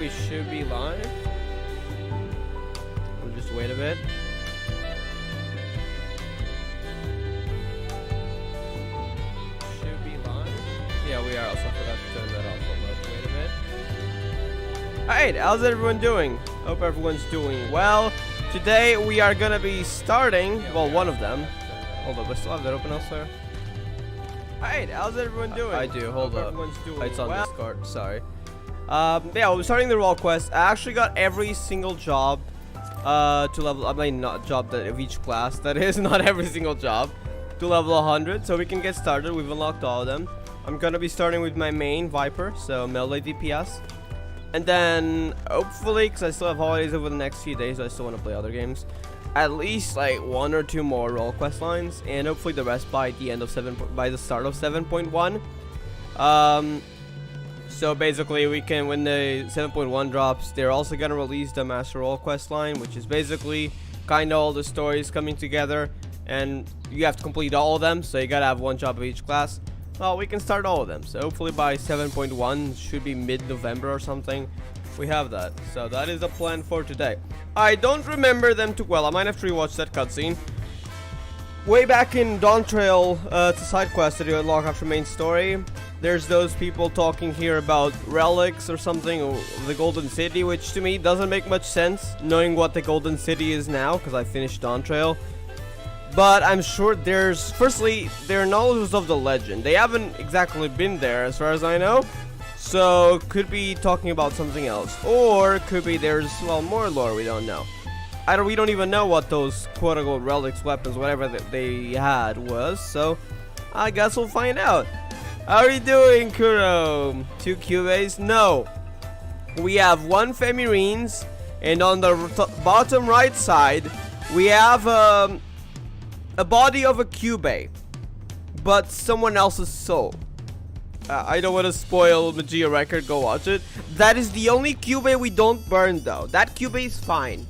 We should be live. We'll just wait a bit. Should be live. Yeah, we are. Also forgot to turn that off. Let's wait a bit. Alright, how's everyone doing? Hope everyone's doing well. Today we are gonna be starting. Well, one of them. Hold up, I still have that open elsewhere. Alright, how's everyone doing? I do. Hold up. Everyone's doing it's on well. Discord. Sorry. Yeah, we're starting the role quest. I actually got every single job to level. I mean, not job that of each class. That is not every single job to level 100, so we can get started. We've unlocked all of them. I'm gonna be starting with my main Viper, so Meele DPS, and then hopefully, because I still have holidays over the next few days, so I still want to play other games. At least like 1 or 2 more role quest lines, and hopefully the rest by the end of by the start of 7.1. So basically, we can, when the 7.1 drops, they're also gonna release the Master Role quest line, which is basically kind of all the stories coming together, and you have to complete all of them. So you gotta have one job of each class. Well, we can start all of them. So hopefully by 7.1, should be mid-November or something, we have that. So that is the plan for today. I don't remember them too well. I might have to rewatch that cutscene. Way back in Dawntrail, it's a side quest that you unlock after main story. There's those people talking here about relics or something, or the Golden City, which to me doesn't make much sense, knowing what the Golden City is now, because I finished Dawntrail. But I'm sure there's, firstly, they're knowledge of the legend. They haven't exactly been there, as far as I know. So, could be talking about something else. Or, could be there's, well, more lore we don't know. We don't even know what those quote-unquote relics, weapons, whatever they had was. So, I guess we'll find out. How are you doing, Kuro? 2 Cubes? No. We have 1 Femirines, and on the bottom right side, we have a body of a Cube, but someone else's soul. I don't want to spoil Magia Record, go watch it. That is the only Cube we don't burn, though. That Cube is fine.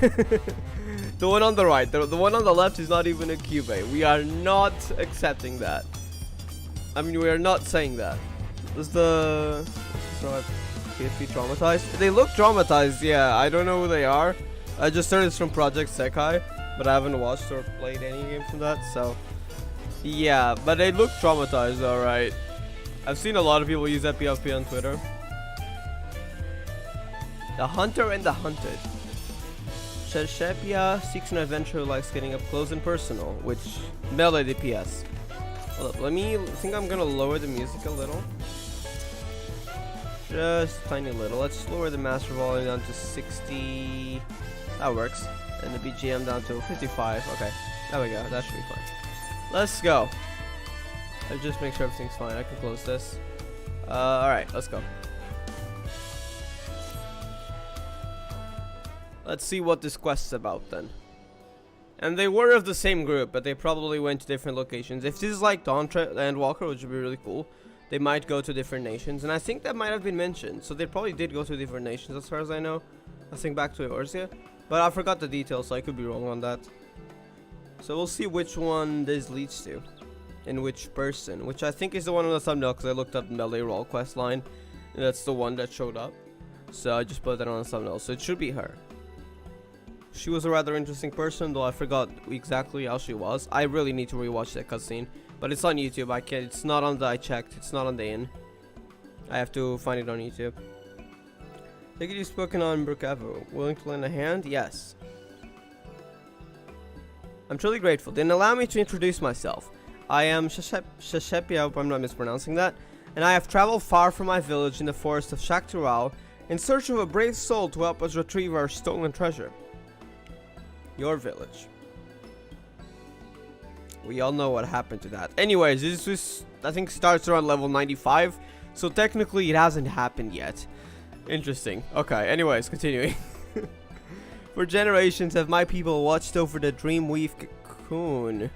The one on the right, the one on the left is not even a Cube. We are not accepting that. I mean, we are not saying that. Does the PFP traumatized? They look traumatized, yeah. I don't know who they are. I just heard it's from Project Sekai, but I haven't watched or played any game from that, so yeah. But they look traumatized, alright. I've seen a lot of people use that PFP on Twitter. The Hunter and the Hunted. Shepia seeks an adventure who likes getting up close and personal, which Meele DPS. Hold up, I think I'm gonna lower the music a little. Just a tiny little. Let's lower the master volume down to 60. That works. And the BGM down to 55. Okay, there we go. That should be fine. Let's go. Let's just make sure everything's fine. I can close this. Alright, let's go. Let's see what this quest's about then. And they were of the same group, but they probably went to different locations. If this is like Dawntrail and Walker, which would be really cool, they might go to different nations. And I think that might have been mentioned. So they probably did go to different nations, as far as I know. I think back to Eorzea. But I forgot the details, so I could be wrong on that. So we'll see which one this leads to. And which person. Which I think is the one on the thumbnail, because I looked up Meele role quest line. And that's the one that showed up. So I just put that on the thumbnail. So it should be her. She was a rather interesting person, though I forgot exactly how she was. I really need to rewatch that cutscene, but it's on YouTube. I can't. It's not on the. I checked. It's not on the inn. I have to find it on YouTube. Think you've spoken on Brookavo. Willing to lend a hand? Yes. I'm truly grateful. Then allow me to introduce myself. I am Sheshepi. I hope I'm not mispronouncing that. And I have traveled far from my village in the forest of Shaktural in search of a brave soul to help us retrieve our stolen treasure. Your village. We all know what happened to that. Anyways, this I think starts around level 95, so technically it hasn't happened yet. Interesting. Okay, anyways, continuing. For generations have my people watched over the Dreamweave cocoon,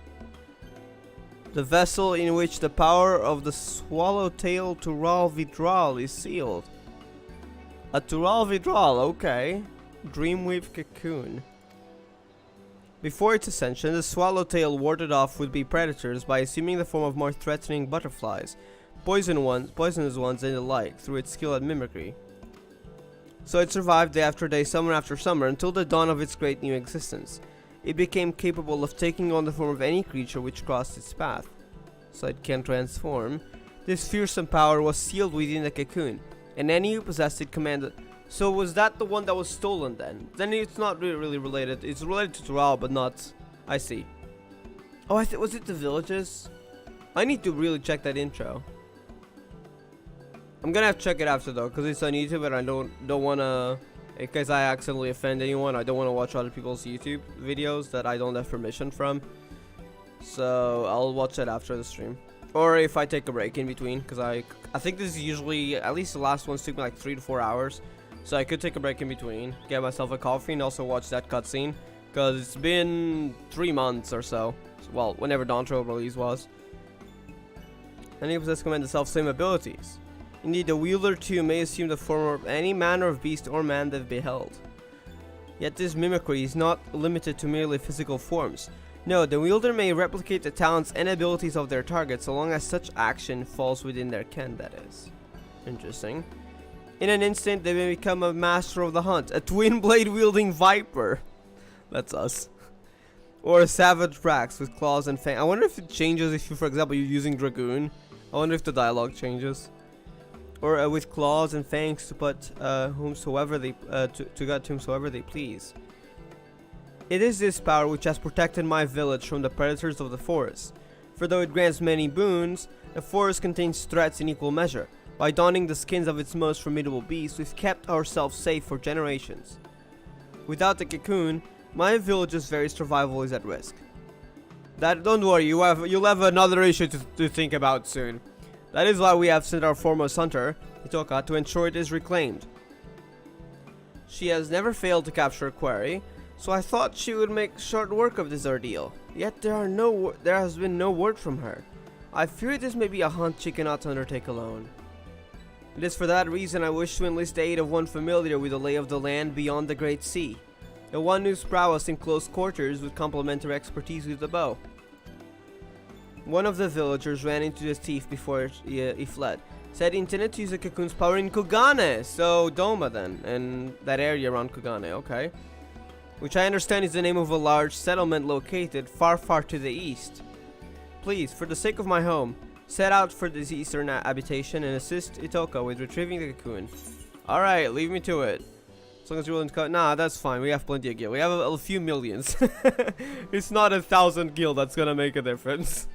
the vessel in which the power of the swallowtail Tural Vidral is sealed. A Tural Vidral, okay. Dreamweave cocoon. Before its ascension, the swallowtail warded off would-be predators by assuming the form of more threatening butterflies, poisonous ones and the like, through its skill at mimicry. So it survived day after day, summer after summer, until the dawn of its great new existence. It became capable of taking on the form of any creature which crossed its path. So it can transform. This fearsome power was sealed within the cocoon, and any who possessed it commanded. So was that the one that was stolen then? Then it's not really related. It's related to Tural, but not. I see. Oh, was it the villages? I need to really check that intro. I'm gonna have to check it after though, because it's on YouTube, and I don't wanna, in case I accidentally offend anyone, I don't wanna watch other people's YouTube videos that I don't have permission from. So I'll watch it after the stream, or if I take a break in between, because I think this is usually, at least the last ones took me like 3 to 4 hours, so I could take a break in between, get myself a coffee, and also watch that cutscene, because it's been 3 months or so. Well, whenever Dawntrail release was. And he possesses command the self-same abilities. Indeed, the wielder too may assume the form of any manner of beast or man they've beheld. Yet this mimicry is not limited to merely physical forms. No, the wielder may replicate the talents and abilities of their target so long as such action falls within their ken, that is. Interesting. In an instant, they may become a master of the hunt, a twin blade wielding viper. That's us. Or a savage Brax with claws and fangs. I wonder if it changes if you, for example, you're using Dragoon. I wonder if the dialogue changes. Or with claws and fangs to put whomsoever they to gut whomsoever they please. It is this power which has protected my village from the predators of the forest. For though it grants many boons, the forest contains threats in equal measure. By donning the skins of its most formidable beasts, we've kept ourselves safe for generations. Without the cocoon, my village's very survival is at risk. Don't worry, you'll have another issue to think about soon. That is why we have sent our foremost hunter, Itoka, to ensure it is reclaimed. She has never failed to capture a quarry, so I thought she would make short work of this ordeal. Yet there has been no word from her. I fear this may be a hunt she cannot undertake alone. It is for that reason I wish to enlist the aid of one familiar with the lay of the land beyond the Great Sea. The one whose prowess in close quarters would complement her expertise with the bow. One of the villagers ran into the thief before he fled. Said he intended to use the cocoon's power in Kugane, so Doma then, and that area around Kugane, okay. Which I understand is the name of a large settlement located far to the east. Please, for the sake of my home, set out for this eastern habitation and assist Itoka with retrieving the cocoon. Alright, leave me to it. As long as you're willing to cut. Nah, that's fine. We have plenty of gil. We have a few millions. It's not 1,000 gil that's gonna make a difference.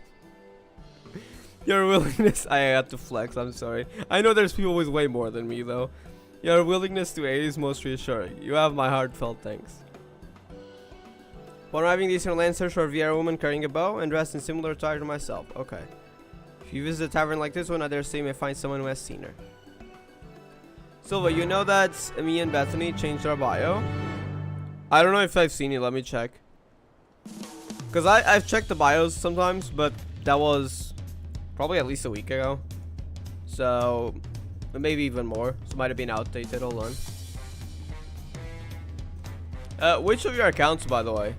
Your willingness. I had to flex. I'm sorry. I know there's people with way more than me, though. Your willingness to aid is most reassuring. You have my heartfelt thanks. While arriving, the Eastern land, search for a VR woman carrying a bow and dressed in similar attire to myself. Okay. If you visit a tavern like this one, I dare say you may find someone who has seen her. Silva, you know that me and Bethany changed our bio? I don't know if I've seen it. Let me check. Because I've checked the bios sometimes, but that was probably at least a week ago. So, maybe even more. So it might have been outdated. Hold on. Which of your accounts, by the way?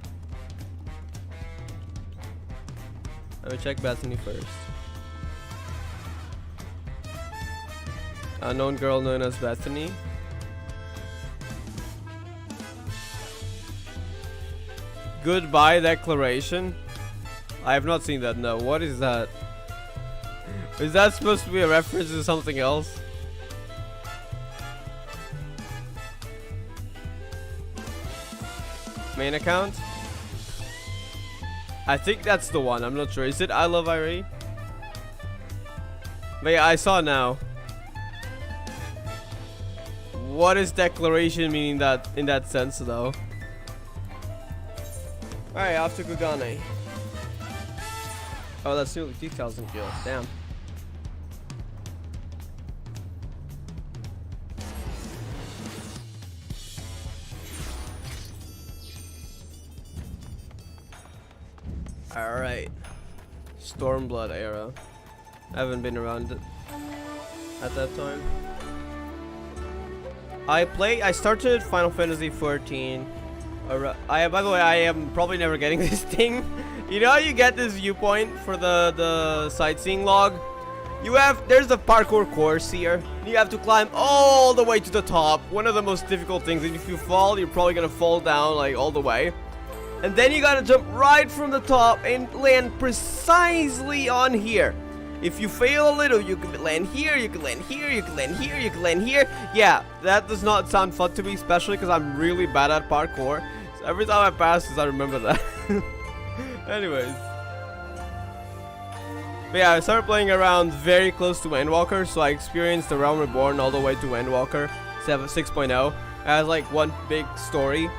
Let me check Bethany first. Unknown girl known as Bethany. Goodbye declaration. I have not seen that. No. What is that? Is that supposed to be a reference to something else? Main account? I think that's the one. I'm not sure. Is it I Love Irene? But yeah, I saw now. What is declaration meaning that in that sense though? Alright, off to Kugane. Oh, that's nearly 2,000 gil. Damn. Alright. Stormblood era. I haven't been around at that time. I started Final Fantasy 14. By the way, I am probably never getting this thing. You know how you get this viewpoint for the sightseeing log? There's a parkour course here. You have to climb all the way to the top. One of the most difficult things. And if you fall, you're probably gonna fall down like all the way. And then you gotta jump right from the top and land precisely on here. If you fail a little, you can land here, you can land here, you can land here, you can land here. Yeah, that does not sound fun to me, especially because I'm really bad at parkour. So every time I pass this, I remember that. Anyways. But yeah, I started playing around very close to Endwalker, so I experienced The Realm Reborn all the way to Endwalker 6.0. It has like one big story.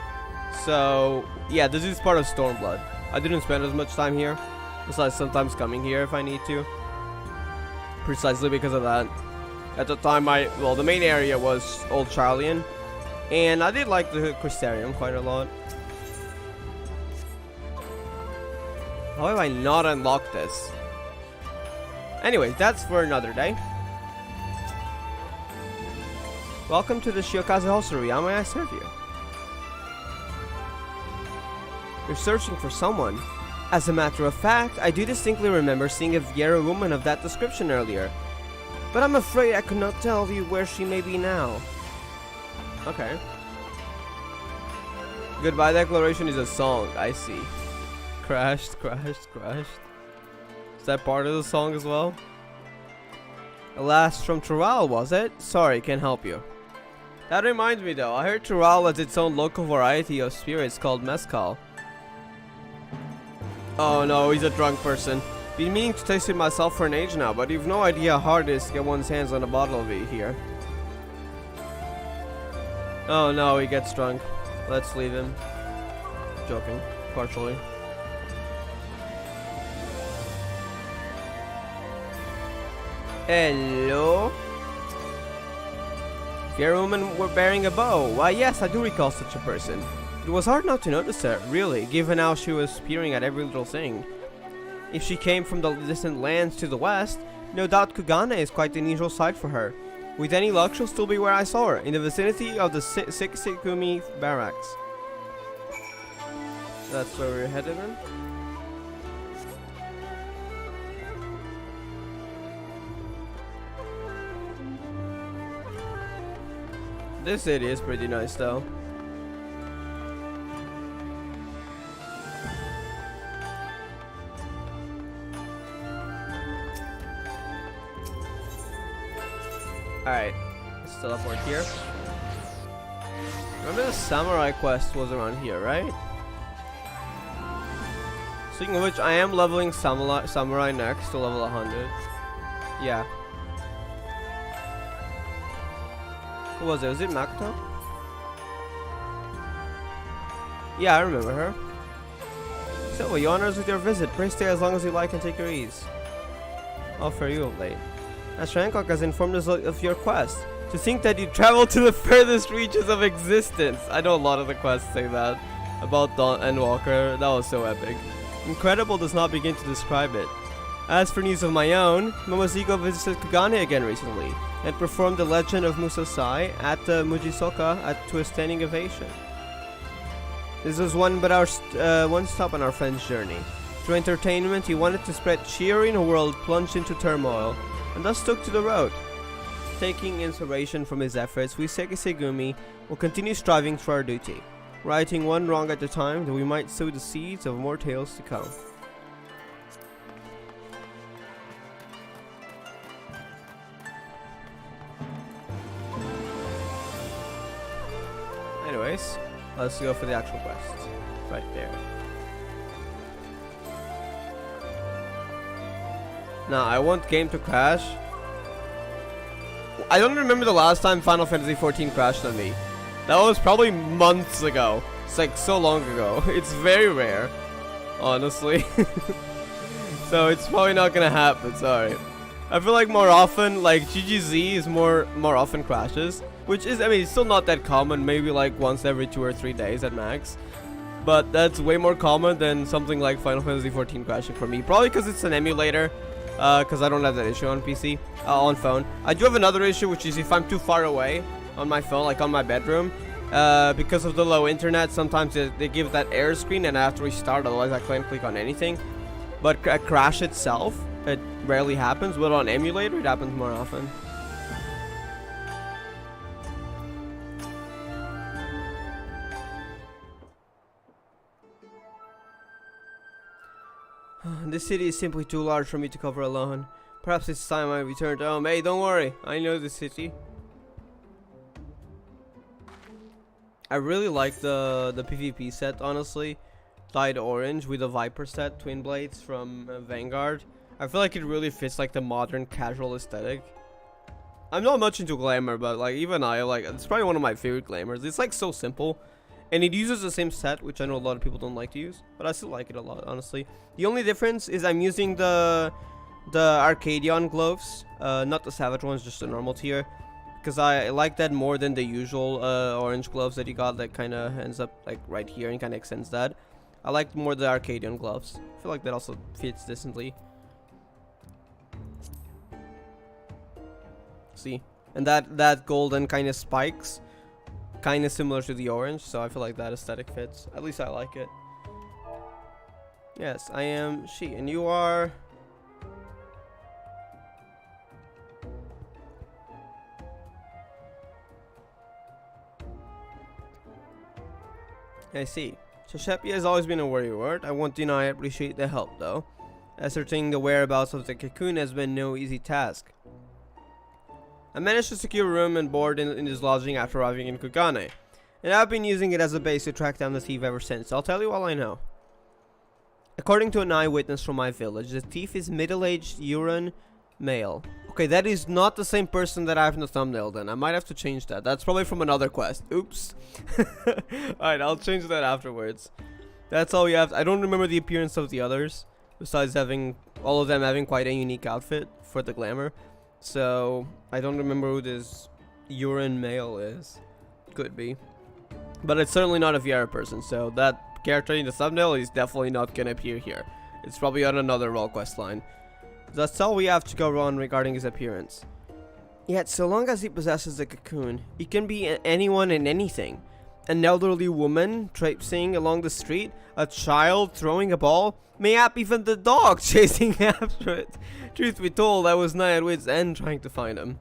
So yeah, this is part of Stormblood. I didn't spend as much time here, besides sometimes coming here if I need to. Precisely because of that. At the time, the main area was Old Charlian, and I did like the Crystarium quite a lot. How have I not unlocked this? Anyways, that's for another day. Welcome to the Shiokaze Hostelry. How may I serve you? You're searching for someone. As a matter of fact, I do distinctly remember seeing a Viera woman of that description earlier. But I'm afraid I could not tell you where she may be now. Okay. Goodbye Declaration is a song, I see. Crashed, crashed, crashed. Is that part of the song as well? Alas, from Tural, was it? Sorry, can't help you. That reminds me though, I heard Tural has its own local variety of spirits called mezcal. Oh no, he's a drunk person. Been meaning to taste it myself for an age now, but you've no idea how hard it is to get one's hands on a bottle of it here. Oh no, he gets drunk. Let's leave him. Joking, partially. Hello? Fair woman were bearing a bow. Why yes, I do recall such a person. It was hard not to notice her, really, given how she was peering at every little thing. If she came from the distant lands to the west, no doubt Kugane is quite an unusual sight for her. With any luck, she'll still be where I saw her, in the vicinity of the Siksikumi barracks. That's where we're headed in. This city is pretty nice though. Alright, let's teleport here. Remember the samurai quest was around here, right? Speaking of which, I am leveling samurai next to level 100. Yeah. Who was it? Was it Makoto? Yeah, I remember her. So, you honor us with your visit. Pray stay as long as you like and take your ease. I'll fare you of late. Master Hancock has informed us of your quest. To think that you traveled to the furthest reaches of existence. I know a lot of the quests say that. About Dawn and Walker. That was so epic. Incredible does not begin to describe it. As for news of my own, Momoshiko visited Kugane again recently, and performed the Legend of Musasai at the Mujisoka to a standing ovation. This was one stop on our friend's journey. Through entertainment, he wanted to spread cheer in a world plunged into turmoil, and thus took to the road. Taking inspiration from his efforts, we Sekisegumi will continue striving for our duty, righting one wrong at a time that we might sow the seeds of more tales to come. Anyways, let's go for the actual quest. Right there. Now, I want game to crash. I don't remember the last time Final Fantasy XIV crashed on me. That was probably months ago. It's like so long ago. It's very rare, honestly. So it's probably not gonna happen, sorry. I feel like more often, like GGZ is more often crashes. Which is, I mean, it's still not that common, maybe like once every 2 or 3 days at max. But that's way more common than something like Final Fantasy XIV crashing for me. Probably because it's an emulator, because I don't have that issue on PC, on phone. I do have another issue, which is if I'm too far away on my phone, like on my bedroom, because of the low internet, sometimes they give that error screen and I have to restart, otherwise I can't click on anything. But a crash itself, it rarely happens, but on emulator it happens more often. This city is simply too large for me to cover alone. Perhaps it's time I return to home. Hey, don't worry, I know the city. I really like the PvP set, honestly. Dyed orange with the Viper set, Twin Blades from Vanguard. I feel like it really fits like the modern casual aesthetic. I'm not much into glamour, but like even I like it's probably one of my favorite glamours. It's like so simple, and it uses the same set, which I know a lot of people don't like to use, but I still like it a lot, honestly. The only difference is I'm using the Arcadian gloves, not the Savage ones, just the normal tier. Because I like that more than the usual orange gloves that you got that kind of ends up like right here and kind of extends that. I like more the Arcadian gloves. I feel like that also fits decently. See? And that golden kind of spikes, kind of similar to the orange, so I feel like that aesthetic fits. At least I like it. Yes, I am she, and you are... I see. So Shepia has always been a worry word. I won't deny I appreciate the help though. Ascertaining the whereabouts of the cocoon has been no easy task. I managed to secure a room and board in his lodging after arriving in Kugane, and I've been using it as a base to track down the thief ever since. I'll tell you all I know. According to an eyewitness from my village, the thief is middle-aged Uran male. Okay, that is not the same person that I have in the thumbnail then. I might have to change that. That's probably from another quest. Oops. Alright, I'll change that afterwards. That's all we have. I don't remember the appearance of the others, besides having all of them having quite a unique outfit for the glamour. So, I don't remember who this Uran male is. Could be. But it's certainly not a VR person, so that character in the thumbnail is definitely not gonna appear here. It's probably on another role quest line. That's all we have to go on regarding his appearance. Yet, so long as he possesses the cocoon, he can be anyone and anything. An elderly woman traipsing along the street, a child throwing a ball, mayhap even the dog chasing after it. Truth be told, I was nigh at wit's end trying to find him.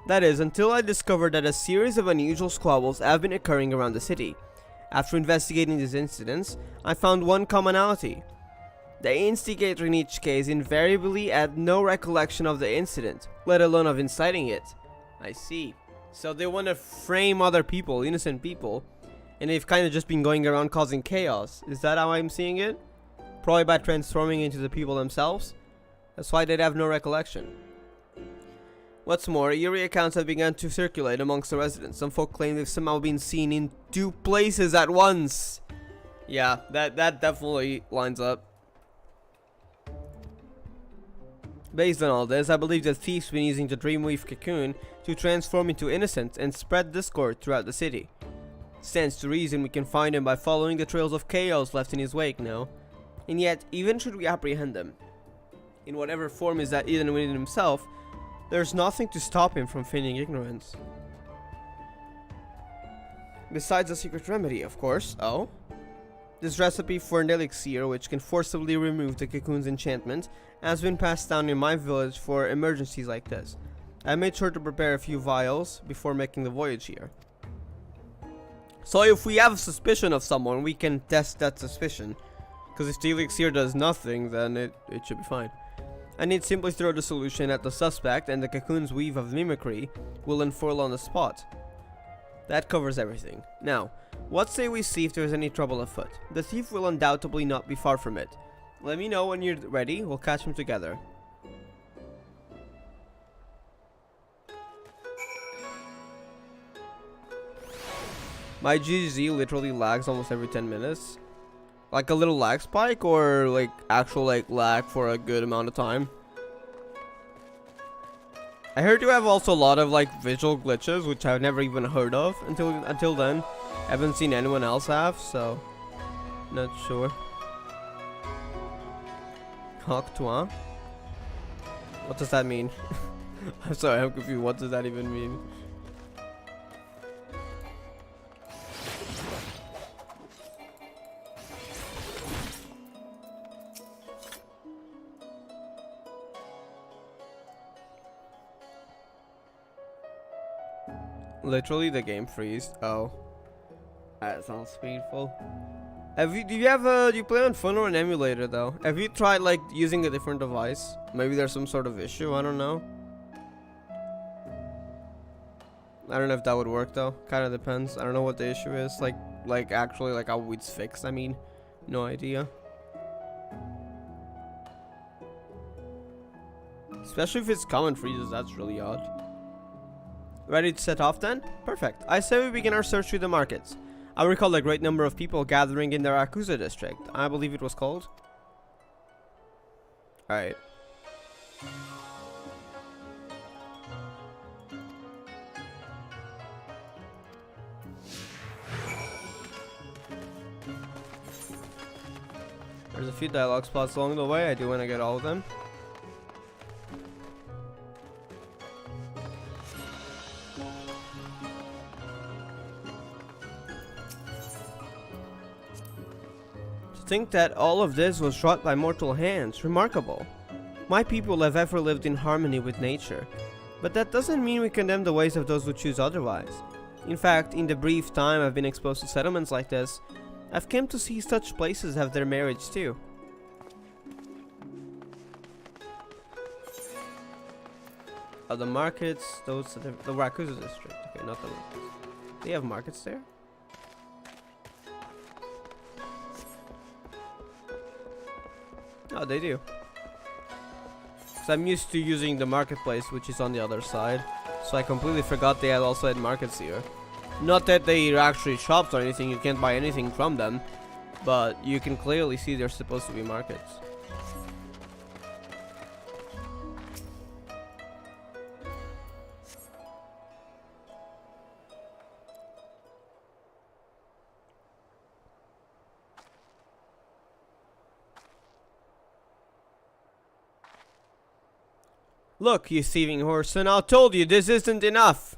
That is, until I discovered that a series of unusual squabbles have been occurring around the city. After investigating these incidents, I found one commonality. The instigator in each case invariably had no recollection of the incident, let alone of inciting it. I see. So they want to frame other people, innocent people, and they've kind of just been going around causing chaos. Is that how I'm seeing it? Probably by transforming into the people themselves? That's why they'd have no recollection. What's more, eerie accounts have begun to circulate amongst the residents. Some folk claim they've somehow been seen in 2 places at once. Yeah, that definitely lines up. Based on all this, I believe the thief's been using the Dreamweave cocoon to transform into innocents and spread discord throughout the city. Stands to reason we can find him by following the trails of chaos left in his wake, no? And yet, even should we apprehend him, in whatever form is that even within himself, there's nothing to stop him from feigning ignorance. Besides a secret remedy, of course. Oh? This recipe for an elixir which can forcibly remove the cocoon's enchantment has been passed down in my village for emergencies like this. I made sure to prepare a few vials before making the voyage here. So if we have a suspicion of someone, we can test that suspicion. Because if the elixir does nothing, then it should be fine. I need simply throw the solution at the suspect and the cocoon's weave of mimicry will unfurl on the spot. That covers everything. Now, what say we see if there's any trouble afoot? The thief will undoubtedly not be far from it. Let me know when you're ready, we'll catch him together. My GG literally lags almost every 10 minutes. Like a little lag spike or like actual like lag for a good amount of time. I heard you have also a lot of like visual glitches, which I've never even heard of until then. I haven't seen anyone else have, so not sure. Hawk toi? What does that mean? I'm sorry, I'm confused. What does that even mean? Literally, the game freezed. Oh, that sounds painful. Do you play on phone or an emulator though? Have you tried like using a different device? Maybe there's some sort of issue. I don't know. I don't know if that would work though. Kind of depends. I don't know what the issue is. Like actually like how it's fixed. I mean, no idea. Especially if it's common freezes. That's really odd. Ready to set off then? Perfect. I say we begin our search through the markets. I recall a great number of people gathering in the Yakuza district. I believe it was called. Alright. There's a few dialogue spots along the way. I do want to get all of them. Think that all of this was wrought by mortal hands. Remarkable. My people have ever lived in harmony with nature. But that doesn't mean we condemn the ways of those who choose otherwise. In fact, in the brief time I've been exposed to settlements like this, I've come to see such places have their marriage too. Oh, the markets, those are the Yakuza district. Okay, not the markets. They have markets there? Oh, they do. So I'm used to using the marketplace, which is on the other side. So I completely forgot they had also had markets here. Not that they actually shops or anything, you can't buy anything from them. But you can clearly see they're supposed to be markets. Look, you thieving horse, and I told you this isn't enough.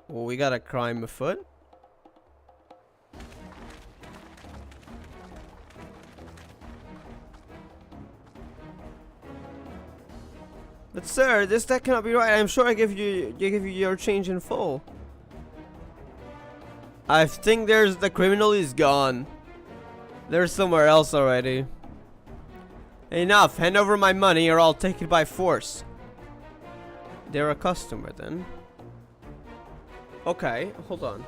Well, we got a crime afoot. But sir, that cannot be right. I'm sure I give you your change in full. I think the criminal is gone. They're somewhere else already. Enough, hand over my money or I'll take it by force. They're a customer then. Okay, hold on.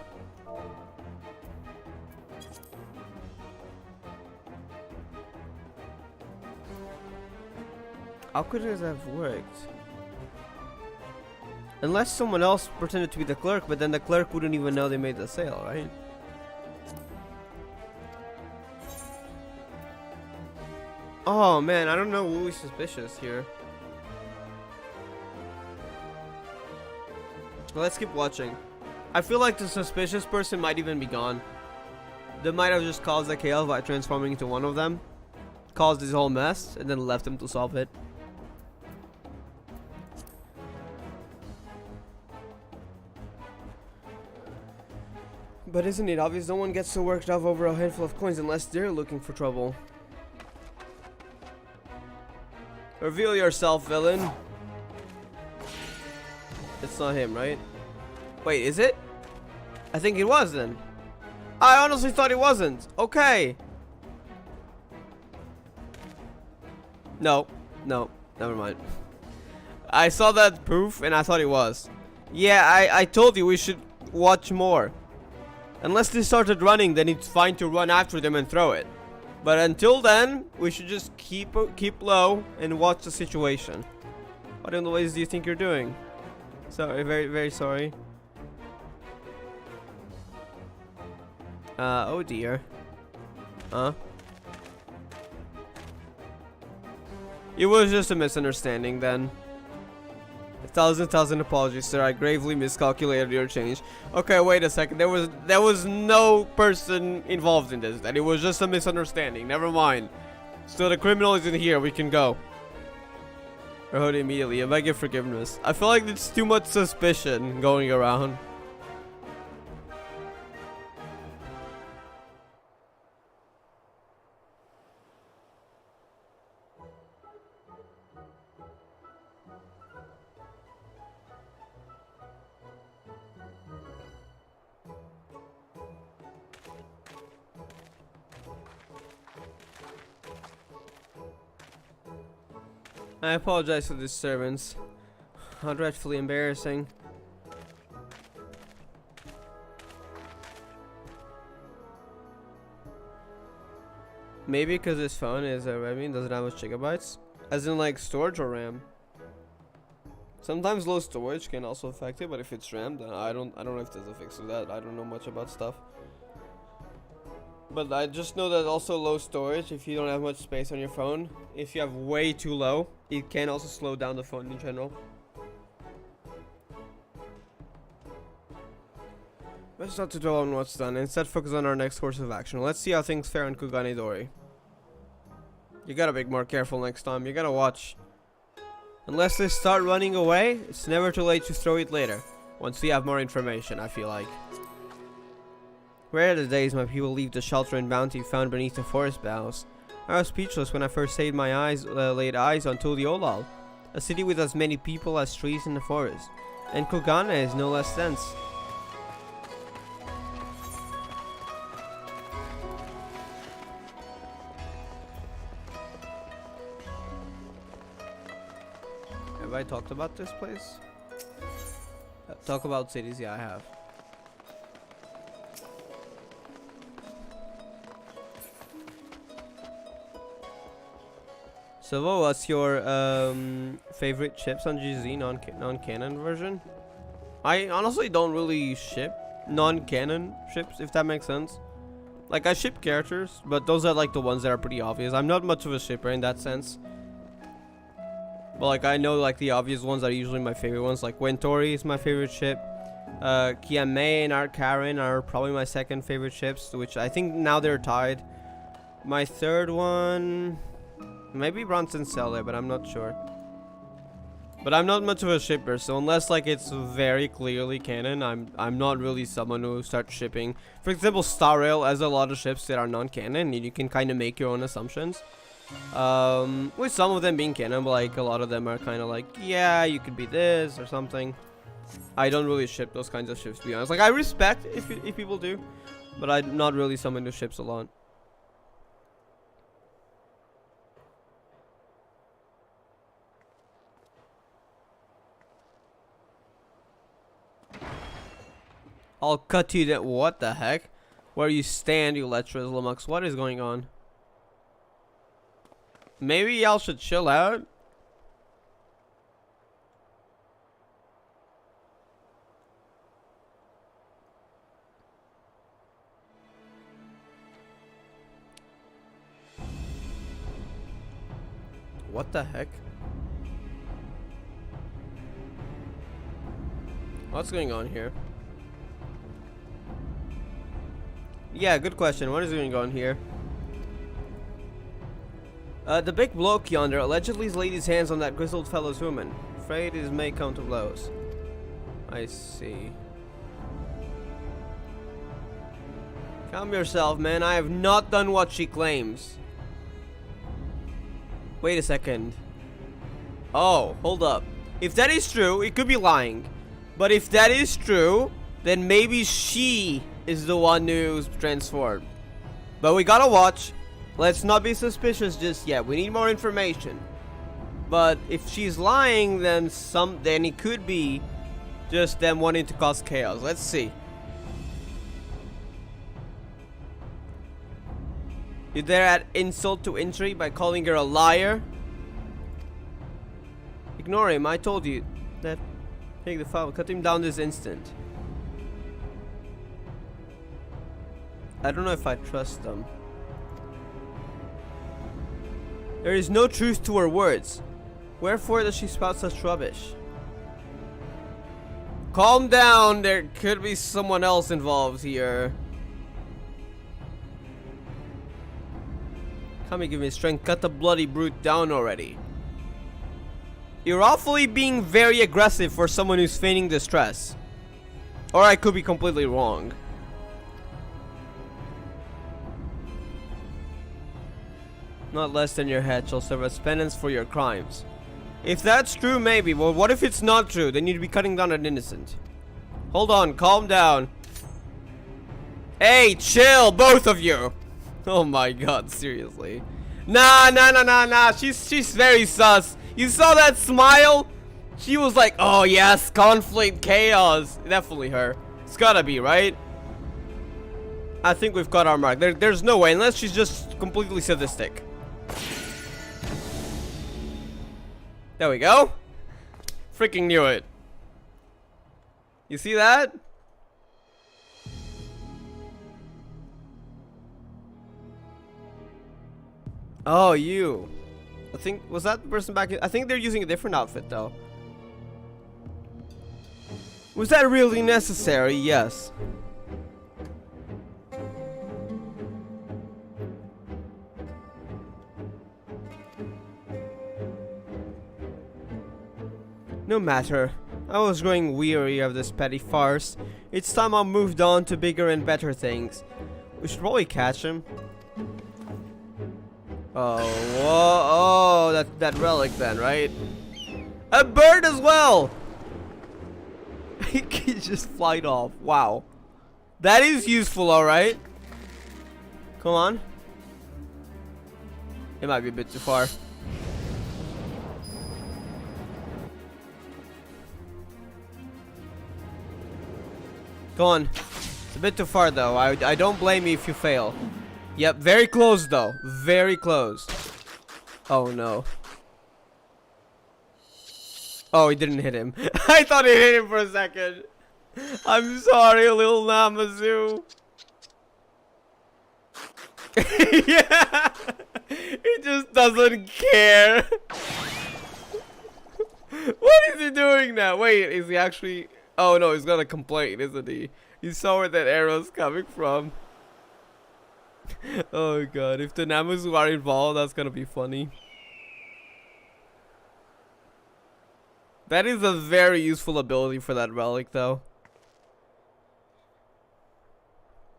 How could it have worked? Unless someone else pretended to be the clerk, but then the clerk wouldn't even know they made the sale, right? Oh man, I don't know who is suspicious here. Let's keep watching. I feel like the suspicious person might even be gone. They might have just caused the chaos by transforming into one of them. Caused this whole mess and then left them to solve it. But isn't it obvious no one gets so worked up over a handful of coins unless they're looking for trouble? Reveal yourself, villain. It's not him, right? Wait, is it? I think it was then. I honestly thought it wasn't. Okay. No, never mind. I saw that proof and I thought it was. Yeah, I told you we should watch more. Unless they started running, then it's fine to run after them and throw it. But until then, we should just keep low and watch the situation. What in the ways do you think you're doing? Sorry, very, very sorry. Oh dear. Huh? It was just a misunderstanding then. A thousand apologies, sir. I gravely miscalculated your change. Okay, wait a second. There was no person involved in this. That it was just a misunderstanding. Never mind. So the criminal isn't here. We can go. I heard immediately. I beg your forgiveness. I feel like there's too much suspicion going around. I apologize for the disturbance. How dreadfully embarrassing. Maybe because this phone is doesn't have much gigabytes, as in like storage or RAM. Sometimes low storage can also affect it, but if it's RAM, then I don't know if there's a fix for that. I don't know much about stuff. But I just know that also low storage, if you don't have much space on your phone, if you have way too low, it can also slow down the phone in general. Let's not dwell on what's done, instead focus on our next course of action. Let's see how things fare in Kuganidori. You gotta be more careful next time, you gotta watch. Unless they start running away, it's never too late to throw it later. Once we have more information, I feel like. Rare are the days my people leave the shelter and bounty found beneath the forest boughs. I was speechless when I first laid eyes on Tuliolal, a city with as many people as trees in the forest. And Kugana is no less dense. Have I talked about this place? Talk about cities, yeah I have. So what's your favorite ships on GZ non-canon version? I honestly don't really ship non-canon ships, if that makes sense. Like I ship characters, but those are like the ones that are pretty obvious. I'm not much of a shipper in that sense. But like I know like the obvious ones are usually my favorite ones. Like Wentori is my favorite ship. Kiame and Arkarin are probably my second favorite ships, which I think now they're tied. My third one, maybe Bronson Selle, but I'm not sure. But I'm not much of a shipper, so unless like it's very clearly canon, I'm not really someone who starts shipping. For example, Star Rail has a lot of ships that are non-canon, and you can kind of make your own assumptions. With some of them being canon, but like a lot of them are kind of like, yeah, you could be this or something. I don't really ship those kinds of ships, to be honest. Like I respect if people do, but I'm not really someone who ships a lot. I'll cut you that. What the heck? Where you stand, you Letras Lumux. What is going on? Maybe y'all should chill out. What the heck? What's going on here? Yeah, good question. What is going on here? The big bloke yonder allegedly laid his hands on that grizzled fellow's woman. Afraid it may come to blows. I see. Calm yourself, man. I have not done what she claims. Wait a second. Oh, hold up. If that is true, it could be lying. But if that is true, then maybe she is the one who's transformed. But we gotta watch. Let's not be suspicious just yet. We need more information. But if she's lying, then it could be just them wanting to cause chaos. Let's see. You dare add insult to injury by calling her a liar? Ignore him. I told you that. Take the file. Cut him down this instant. I don't know if I trust them. There is no truth to her words. Wherefore does she spout such rubbish? Calm down. There could be someone else involved here. Come and give me strength. Cut the bloody brute down already. You're awfully being very aggressive for someone who's feigning distress. Or I could be completely wrong. Not less than your head shall serve as penance for your crimes. If that's true, maybe. Well, what if it's not true? Then you'd be cutting down an innocent. Hold on, calm down. Hey, chill, both of you. Oh my god, seriously. Nah. She's very sus. You saw that smile? She was like, oh yes, conflict, chaos. Definitely her. It's gotta be, right? I think we've got our mark. There's no way, unless she's just completely sadistic. There we go. Freaking knew it. You see that? Oh, you. I think, was that the person back? I think they're using a different outfit though. Was that really necessary? Yes. No matter. I was growing weary of this petty farce. It's time I moved on to bigger and better things. We should probably catch him. Oh, whoa, oh, that relic then, right? A bird as well! He just flied off. Wow. That is useful, alright. Come on. It might be a bit too far. Go on. It's a bit too far though. I don't blame you if you fail. Yep, very close though. Very close. Oh no. Oh, he didn't hit him. I thought he hit him for a second. I'm sorry, little Namazu. Yeah. He just doesn't care. What is he doing now? Wait, is he actually... Oh no, he's gonna complain, isn't he? He saw where that arrow's coming from. Oh god, if the Namazu are involved, that's gonna be funny. That is a very useful ability for that relic though.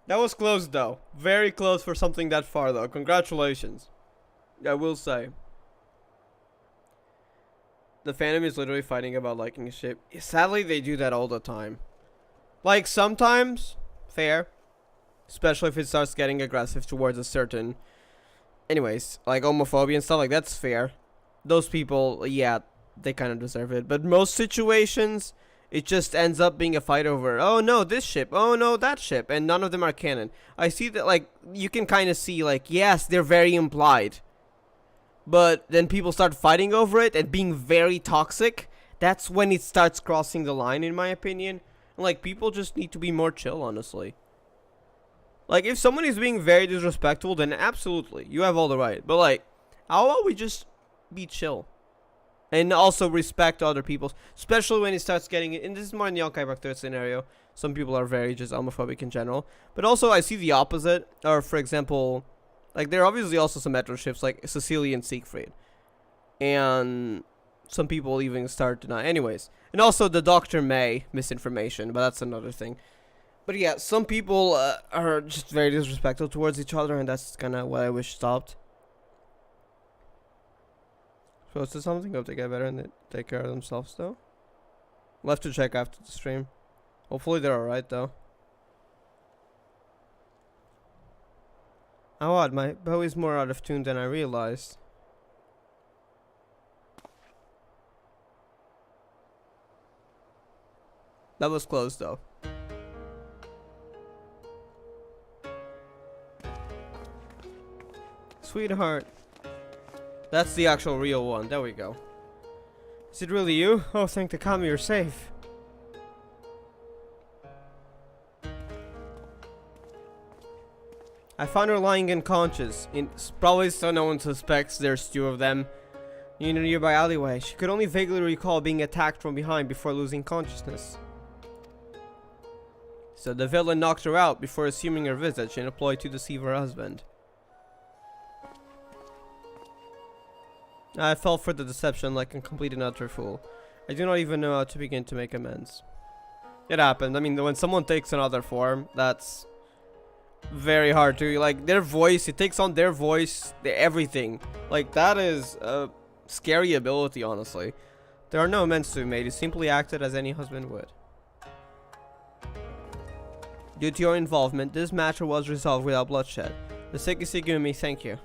That was close though. Very close for something that far though. Congratulations. I will say. The Phantom is literally fighting about liking a ship. Sadly, they do that all the time. Like, sometimes, fair. Especially if it starts getting aggressive towards a certain... Anyways, like homophobia and stuff, like, that's fair. Those people, yeah, they kind of deserve it. But most situations, it just ends up being a fight over, oh no, this ship, oh no, that ship. And none of them are canon. I see that, like, you can kind of see, like, yes, they're very implied. But then people start fighting over it and being very toxic. That's when it starts crossing the line, in my opinion. And like, people just need to be more chill, honestly. Like, if someone is being very disrespectful, then absolutely, you have all the right. But like, how about we just be chill? And also respect other people. Especially when it starts getting... And this is more in the Yokai Bakter scenario. Some people are very just homophobic in general. But also, I see the opposite. Or, for example... Like, there are obviously also some metro ships, like Cecilia and Siegfried. And some people even start denying. Anyways. And also the Dr. May misinformation, but that's another thing. But yeah, some people are just very disrespectful towards each other, and that's kind of what I wish stopped. Supposed to something? Hope they get better and they take care of themselves, though. We'll have to check after the stream. Hopefully they're alright, though. Oh, odd, my bow is more out of tune than I realized. That was close, though. Sweetheart. That's the actual real one. There we go. Is it really you? Oh, thank the Kami, you're safe. I found her lying unconscious, probably so no one suspects there's two of them, in a nearby alleyway. She could only vaguely recall being attacked from behind before losing consciousness. So the villain knocked her out before assuming her visage and a ploy to deceive her husband. I fell for the deception like a complete and utter fool. I do not even know how to begin to make amends. It happened. I mean, when someone takes another form, that's... very hard to, like, their voice, it takes on their voice, everything. Like, that is a scary ability, honestly. There are no amends to be made. You simply acted as any husband would. Due to your involvement, this matter was resolved without bloodshed. The Sekisegumi, thank you.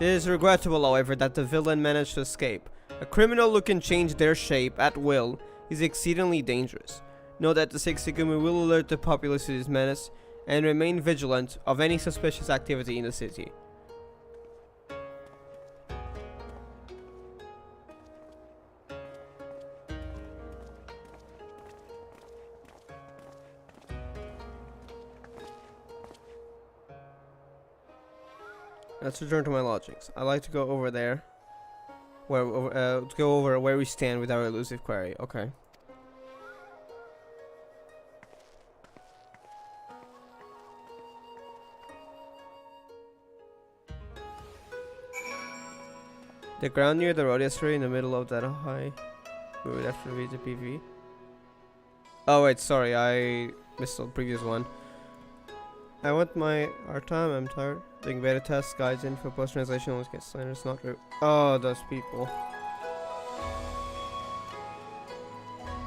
It is regrettable, however, that the villain managed to escape. A criminal who can change their shape at will is exceedingly dangerous. Know that the Sexigumi will alert the populace to this menace and remain vigilant of any suspicious activity in the city. Let's return to my lodgings. I like to go over there, to go over where we stand with our elusive quarry. Okay. The ground near the road yesterday in the middle of that high. We would have to read the PV. Oh wait, sorry, I missed the previous one. I want my art time. I'm tired. Doing beta tests, guides, info, post translation, always get signers, not true. Oh, those people.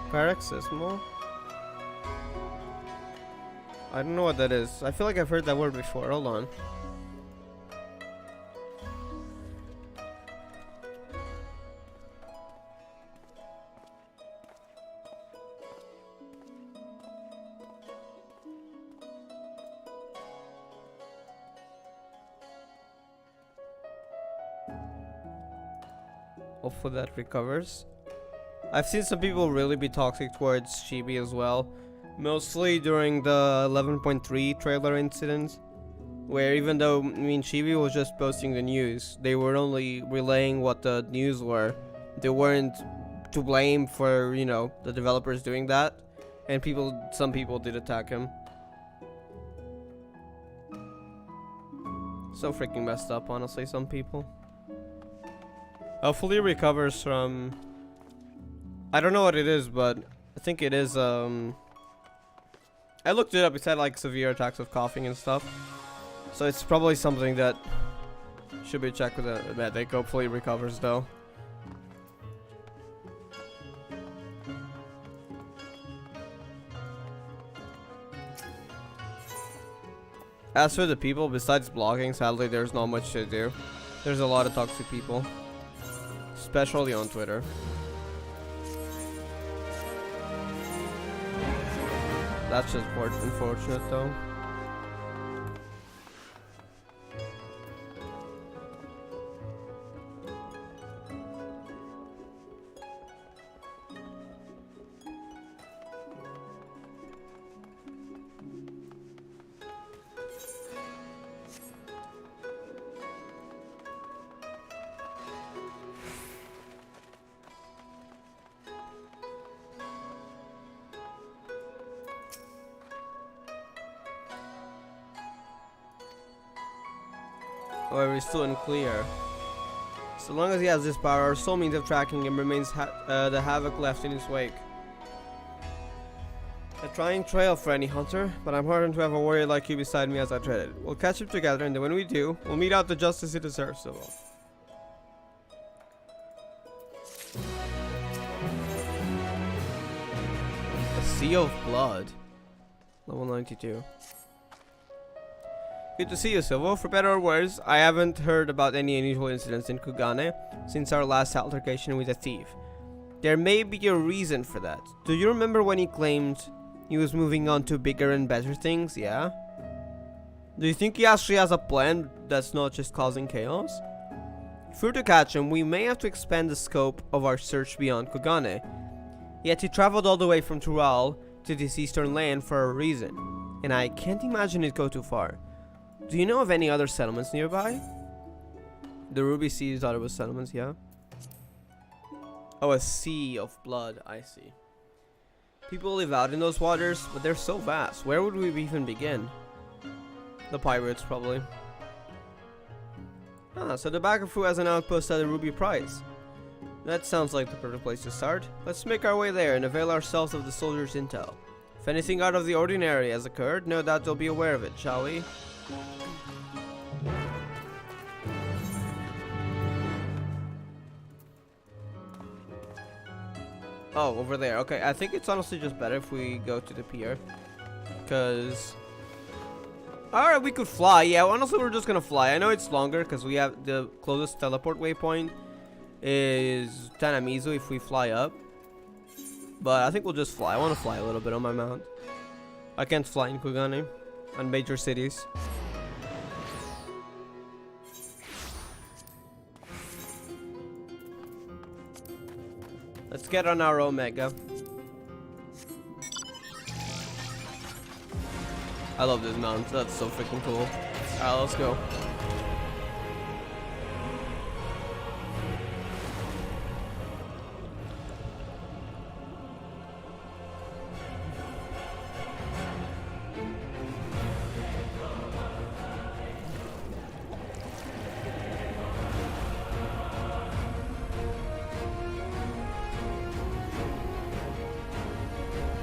Paroxysmal? I don't know what that is. I feel like I've heard that word before. Hold on. Hopefully that recovers. I've seen some people really be toxic towards Chibi as well. Mostly during the 11.3 trailer incident. Where even though, Chibi was just posting the news, they were only relaying what the news were. They weren't to blame for, the developers doing that. And some people did attack him. So freaking messed up, honestly, some people. Hopefully recovers from... I don't know what it is, but I think it is, I looked it up, it said like severe attacks of coughing and stuff. So it's probably something that should be checked with a medic. Hopefully recovers though. As for the people, besides blogging, sadly there's not much to do. There's a lot of toxic people. Especially on Twitter. That's just unfortunate though. However, he's still unclear. So long as he has this power, our sole means of tracking him remains the havoc left in his wake. A trying trail for any hunter, but I'm heartened to have a warrior like you beside me as I tread it. We'll catch him together, and then when we do, we'll mete out the justice he deserves so well. A sea of blood. Level 92. Good to see you, Silvo. For better or worse, I haven't heard about any unusual incidents in Kugane since our last altercation with a thief. There may be a reason for that. Do you remember when he claimed he was moving on to bigger and better things? Yeah? Do you think he actually has a plan that's not just causing chaos? If we're to catch him, we may have to expand the scope of our search beyond Kugane. Yet he traveled all the way from Tural to this eastern land for a reason, and I can't imagine it go too far. Do you know of any other settlements nearby? The Ruby Sea thought it was settlements, yeah? Oh, a sea of blood, I see. People live out in those waters, but they're so vast. Where would we even begin? The pirates, probably. Ah, so the Bakafu has an outpost at the Ruby Prize. That sounds like the perfect place to start. Let's make our way there and avail ourselves of the soldiers' intel. If anything out of the ordinary has occurred, no doubt they'll be aware of it, shall we? Oh, over there. Okay, I think it's honestly just better if we go to the pier. Because... Alright, we could fly. Yeah, honestly, we're just gonna fly. I know it's longer because we have the closest teleport waypoint is Tanamizu if we fly up. But I think we'll just fly. I want to fly a little bit on my mount. I can't fly in Kugane on major cities. Let's get on our Omega. I love this mount. That's so freaking cool. Alright, let's go.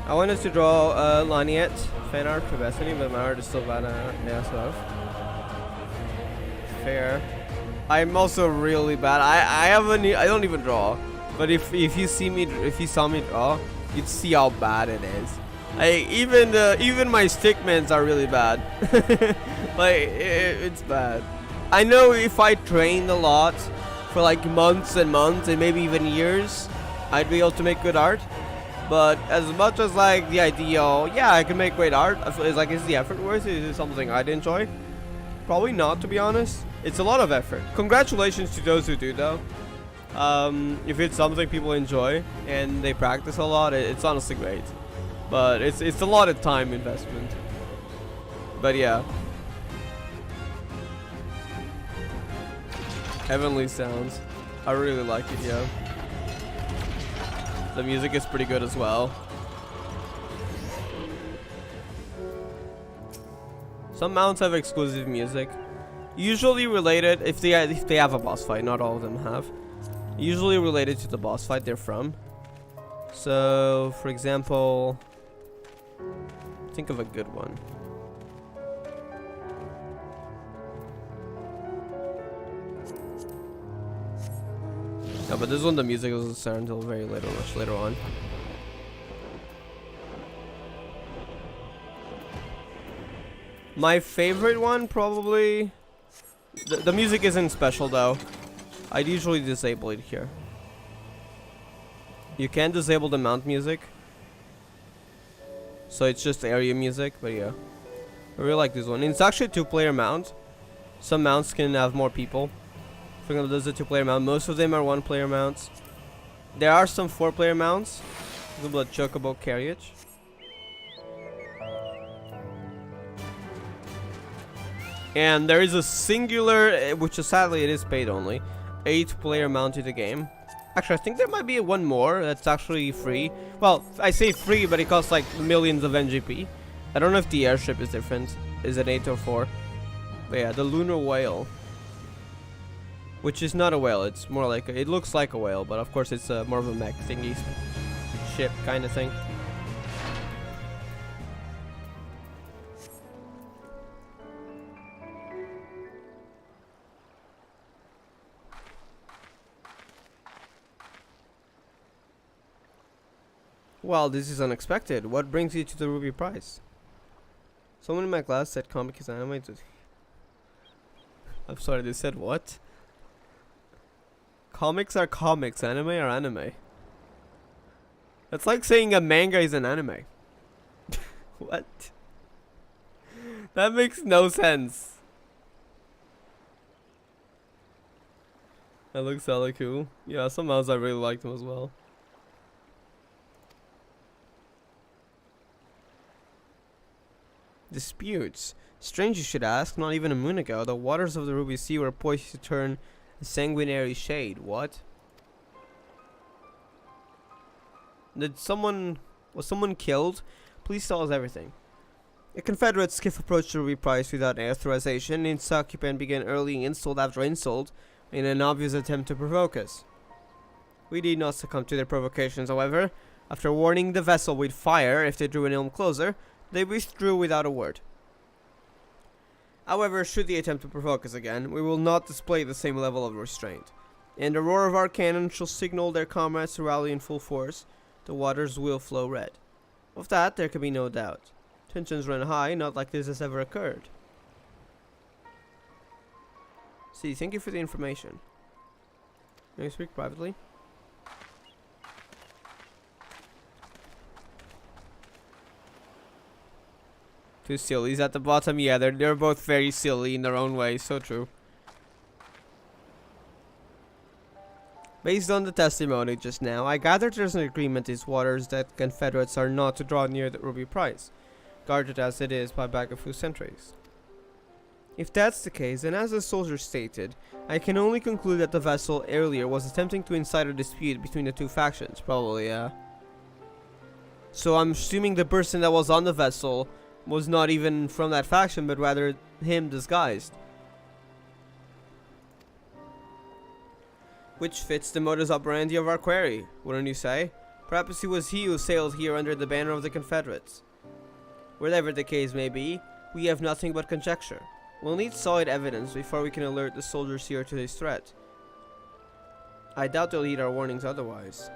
I wanted to draw Laniet fan art for Destiny, but my art is still bad. Yeah, so fair. I'm also really bad. I don't even draw. But if you saw me draw, you'd see how bad it is. Even my stickmans are really bad. Like it's bad. I know if I trained a lot for like months and months and maybe even years, I'd be able to make good art. But as much as like the idea, yeah, I can make great art. It's like, is the effort worth it? Is it something I'd enjoy? Probably not, to be honest. It's a lot of effort. Congratulations to those who do, though. If it's something people enjoy and they practice a lot, it's honestly great. But it's a lot of time investment. But yeah. Heavenly sounds. I really like it, yeah. The music is pretty good as well. Some mounts have exclusive music. Usually related, if they have a boss fight, not all of them have. Usually related to the boss fight they're from. So, for example, think of a good one. No, but this one the music doesn't start until much later on. My favorite one probably. The music isn't special though. I'd usually disable it here. You can disable the mount music, so it's just area music. But yeah, I really like this one. It's actually a 2-player mount. Some mounts can have more people. For example, there's a 2-player mount. Most of them are 1-player mounts. There are some 4-player mounts. For example, a Chocobo Carriage. And there is a singular, which is sadly it is paid only, 8-player mount in the game. Actually, I think there might be one more that's actually free. Well, I say free, but it costs like millions of NGP. I don't know if the airship is different. Is it 8 or 4? But yeah, the Lunar Whale. Which is not a whale, it's more like it looks like a whale, but of course it's more of a mech thingy ship kind of thing. Well, this is unexpected. What brings you to the Ruby Prize? Someone in my class said comic is anime. I'm sorry, they said what? Comics are comics, anime are anime. That's like saying a manga is an anime. What? That makes no sense. That looks hella cool. Yeah, some mounts I really like them as well. Disputes. Strange you should ask, not even a moon ago, the waters of the Ruby Sea were poised to turn a sanguinary shade. What? Was someone killed? Please tell us everything. A Confederate skiff approached the Ruby Prize without authorization. Its occupant began hurling insult after insult in an obvious attempt to provoke us. We did not succumb to their provocations, however. After warning the vessel with fire if they drew an ilm closer, they withdrew without a word. However, should they attempt to provoke us again, we will not display the same level of restraint. And the roar of our cannon shall signal their comrades to rally in full force. The waters will flow red. Of that, there can be no doubt. Tensions run high, not like this has ever occurred. See, thank you for the information. Can you speak privately? Two sillies at the bottom. Yeah, they're both very silly in their own way. So true. Based on the testimony just now, I gathered there's an agreement in these waters that Confederates are not to draw near the Ruby Prize, guarded as it is by Bagafu sentries. If that's the case, then as the soldier stated, I can only conclude that the vessel earlier was attempting to incite a dispute between the two factions. Probably, yeah. So I'm assuming the person that was on the vessel was not even from that faction, but rather him disguised. Which fits the modus operandi of our query, wouldn't you say? Perhaps it was he who sailed here under the banner of the Confederates. Whatever the case may be, we have nothing but conjecture. We'll need solid evidence before we can alert the soldiers here to this threat. I doubt they'll heed our warnings otherwise.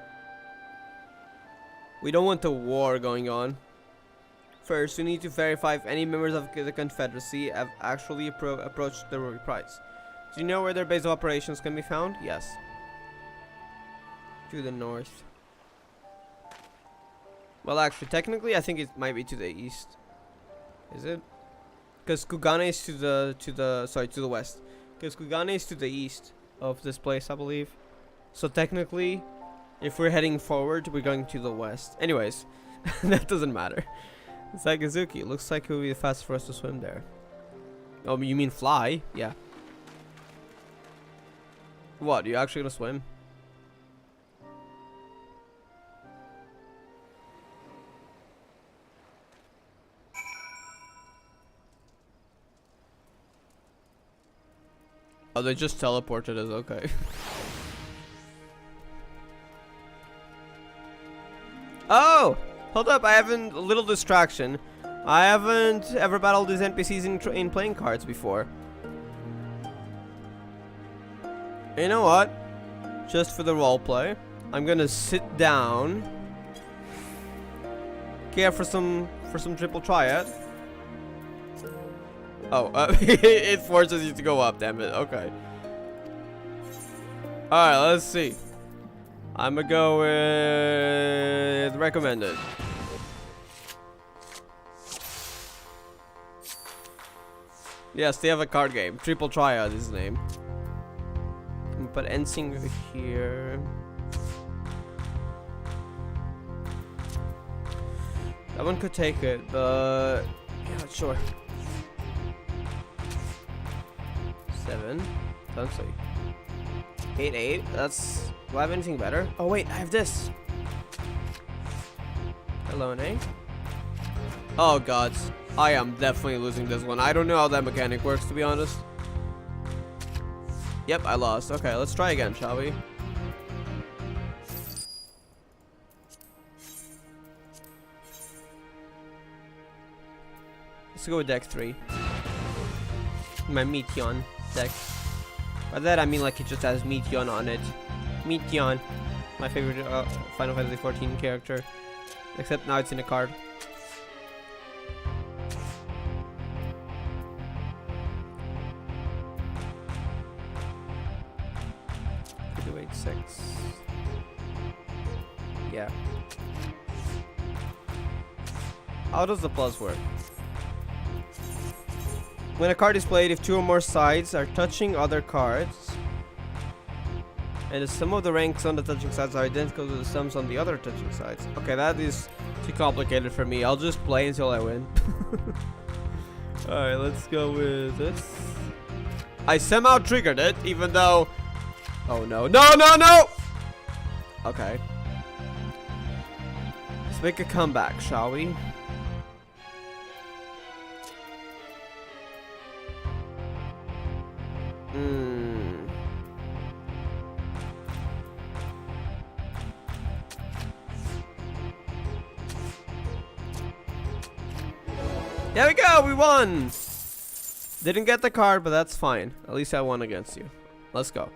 We don't want a war going on. First, we need to verify if any members of the Confederacy have actually approached the Ruby Prize. Do you know where their base of operations can be found? Yes. To the north. Well, actually, technically, I think it might be to the east. Is it? Because Kugane is to the west. Because Kugane is to the east of this place, I believe. So technically, if we're heading forward, we're going to the west. Anyways, that doesn't matter. It's like Izuki. Looks like it would be fast for us to swim there. Oh, you mean fly? Yeah. What? Are you actually gonna swim? Oh, they just teleported us. Okay. Oh! Hold up, I haven't... A little distraction. I haven't ever battled these NPCs in playing cards before. You know what? Just for the roleplay, I'm gonna sit down. Care for some triple triad. Oh, it forces you to go up, damn it. Okay. Alright, let's see. I'm gonna go with recommended. Yes, they have a card game. Triple Triad is his name. But Ensing over here. That one could take it, but yeah, sure. 7. Don't see. 8. That's. Do I have anything better? Oh wait, I have this. Hello, Nate. Oh god, I am definitely losing this one. I don't know how that mechanic works, to be honest. Yep, I lost. Okay, let's try again, shall we? Let's go with deck 3. My Meteon deck. By that I mean like it just has Meteon on it. Meteon. My favorite Final Fantasy XIV character. Except now it's in a card. 6. Yeah. How does the plus work? When a card is played, if 2 or more sides are touching other cards, and the sum of the ranks on the touching sides are identical to the sums on the other touching sides. Okay, that is too complicated for me. I'll just play until I win. Alright, let's go with this. I somehow triggered it, even though... Oh no, no, no, no! Okay. Let's make a comeback, shall we? There we go, we won! Didn't get the card, but that's fine. At least I won against you. Let's go.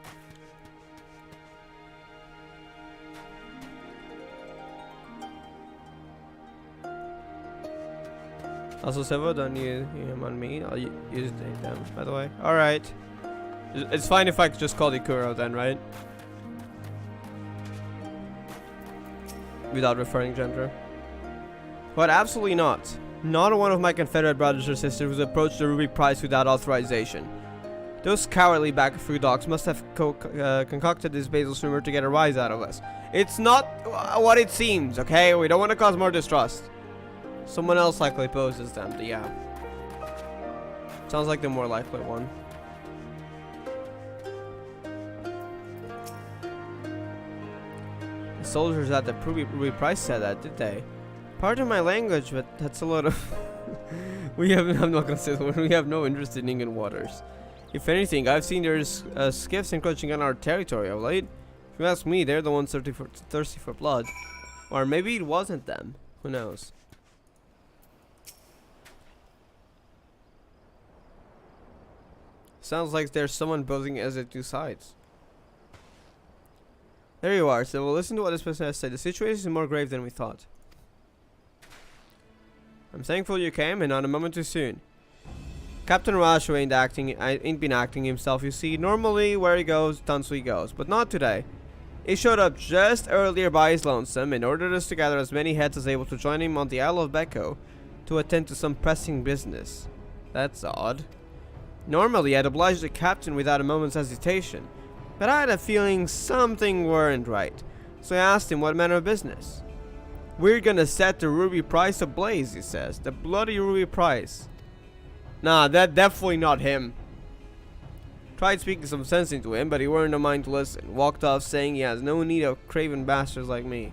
Also, Sevo, don't use him on me. I'll use them, by the way. Alright. It's fine if I just call you Kuro then, right? Without referring gender. But absolutely not. Not one of my Confederate brothers or sisters who's approached the Ruby Prize without authorization. Those cowardly back-food dogs must have concocted this baseless rumor to get a rise out of us. It's not what it seems, okay? We don't want to cause more distrust. Someone else likely poses them, yeah. Sounds like the more likely one. The soldiers at the Ruby Prize said that, did they? Pardon my language, but that's a lot of... I'm not gonna say the word. We have no interest in Indian waters. If anything, I've seen there's skiffs encroaching on our territory of late. If you ask me, they're the ones thirsty for blood. Or maybe it wasn't them. Who knows? Sounds like there's someone posing as the two sides. There you are. So we'll listen to what this person has said. The situation is more grave than we thought. I'm thankful you came, and not a moment too soon. Captain Rasho ain't been acting himself, you see. Normally, where he goes, Tansui goes. But not today. He showed up just earlier by his lonesome and ordered us to gather as many heads as able to join him on the Isle of Beko to attend to some pressing business. That's odd. Normally, I'd oblige the captain without a moment's hesitation, but I had a feeling something weren't right, so I asked him what manner of business. We're gonna set the Ruby Prize ablaze, he says. The bloody Ruby Prize. Nah, that's definitely not him. Tried speaking some sense into him, but he weren't no mind to listen. Walked off saying he has no need of craven bastards like me.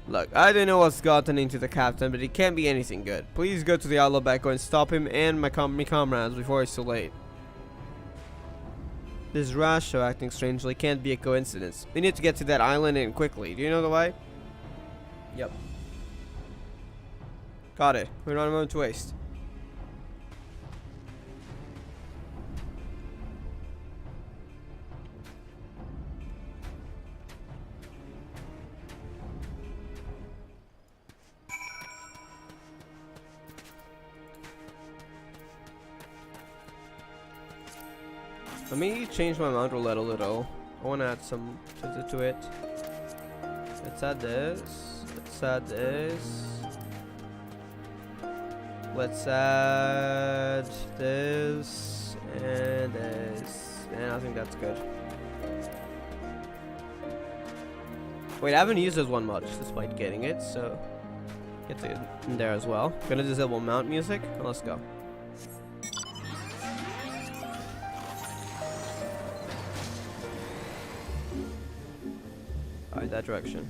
Look, I don't know what's gotten into the captain, but he can't be anything good. Please go to the Isle of Beko and stop him and my comrades before it's too late. This Rasho acting strangely can't be a coincidence. We need to get to that island and quickly. Do you know the way? Yep. Got it. We're not a moment to waste. Let me change my mount roulette a little. I want to add some to it. Let's add this. Let's add this. Let's add this and this. And I think that's good. Wait, I haven't used this one much despite getting it, so get it in there as well. Gonna disable mount music. Let's go. Alright, that direction.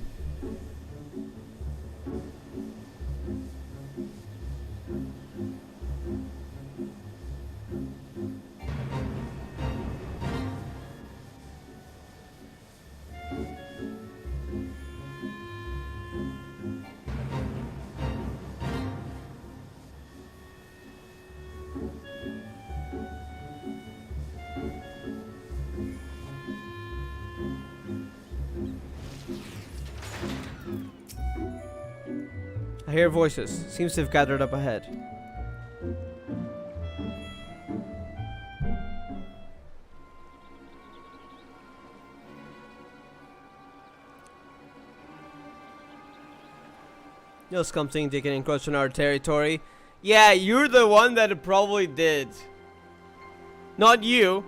I hear voices. Seems to have gathered up ahead. Yo, something they can encroach on our territory. Yeah, you're the one that probably did. Not you.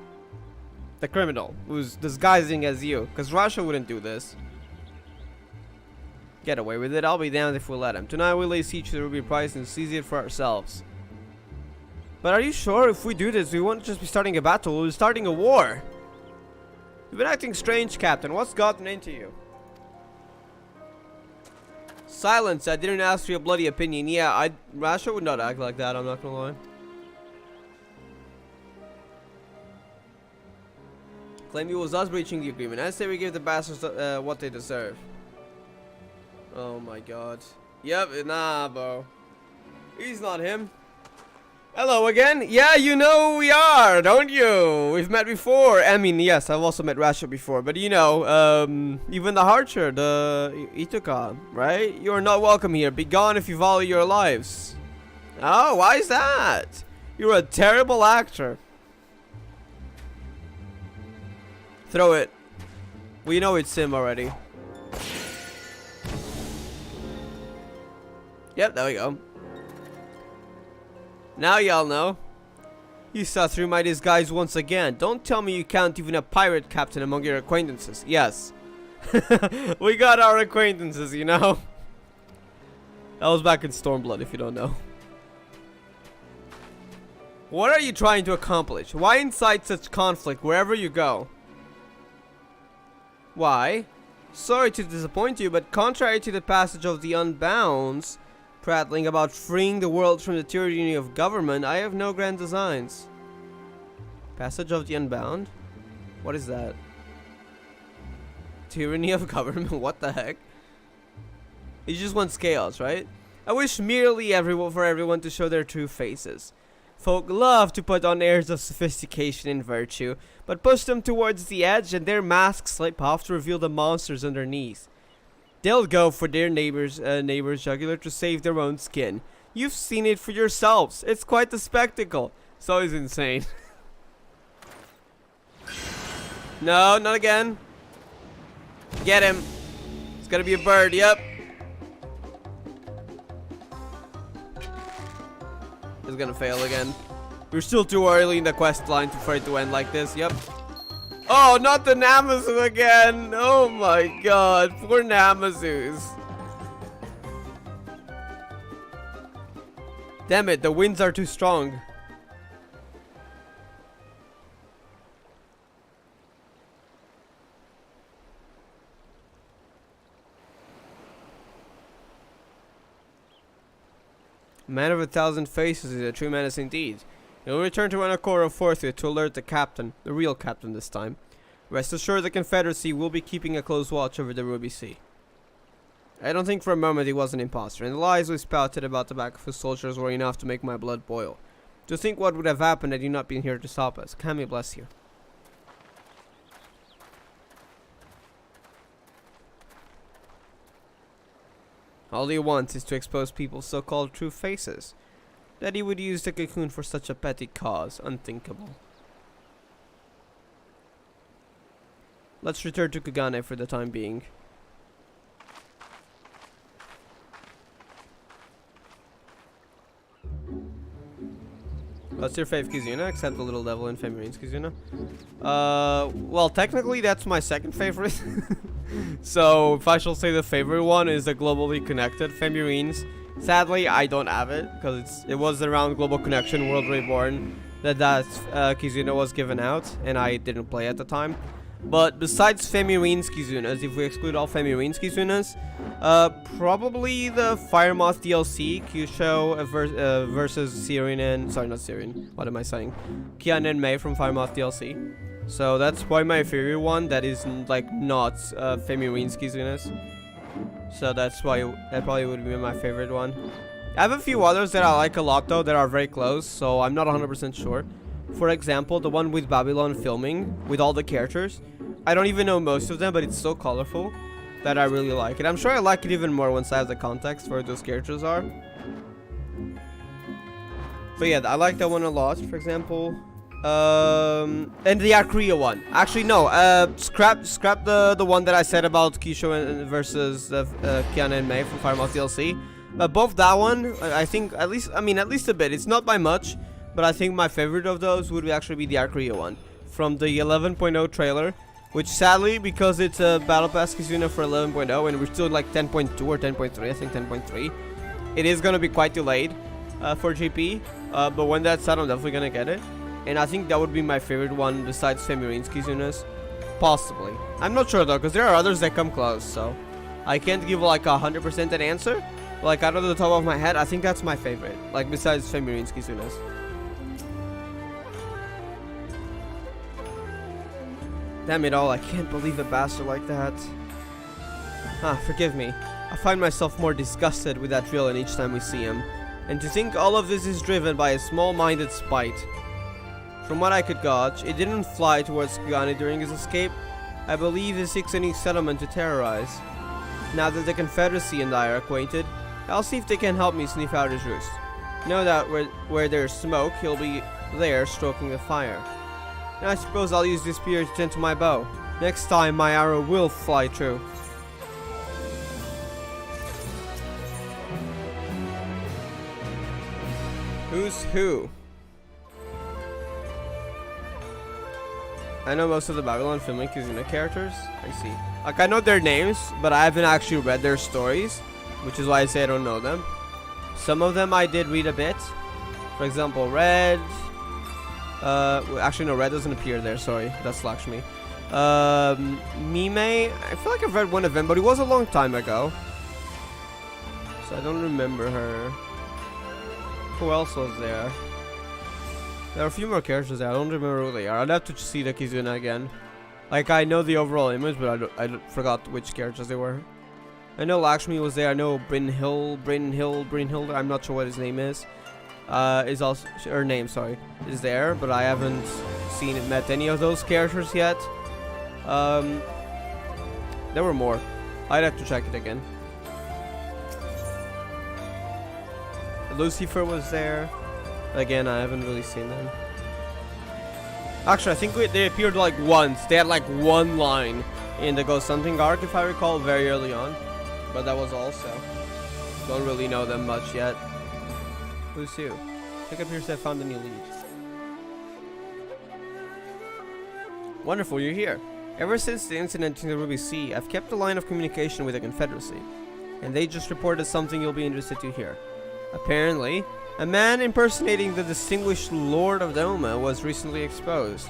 The criminal who's disguising as you. Because Russia wouldn't do this. Get away with it. I'll be damned if we let him. Tonight we lay siege to the Ruby Prize and seize it for ourselves. But are you sure if we do this, we won't just be starting a battle, we'll be starting a war? You've been acting strange, Captain. What's gotten into you? Silence. I didn't ask for your bloody opinion. Yeah, Rasha would not act like that, I'm not gonna lie. Claim it was us breaching the agreement. I say we give the bastards what they deserve. Oh my god. Yep, nah, bro. He's not him. Hello again. Yeah, you know who we are, don't you? We've met before. I mean, yes, I've also met Rasha before, but you know, even the Archer, the Ituka, right? You are not welcome here. Be gone if you value your lives. Oh, why is that? You're a terrible actor. Throw it. We know it's him already. Yep, there we go. Now y'all know. You saw through my disguise once again. Don't tell me you can't even a pirate captain among your acquaintances. Yes. We got our acquaintances, you know. That was back in Stormblood, if you don't know. What are you trying to accomplish? Why incite such conflict wherever you go? Why? Sorry to disappoint you, but contrary to the passage of the Unbounds, prattling about freeing the world from the tyranny of government, I have no grand designs. Passage of the Unbound? What is that? Tyranny of government? What the heck? He just wants chaos, right? I wish merely for everyone to show their true faces. Folk love to put on airs of sophistication and virtue, but push them towards the edge and their masks slip off to reveal the monsters underneath. They'll go for their neighbor's jugular to save their own skin. You've seen it for yourselves. It's quite the spectacle. It's always insane. No, not again. Get him. It's gonna be a bird, yep. It's gonna fail again. We're still too early in the quest line for it to end like this, yep. Oh, not the Namazu again! Oh my god, poor Namazus. Damn it, the winds are too strong. Man of 1,000 faces is a true menace indeed. He will return to Anakoro forthwith to alert the captain, the real captain this time. Rest assured the Confederacy will be keeping a close watch over the Ruby Sea. I don't think for a moment he was an imposter, and the lies we spouted about the back of his soldiers were enough to make my blood boil. To think what would have happened had you not been here to stop us. Kami bless you. All he wants is to expose people's so-called true faces. That he would use the cocoon for such a petty cause, unthinkable. Let's return to Kugane for the time being. What's your fave Kizuna, except the little devil in Femirine's Kizuna? Well, technically that's my second favorite. So, if I shall say the favorite one is the globally connected Femirine's. Sadly, I don't have it, because it was around Global Connection World Reborn that Kizuna was given out, and I didn't play at the time. But besides Femirine's Kizunas, if we exclude all Femirine's Kizunas, probably the Firemoth DLC, Kyusho versus Sirin and... Sorry, not Sirin. What am I saying? Kian and Mei from Firemoth DLC. So that's probably my favorite one that is like not Femirine's Kizunas. So that's why that probably would be my favorite one. I have a few others that I like a lot though that are very close, so I'm not 100% sure. For example, the one with Babylon filming with all the characters. I don't even know most of them, but it's so colorful that I really like it. I'm sure I like it even more once I have the context for where those characters are. But yeah, I like that one a lot, for example. And the Akria one. Actually, no. Scrap the one that I said about Kisho versus Kiana and Mei from Firemoth DLC. But both that one, I think at least a bit. It's not by much, but I think my favorite of those would actually be the Akria one from the 11.0 trailer. Which sadly, because it's a Battle Pass Kizuna for 11.0 and we're still in like 10.2 or 10.3, I think 10.3, it is gonna be quite delayed for GP. But when that's done, I'm definitely gonna get it. And I think that would be my favorite one besides Femirine's Kizunas. Possibly. I'm not sure though, because there are others that come close, so I can't give like 100% an answer. Like out of the top of my head, I think that's my favorite. Like besides Femirine's Kizunas. Damn it all, I can't believe a bastard like that. Forgive me. I find myself more disgusted with that villain each time we see him. And to think all of this is driven by a small-minded spite. From what I could gauge, it didn't fly towards Kugane during his escape. I believe he seeks a new settlement to terrorize. Now that the Confederacy and I are acquainted, I'll see if they can help me sniff out his roost. Know that where there's smoke, he'll be there stroking the fire. And I suppose I'll use this spear to tend to my bow. Next time my arrow will fly true. Who's who? I know most of the Babylon filming Kizuna characters. I see. Like, I know their names, but I haven't actually read their stories, which is why I say I don't know them. Some of them I did read a bit. For example, Red. Actually, no, Red doesn't appear there. Sorry, that's Lakshmi. Meele. I feel like I've read one of them, but it was a long time ago, so I don't remember her. Who else was there? There are a few more characters there. I don't remember who they are. I'd have to see the Kizuna again. Like, I know the overall image, but I forgot which characters they were. I know Lakshmi was there. I know Brynhild. I'm not sure what his name is. Is also her name. Sorry, is there, but I haven't met any of those characters yet. There were more. I'd have to check it again. Lucifer was there. Again, I haven't really seen them. Actually, I think they appeared like once. They had like one line in the Ghost Hunting arc, if I recall, very early on. But that was also. Don't really know them much yet. Who's who? Pick up here, so I found a new lead. Wonderful, you're here. Ever since the incident in the Ruby Sea, I've kept a line of communication with the Confederacy. And they just reported something you'll be interested to hear. Apparently, a man impersonating the distinguished Lord of Doma was recently exposed.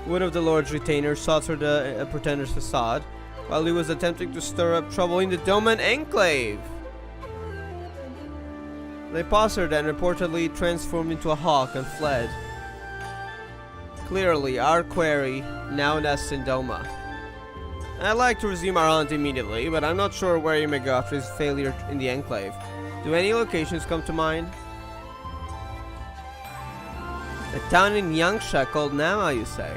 One of the Lord's retainers sought through the pretender's facade while he was attempting to stir up trouble in the Doman Enclave. They paused her then reportedly transformed into a hawk and fled. Clearly, our quarry now nests in Doma. I'd like to resume our hunt immediately, but I'm not sure where he may go after his failure in the Enclave. Do any locations come to mind? A town in Yangsha called Nama, you say?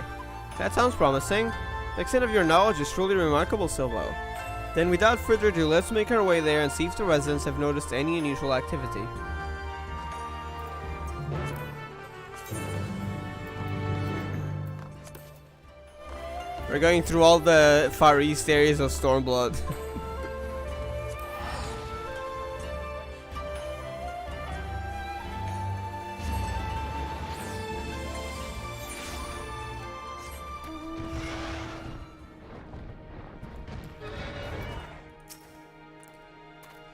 That sounds promising. The extent of your knowledge is truly remarkable, Silvo. Then without further ado, let's make our way there and see if the residents have noticed any unusual activity. We're going through all the Far East areas of Stormblood.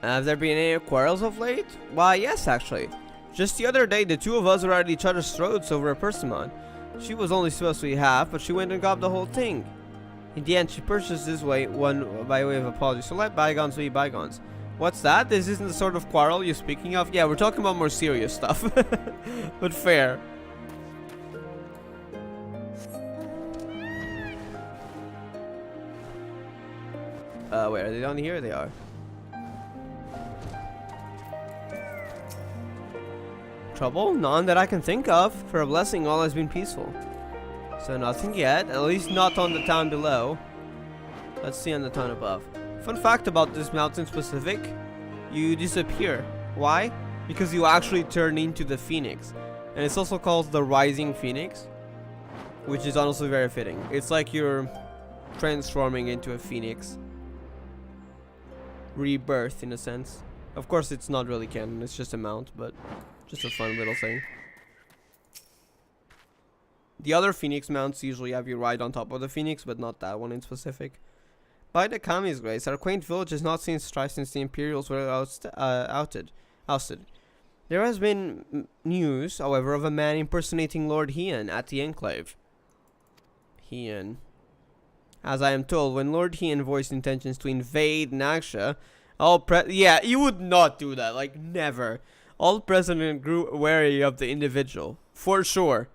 Have there been any quarrels of late? Why, yes, actually. Just the other day, the two of us were at each other's throats over a persimmon. She was only supposed to be half, but she went and got the whole thing. In the end, she purchased this one by way of apology, so let bygones be bygones. What's that? This isn't the sort of quarrel you're speaking of? Yeah, we're talking about more serious stuff. But fair. Wait, are they down here? They are. Trouble? None that I can think of. For a blessing, all has been peaceful. So nothing yet, at least not on the town below. Let's see on the town above. Fun fact about this mountain specific, you disappear. Why? Because you actually turn into the phoenix. And it's also called the rising phoenix, which is honestly very fitting. It's like you're transforming into a phoenix. Rebirth, in a sense. Of course, it's not really canon, it's just a mount, but just a fun little thing. The other phoenix mounts usually have you ride on top of the phoenix, but not that one in specific. By the Kami's grace, our quaint village has not seen strife since the Imperials were ousted. There has been news, however, of a man impersonating Lord Hien at the Enclave. Hien. As I am told, when Lord Hien voiced intentions to invade Naxxa, yeah, you would not do that, like, never. All present grew wary of the individual, for sure.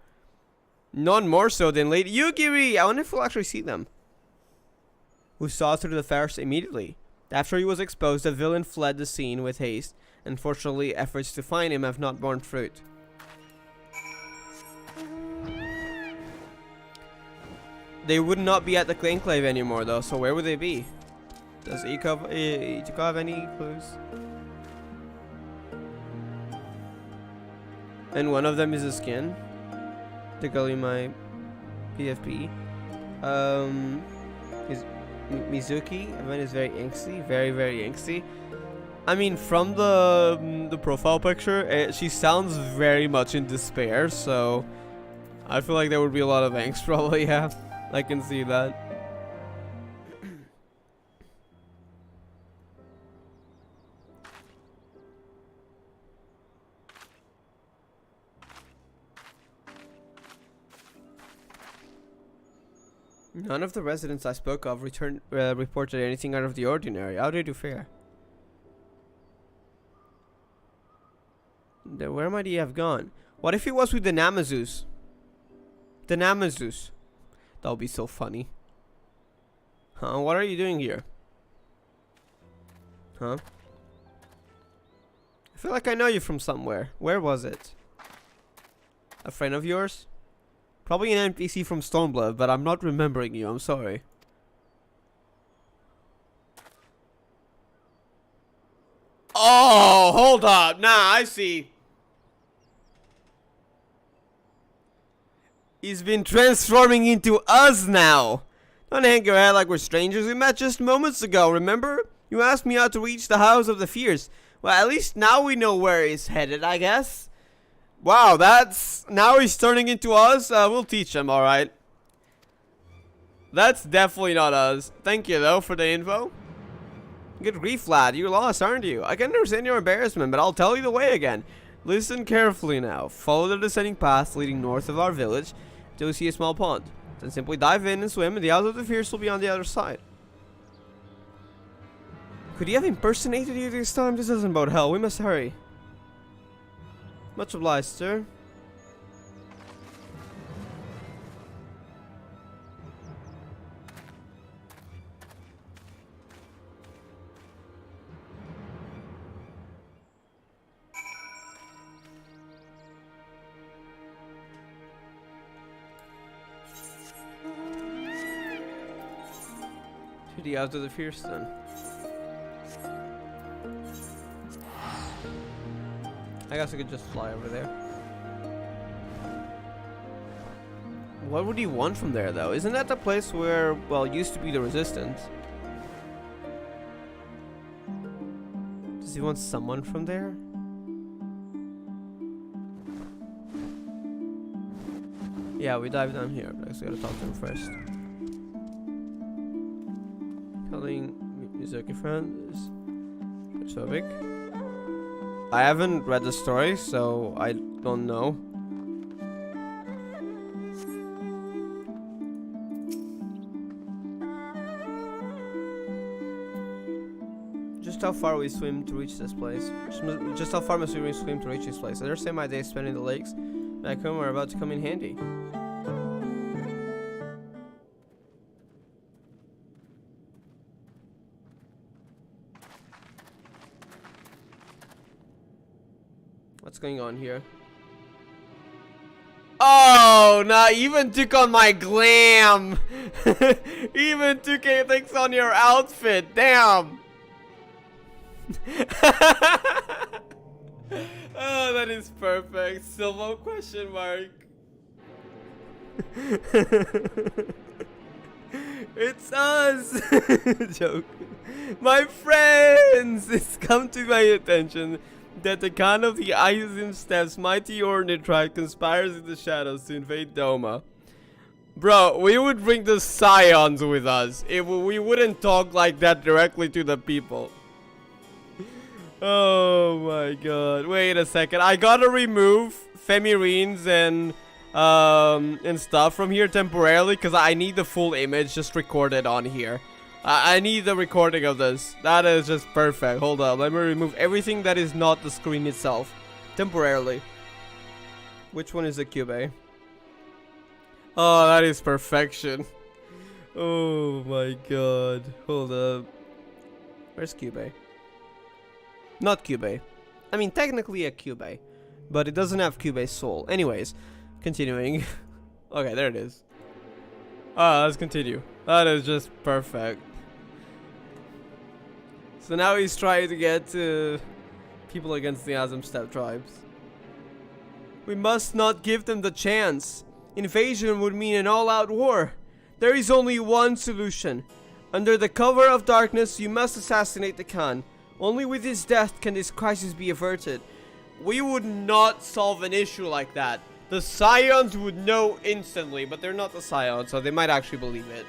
None more so than Lady Yugiri. I wonder if we'll actually see them. Who saw through the farce immediately. After he was exposed, the villain fled the scene with haste. Unfortunately, efforts to find him have not borne fruit. They would not be at the Enclave anymore, though, so where would they be? Does Ichiko have any clues? And one of them is a skin. The Galimai. PFP. Is Mizuki, everyone is very angsty, very angsty. I mean, from the profile picture, she sounds very much in despair, so I feel like there would be a lot of angst probably, yeah. I can see that. None of the residents I spoke of reported anything out of the ordinary. How did you fare? Where might he have gone? What if he was with the Namazus? The Namazus. That would be so funny. Huh? What are you doing here? Huh? I feel like I know you from somewhere. Where was it? A friend of yours? Probably an NPC from Stormblood, but I'm not remembering you. I'm sorry. Oh, hold up. Nah, I see. He's been transforming into us now. Don't hang your head like we're strangers. We met just moments ago, remember? You asked me how to reach the House of the Fierce. Well, at least now we know where he's headed, I guess. Wow, now he's turning into us? We'll teach him, alright. That's definitely not us. Thank you, though, for the info. Good grief, lad. You're lost, aren't you? I can understand your embarrassment, but I'll tell you the way again. Listen carefully now. Follow the descending path leading north of our village until you see a small pond. Then simply dive in and swim, and the House of the Fierce will be on the other side. Could he have impersonated you this time? This doesn't bode hell. We must hurry. Much obliged, sir. To the House of the Fierce, then. I guess I could just fly over there. What would he want from there, though? Isn't that the place where, well, used to be the Resistance? Does he want someone from there? Yeah, we dive down here, but I just gotta talk to him first. Telling Mizuki friends. Chobik. I haven't read the story, so I don't know. Just how far we swim to reach this place? Just how far must we swim to reach this place? I understand my days spent in the lakes. Back home are about to come in handy. What's going on here? Oh, nah, even took on my glam. Even took things on your outfit. Damn. Oh, that is perfect. Silvo question mark. It's us. Joke. My friends, it's come to my attention that the Khan of the XIV Steppes' mighty Ordinate tribe conspires in the shadows to invade Doma. Bro, we would bring the Scions with us. We wouldn't talk like that directly to the people. Oh my god. Wait a second. I gotta remove Femirines and stuff from here temporarily because I need the full image just recorded on here. I need the recording of this. That is just perfect. Hold up. Let me remove everything that is not the screen itself. Temporarily. Which one is the cube? Oh, that is perfection. Oh my god. Hold up. Where's cube? Not cube. I mean, technically a cube. But it doesn't have cube's soul. Anyways. Continuing. Okay, there it is. Let's continue. That is just perfect. So now he's trying to get people against the XIV Steppe tribes. We must not give them the chance. Invasion would mean an all-out war. There is only one solution. Under the cover of darkness, you must assassinate the Khan. Only with his death can this crisis be averted. We would not solve an issue like that. The Scions would know instantly, but they're not the Scions, so they might actually believe it.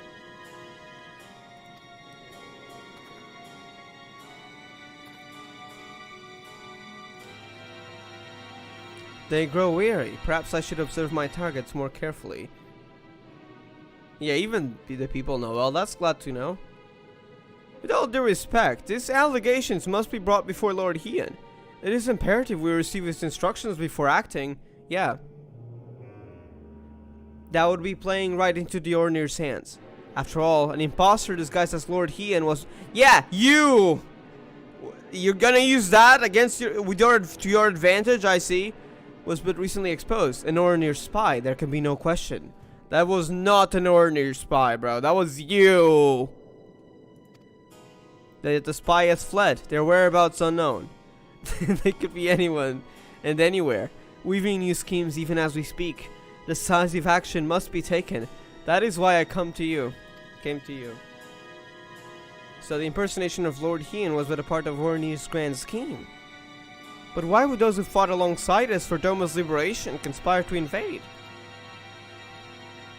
They grow weary. Perhaps I should observe my targets more carefully. Yeah, even the people know. Well, that's glad to know. With all due respect, these allegations must be brought before Lord Heian. It is imperative we receive his instructions before acting. Yeah. That would be playing right into the Ornir's hands. After all, an imposter disguised as Lord Heian was... Yeah, you! You're gonna use that against to your advantage, I see. Was but recently exposed. An Ornir spy, there can be no question. That was not an Ornir spy, bro. That was you. The spy has fled. Their whereabouts unknown. They could be anyone and anywhere, weaving new schemes even as we speak. Decisive action must be taken. That is why I came to you. So the impersonation of Lord Heian was but a part of Ornir's grand scheme. But why would those who fought alongside us for Doma's liberation conspire to invade?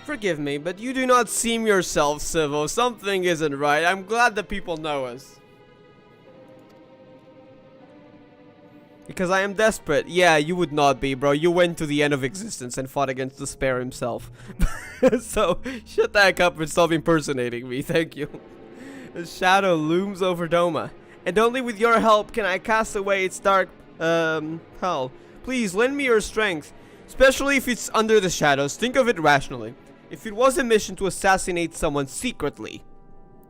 Forgive me, but you do not seem yourself civil. Something isn't right. I'm glad that people know us. Because I am desperate. Yeah, you would not be, bro. You went to the end of existence and fought against Despair himself. So, shut the heck up and stop impersonating me. Thank you. A shadow looms over Doma. And only with your help can I cast away its dark, hell. Please, lend me your strength. Especially if it's under the shadows. Think of it rationally. If it was a mission to assassinate someone secretly,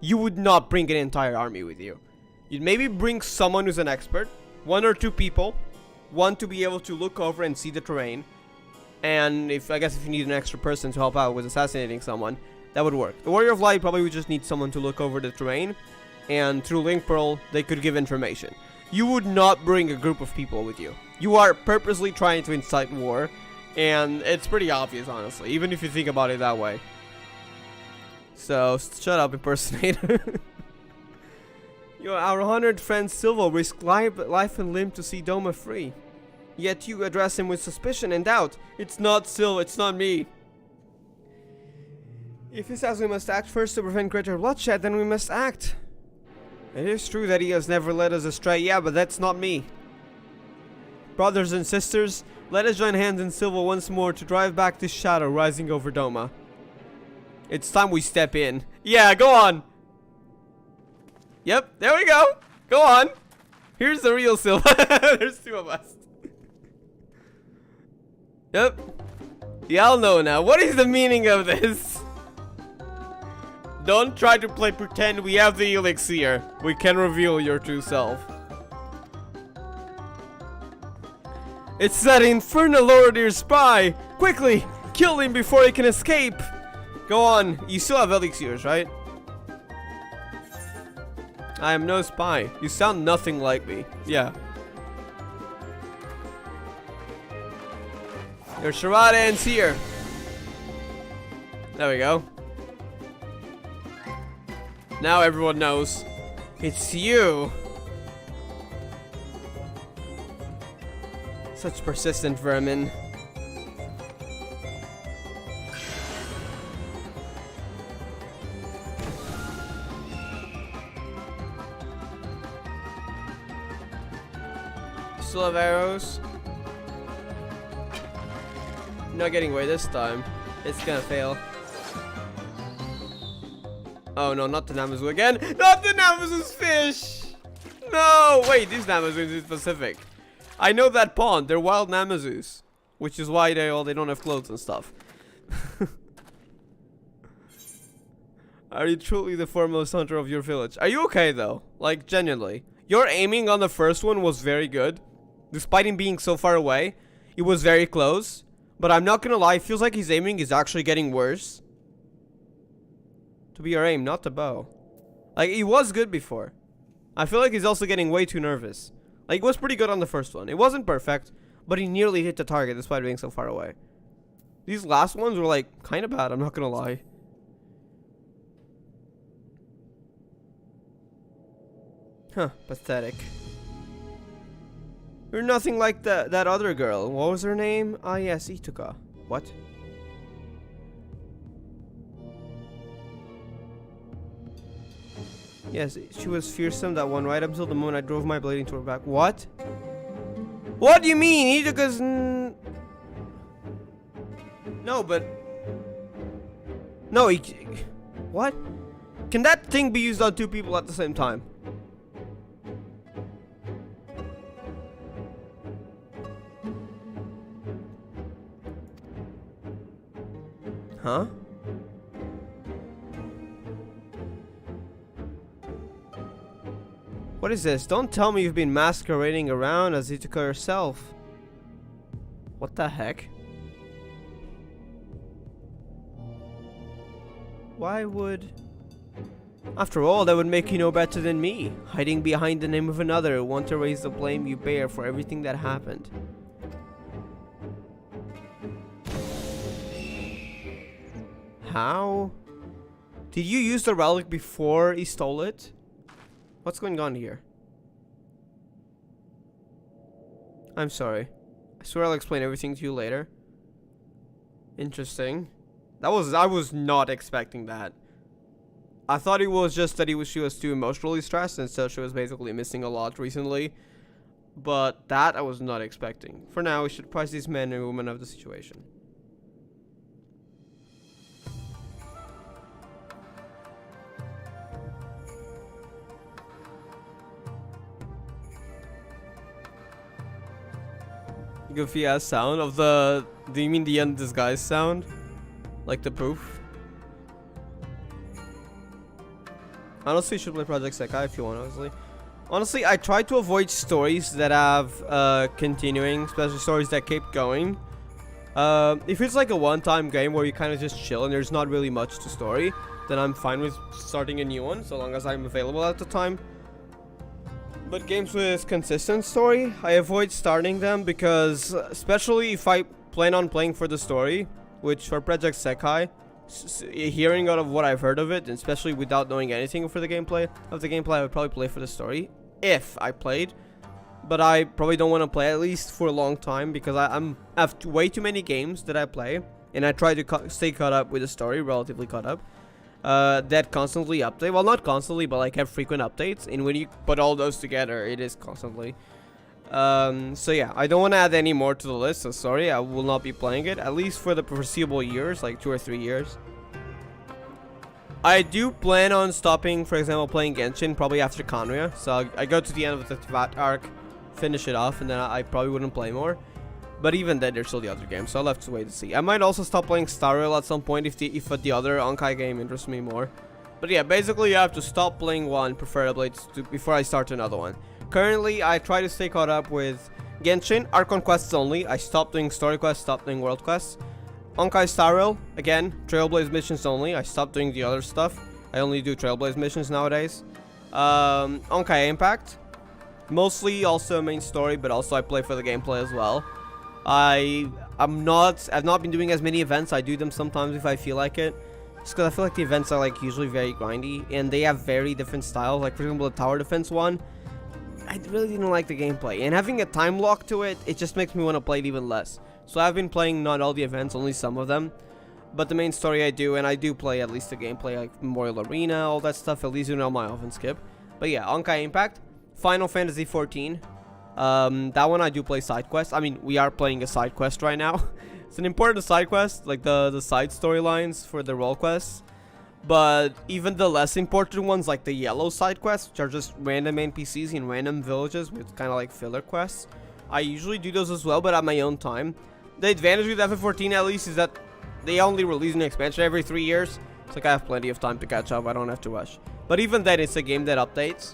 you would not bring an entire army with you. You'd maybe bring someone who's an expert. 1 or 2 people. One to be able to look over and see the terrain. And I guess if you need an extra person to help out with assassinating someone, that would work. The Warrior of Light probably would just need someone to look over the terrain. And through Link Pearl, they could give information. You would not bring a group of people with you. You are purposely trying to incite war. And it's pretty obvious, honestly, even if you think about it that way. So, shut up, impersonator. Our honored friend Silvo risked life and limb to see Doma free. Yet you address him with suspicion and doubt. It's not Silvo, it's not me. If he says we must act first to prevent greater bloodshed, then we must act. It is true that he has never led us astray, yeah, but that's not me. Brothers and sisters, let us join hands in Silvo once more to drive back this shadow rising over Doma. It's time we step in. Yeah, go on. Yep, there we go. Go on. Here's the real Silvo. There's 2 of us. Yep. Y'all know now. What is the meaning of this? Don't try to play pretend. We have the elixir. We can reveal your true self. It's that infernal Lord spy! Quickly! Kill him before he can escape! Go on. You still have elixirs, right? I am no spy. You sound nothing like me. Yeah. Your charade ends here. There we go. Now everyone knows. It's you! Such persistent vermin. Still have arrows. Not getting away this time. It's gonna fail. Oh no, not the Namazu again! Not the Namazu's fish! No! Wait, these Namazus is Pacific. I know that pond. They're wild Namazus, which is why they don't have clothes and stuff. Are you truly the foremost hunter of your village? Are you okay though? Like genuinely, your aiming on the first one was very good, despite him being so far away. It was very close, but I'm not gonna lie. It feels like his aiming is actually getting worse. To be your aim, not the bow. Like he was good before. I feel like he's also getting way too nervous. Like, it was pretty good on the first one. It wasn't perfect, but he nearly hit the target despite being so far away. These last ones were like kind of bad, I'm not gonna lie. Huh, pathetic. You're nothing like that other girl. What was her name? Ah, yes, Ituka. What? Yes, she was fearsome, that one, right up until the moment I drove my blade into her back. What? What do you mean? Ituka's... No, but... No, what? Can that thing be used on two people at the same time? Huh? What is this? Don't tell me you've been masquerading around as Ituka herself. What the heck? Why would... After all, that would make you no better than me, hiding behind the name of another who want to raise the blame you bear for everything that happened. How? Did you use the relic before he stole it? What's going on here? I'm sorry. I swear I'll explain everything to you later. Interesting. I was not expecting that. I thought it was just that she was too emotionally stressed and so she was basically missing a lot recently. But that I was not expecting. For now, we should apprise these men and women of the situation. Goofy ass sound of the... Do you mean the undisguised sound? Like the proof? Honestly, you should play Project Sekai if you want, honestly. Honestly, I try to avoid stories that have continuing, especially stories that keep going. If it's like a one-time game where you kind of just chill and there's not really much to story, then I'm fine with starting a new one, so long as I'm available at the time. But games with consistent story, I avoid starting them because, especially if I plan on playing for the story, which for Project Sekai, hearing out of what I've heard of it, and especially without knowing anything for the gameplay, I would probably play for the story, if I played. But I probably don't want to play at least for a long time because I have way too many games that I play, and I try to stay caught up with the story, relatively caught up. That constantly update, well, not constantly, but like have frequent updates, and when you put all those together, it is constantly. So yeah, I don't want to add any more to the list, so sorry, I will not be playing it, at least for the foreseeable years, like 2 or 3 years. I do plan on stopping, for example, playing Genshin probably after Kanuya, so I go to the end of the Tvat arc, finish it off, and then I probably wouldn't play more. But even then, there's still the other games, so I'll have to wait to see. I might also stop playing Star Rail at some point if the other Onkai game interests me more. But yeah, basically, you have to stop playing one, preferably, before I start another one. Currently, I try to stay caught up with Genshin, Archon quests only. I stopped doing story quests, stopped doing world quests. Onkai Star Rail, again, Trailblaze missions only. I stopped doing the other stuff. I only do Trailblaze missions nowadays. Onkai Impact, mostly also main story, but also I play for the gameplay as well. I've not been doing as many events. I do them sometimes if I feel like it. Just because I feel like the events are like usually very grindy and they have very different styles. Like for example, the tower defense one, I really didn't like the gameplay. And having a time lock to it, it just makes me want to play it even less. So I've been playing not all the events, only some of them. But the main story I do, and I do play at least the gameplay, like Memorial Arena, all that stuff. At least you know my often skip. But yeah, Onkai Impact, Final Fantasy 14. That one I do play side quests. I mean, we are playing a side quest right now. It's an important side quest, like the side storylines for the role quests. But even the less important ones, like the yellow side quests, which are just random NPCs in random villages with kind of like filler quests, I usually do those as well, but at my own time. The advantage with FF14 at least is that they only release an expansion every 3 years. It's like I have plenty of time to catch up. I don't have to rush. But even then, it's a game that updates.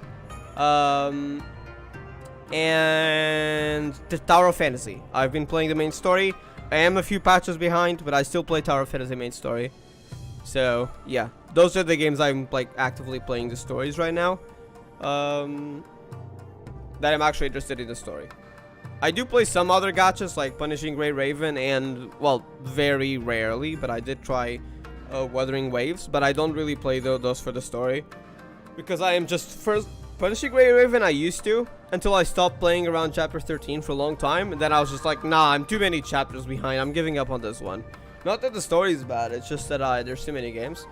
And the Tower of Fantasy. I've been playing the main story. I am a few patches behind, but I still play Tower of Fantasy main story. So yeah, those are the games I'm like actively playing the stories right now. That I'm actually interested in the story. I do play some other gachas like Punishing Grey Raven and, well, very rarely, but I did try Wuthering Waves, but I don't really play those for the story. Because I am just, first, Punishing Grey Raven I used to, until I stopped playing around chapter 13 for a long time, and then I was just like, nah, I'm too many chapters behind, I'm giving up on this one. Not that the story is bad, it's just that there's too many games.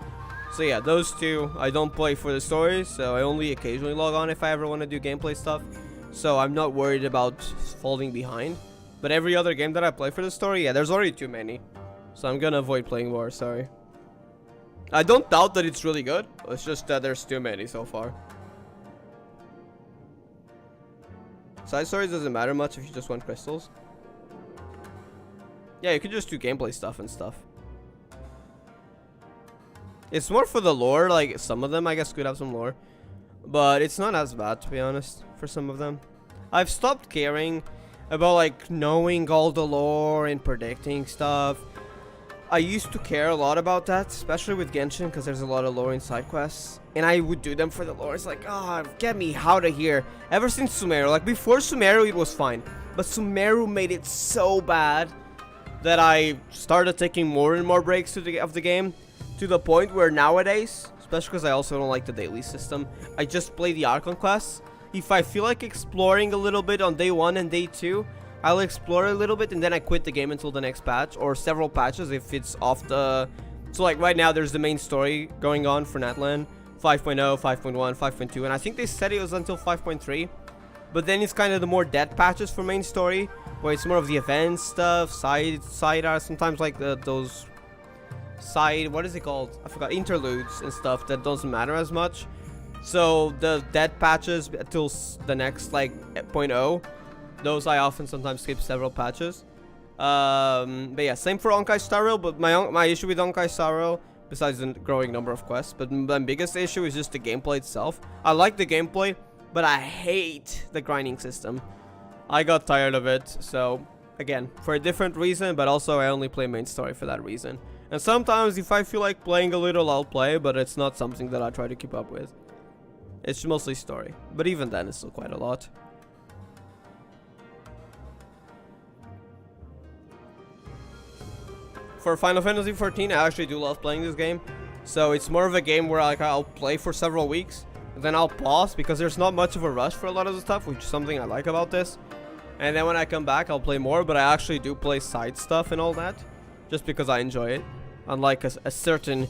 So yeah, those two, I don't play for the story, so I only occasionally log on if I ever want to do gameplay stuff. So I'm not worried about falling behind. But every other game that I play for the story, yeah, there's already too many. So I'm gonna avoid playing more, sorry. I don't doubt that it's really good, it's just that there's too many so far. Side stories doesn't matter much if you just want crystals. Yeah, you could just do gameplay stuff and stuff. It's more for the lore, like some of them I guess could have some lore. But it's not as bad, to be honest, for some of them. I've stopped caring about like knowing all the lore and predicting stuff. I used to care a lot about that, especially with Genshin, because there's a lot of lore in side quests. And I would do them for the lore. It's like, oh, get me out of here. Ever since Sumeru, like before Sumeru it was fine. But Sumeru made it so bad that I started taking more and more breaks of the game. To the point where nowadays, especially because I also don't like the daily system, I just play the Archon quests. If I feel like exploring a little bit on day 1 and day 2, I'll explore a little bit and then I quit the game until the next patch or several patches if it's off the... So like right now there's the main story going on for Natlan, 5.0, 5.1, 5.2, and I think they said it was until 5.3. But then it's kind of the more dead patches for main story, where it's more of the events stuff, side art, sometimes like those... side, what is it called? I forgot, interludes and stuff that doesn't matter as much. So the dead patches until the next like 0.0, those I often sometimes skip several patches. But yeah, same for Honkai Star Rail. But my issue with Honkai Star Rail, besides the growing number of quests, but my biggest issue is just the gameplay itself. I like the gameplay, but I hate the grinding system. I got tired of it. So again, for a different reason, but also I only play main story for that reason. And sometimes if I feel like playing a little, I'll play, but it's not something that I try to keep up with. It's mostly story, but even then it's still quite a lot. For Final Fantasy XIV, I actually do love playing this game. So it's more of a game where like I'll play for several weeks, and then I'll pause because there's not much of a rush for a lot of the stuff, which is something I like about this. And then when I come back, I'll play more, but I actually do play side stuff and all that, just because I enjoy it. Unlike a certain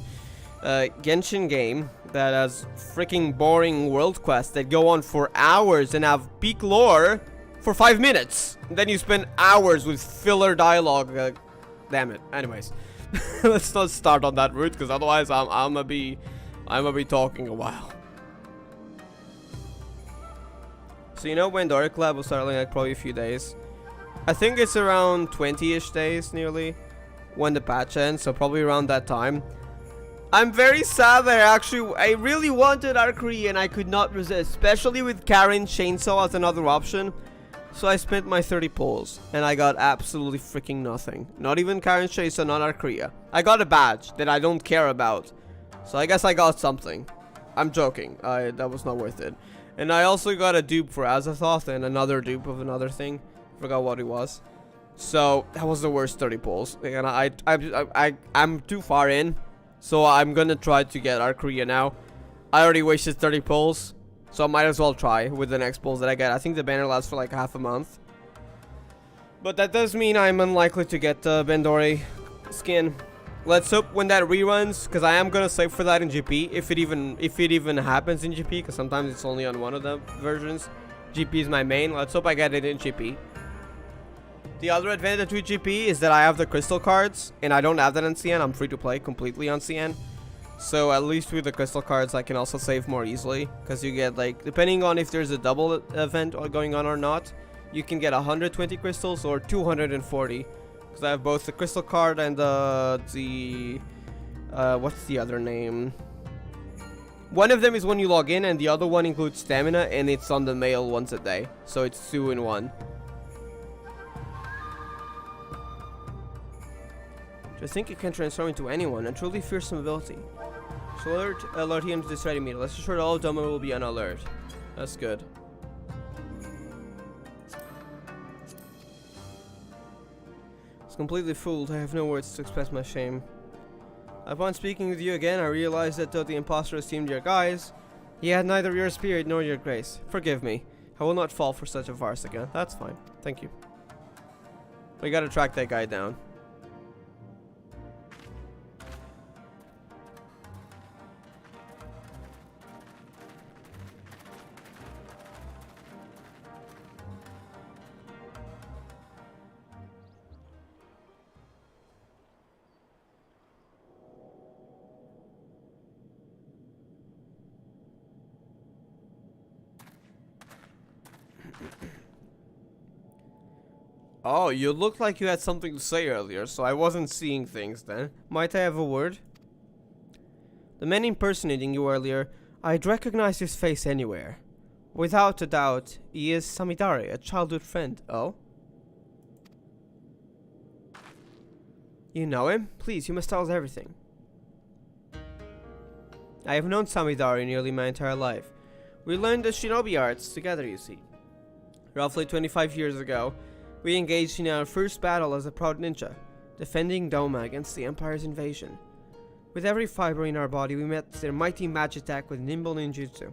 Genshin game that has freaking boring world quests that go on for hours and have peak lore for 5 minutes. And then you spend hours with filler dialogue. Damn it. Anyways, let's not start on that route because otherwise I'm gonna be talking a while. So you know when the Oracle Lab will start in like probably a few days. I think it's around 20-ish days nearly when the patch ends, so probably around that time. I'm very sad that I really wanted Archery and I could not resist, especially with Karen Chainsaw as another option. So I spent my 30 pulls and I got absolutely freaking nothing. Not even Karen Chainsaw, not Archeria. I got a badge that I don't care about. So I guess I got something. I'm joking. That was not worth it. And I also got a dupe for Azathoth and another dupe of another thing. Forgot what it was. So that was the worst 30 pulls, and I'm too far in, so I'm gonna try to get Archeria now. I already wasted 30 pulls, so I might as well try with the next pulls that I get. I think the banner lasts for like half a month, but that does mean I'm unlikely to get the Bandori skin. Let's hope when that reruns, because I am gonna save for that in GP if it even happens in GP, because sometimes it's only on one of the versions. GP is my main. Let's hope I get it in GP. The other advantage with GP is that I have the crystal cards, and I don't have that on CN. I'm free to play completely on CN. So at least with the crystal cards, I can also save more easily, because you get like, depending on if there's a double event going on or not, you can get 120 crystals or 240. Because I have both the crystal card and what's the other name? One of them is when you log in, and the other one includes stamina, and it's on the mail once a day. So it's 2 in 1. I think you can transform into anyone, a truly fearsome ability. So alert him to this ready meter. Let's ensure that all Doma will be on alert. That's good. was completely fooled. I have no words to express my shame. Upon speaking with you again, I realized that though the impostor assumed your guise, he had neither your spirit nor your grace. Forgive me. I will not fall for such a farce again. That's fine. Thank you. We gotta track that guy down. Oh, you looked like you had something to say earlier, so I wasn't seeing things then. Might I have a word? The man impersonating you earlier, I'd recognize his face anywhere. Without a doubt, he is Samidare, a childhood friend. Oh? You know him? Please, you must tell us everything. I have known Samidare nearly my entire life. We learned the shinobi arts together, you see. Roughly 25 years ago, we engaged in our first battle as a proud ninja, defending Doma against the Empire's invasion. With every fiber in our body, we met their mighty magic attack with nimble ninjutsu.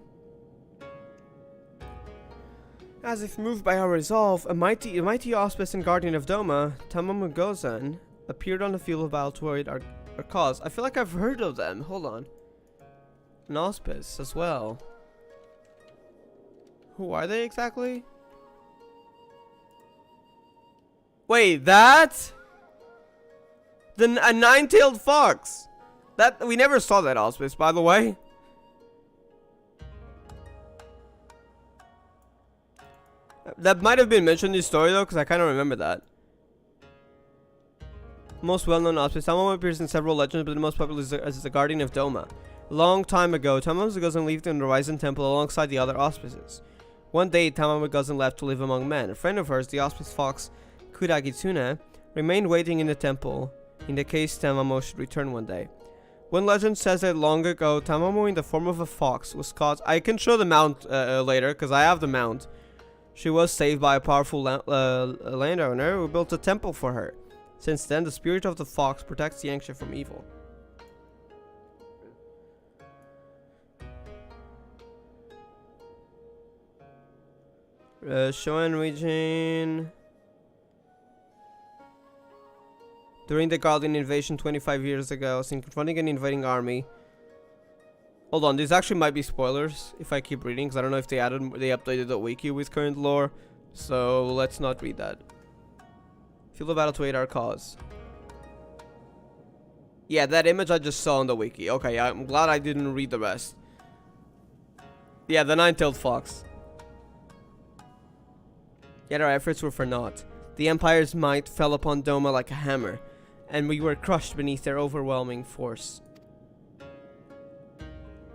As if moved by our resolve, a mighty auspicious and guardian of Doma, Tamamugozan, appeared on the field of battle to aid our cause. I feel like I've heard of them. Hold on. An auspice as well. Who are they exactly? Wait, that? A nine-tailed fox. That we never saw that auspice, by the way. That might have been mentioned in the story though, because I kind of remember that. Most well-known auspice. Tamamo appears in several legends, but the most popular is as the guardian of Doma. A long time ago, Tamamo lived in the Rising Temple alongside the other auspices. One day, Tamamo left to live among men. A friend of hers, the auspice fox Kuragitsune, remained waiting in the temple in the case Tamamo should return one day. One legend says that long ago, Tamamo in the form of a fox was caught. I can show the mount later, because I have the mount. She was saved by a powerful landowner who built a temple for her. Since then, the spirit of the fox protects the ancient from evil. Shoan region. During the Guardian invasion 25 years ago, seen confronting an invading army. Hold on, these actually might be spoilers if I keep reading, because I don't know if they updated the wiki with current lore. So let's not read that. Field of battle to aid our cause. Yeah, that image I just saw on the wiki. Okay, I'm glad I didn't read the rest. Yeah, the nine-tailed fox. Yet our efforts were for naught. The Empire's might fell upon Doma like a hammer, and we were crushed beneath their overwhelming force.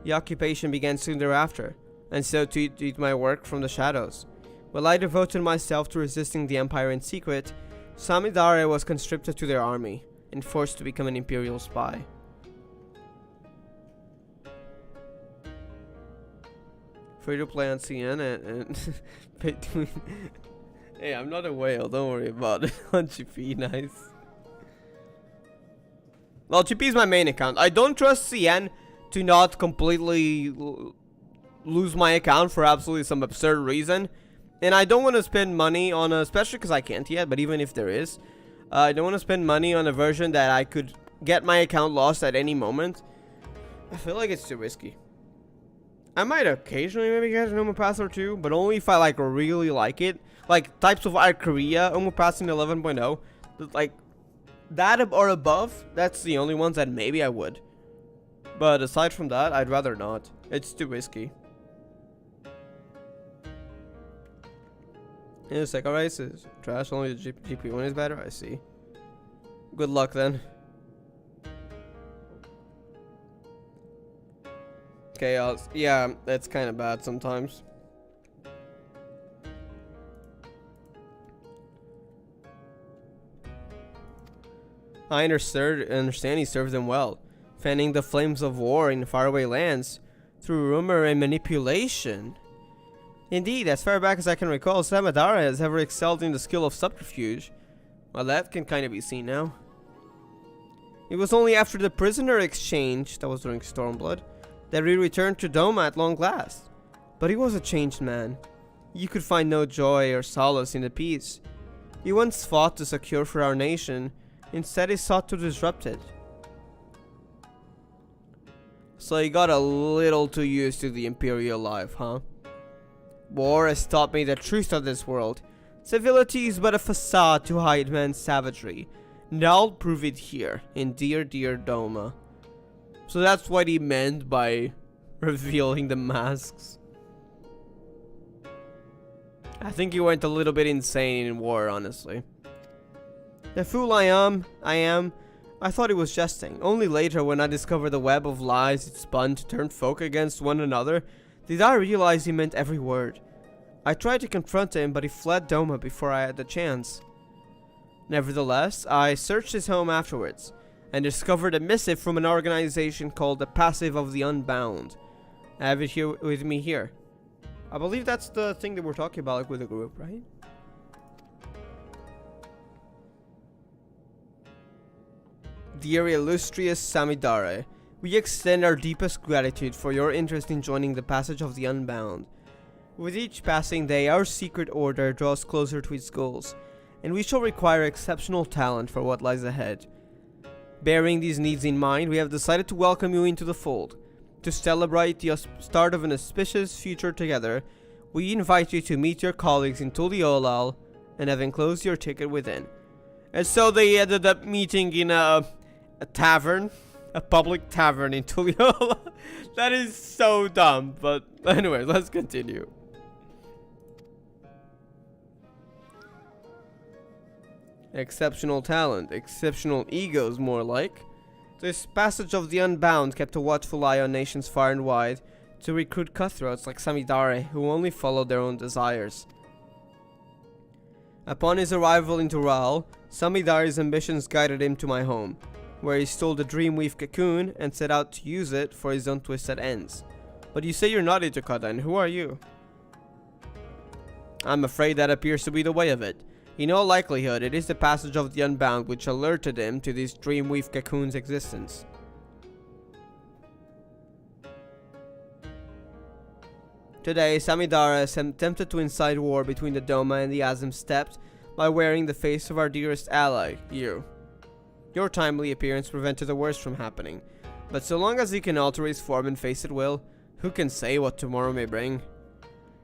The occupation began soon thereafter, and so too did my work from the shadows. While I devoted myself to resisting the Empire in secret, Samidare was conscripted to their army, and forced to become an Imperial spy. Free to play on CN and hey, I'm not a whale, don't worry about it. On GP, nice. Well, GP is my main account. I don't trust CN to not completely lose my account for absolutely some absurd reason. And I don't want to spend money on a, especially because I can't yet, but even if there is, I don't want to spend money on a version that I could get my account lost at any moment. I feel like it's too risky. I might occasionally maybe get an Omopath or two, but only if I like really like it. Like types of Art Korea, Omopath in 11.0, like that or above, that's the only ones that maybe I would. But aside from that, I'd rather not. It's too risky. Yeah, Second Race is trash, only the GP1 is better, I see. Good luck then. Chaos. Yeah, that's kind of bad sometimes. I understand he served them well, fanning the flames of war in faraway lands through rumor and manipulation. Indeed, as far back as I can recall, Samidare has ever excelled in the skill of subterfuge. Well, that can kind of be seen now. It was only after the prisoner exchange, that was during Stormblood, that he returned to Doma at long last. But he was a changed man. You could find no joy or solace in the peace he once fought to secure for our nation. Instead, he sought to disrupt it. So he got a little too used to the imperial life, huh? War has taught me the truth of this world. Civility is but a facade to hide man's savagery. And I'll prove it here, in dear Doma. So that's what he meant by revealing the masks. I think he went a little bit insane in war, honestly. The fool I am. I thought he was jesting. Only later, when I discovered the web of lies it spun to turn folk against one another, did I realize he meant every word. I tried to confront him, but he fled Doma before I had the chance. Nevertheless, I searched his home afterwards, and discovered a missive from an organization called the Passive of the Unbound. I have it here with me here. I believe that's the thing that we're talking about, like, with the group, right? Dear illustrious Samidare, we extend our deepest gratitude for your interest in joining the Passage of the Unbound. With each passing day, our secret order draws closer to its goals, and we shall require exceptional talent for what lies ahead. Bearing these needs in mind, we have decided to welcome you into the fold. To celebrate the start of an auspicious future together, we invite you to meet your colleagues in Tuliolal and have enclosed your ticket within. And so they ended up meeting in a tavern, a public tavern in Tuliolal. That is so dumb, but anyway, let's continue. Exceptional talent, exceptional egos more like. This Passage of the Unbound kept a watchful eye on nations far and wide to recruit cutthroats like Samidare who only followed their own desires. Upon his arrival into Ral, Samidare's ambitions guided him to my home, where he stole the Dreamweave cocoon and set out to use it for his own twisted ends. But you say you're not into Katan, who are you? I'm afraid that appears to be the way of it. In all likelihood, it is the Passage of the Unbound which alerted him to this Dreamweave cocoon's existence. Today, Samidare attempted to incite war between the Doma and the Azim Steppes by wearing the face of our dearest ally, you. Your timely appearance prevented the worst from happening, but so long as he can alter his form and face at will, who can say what tomorrow may bring?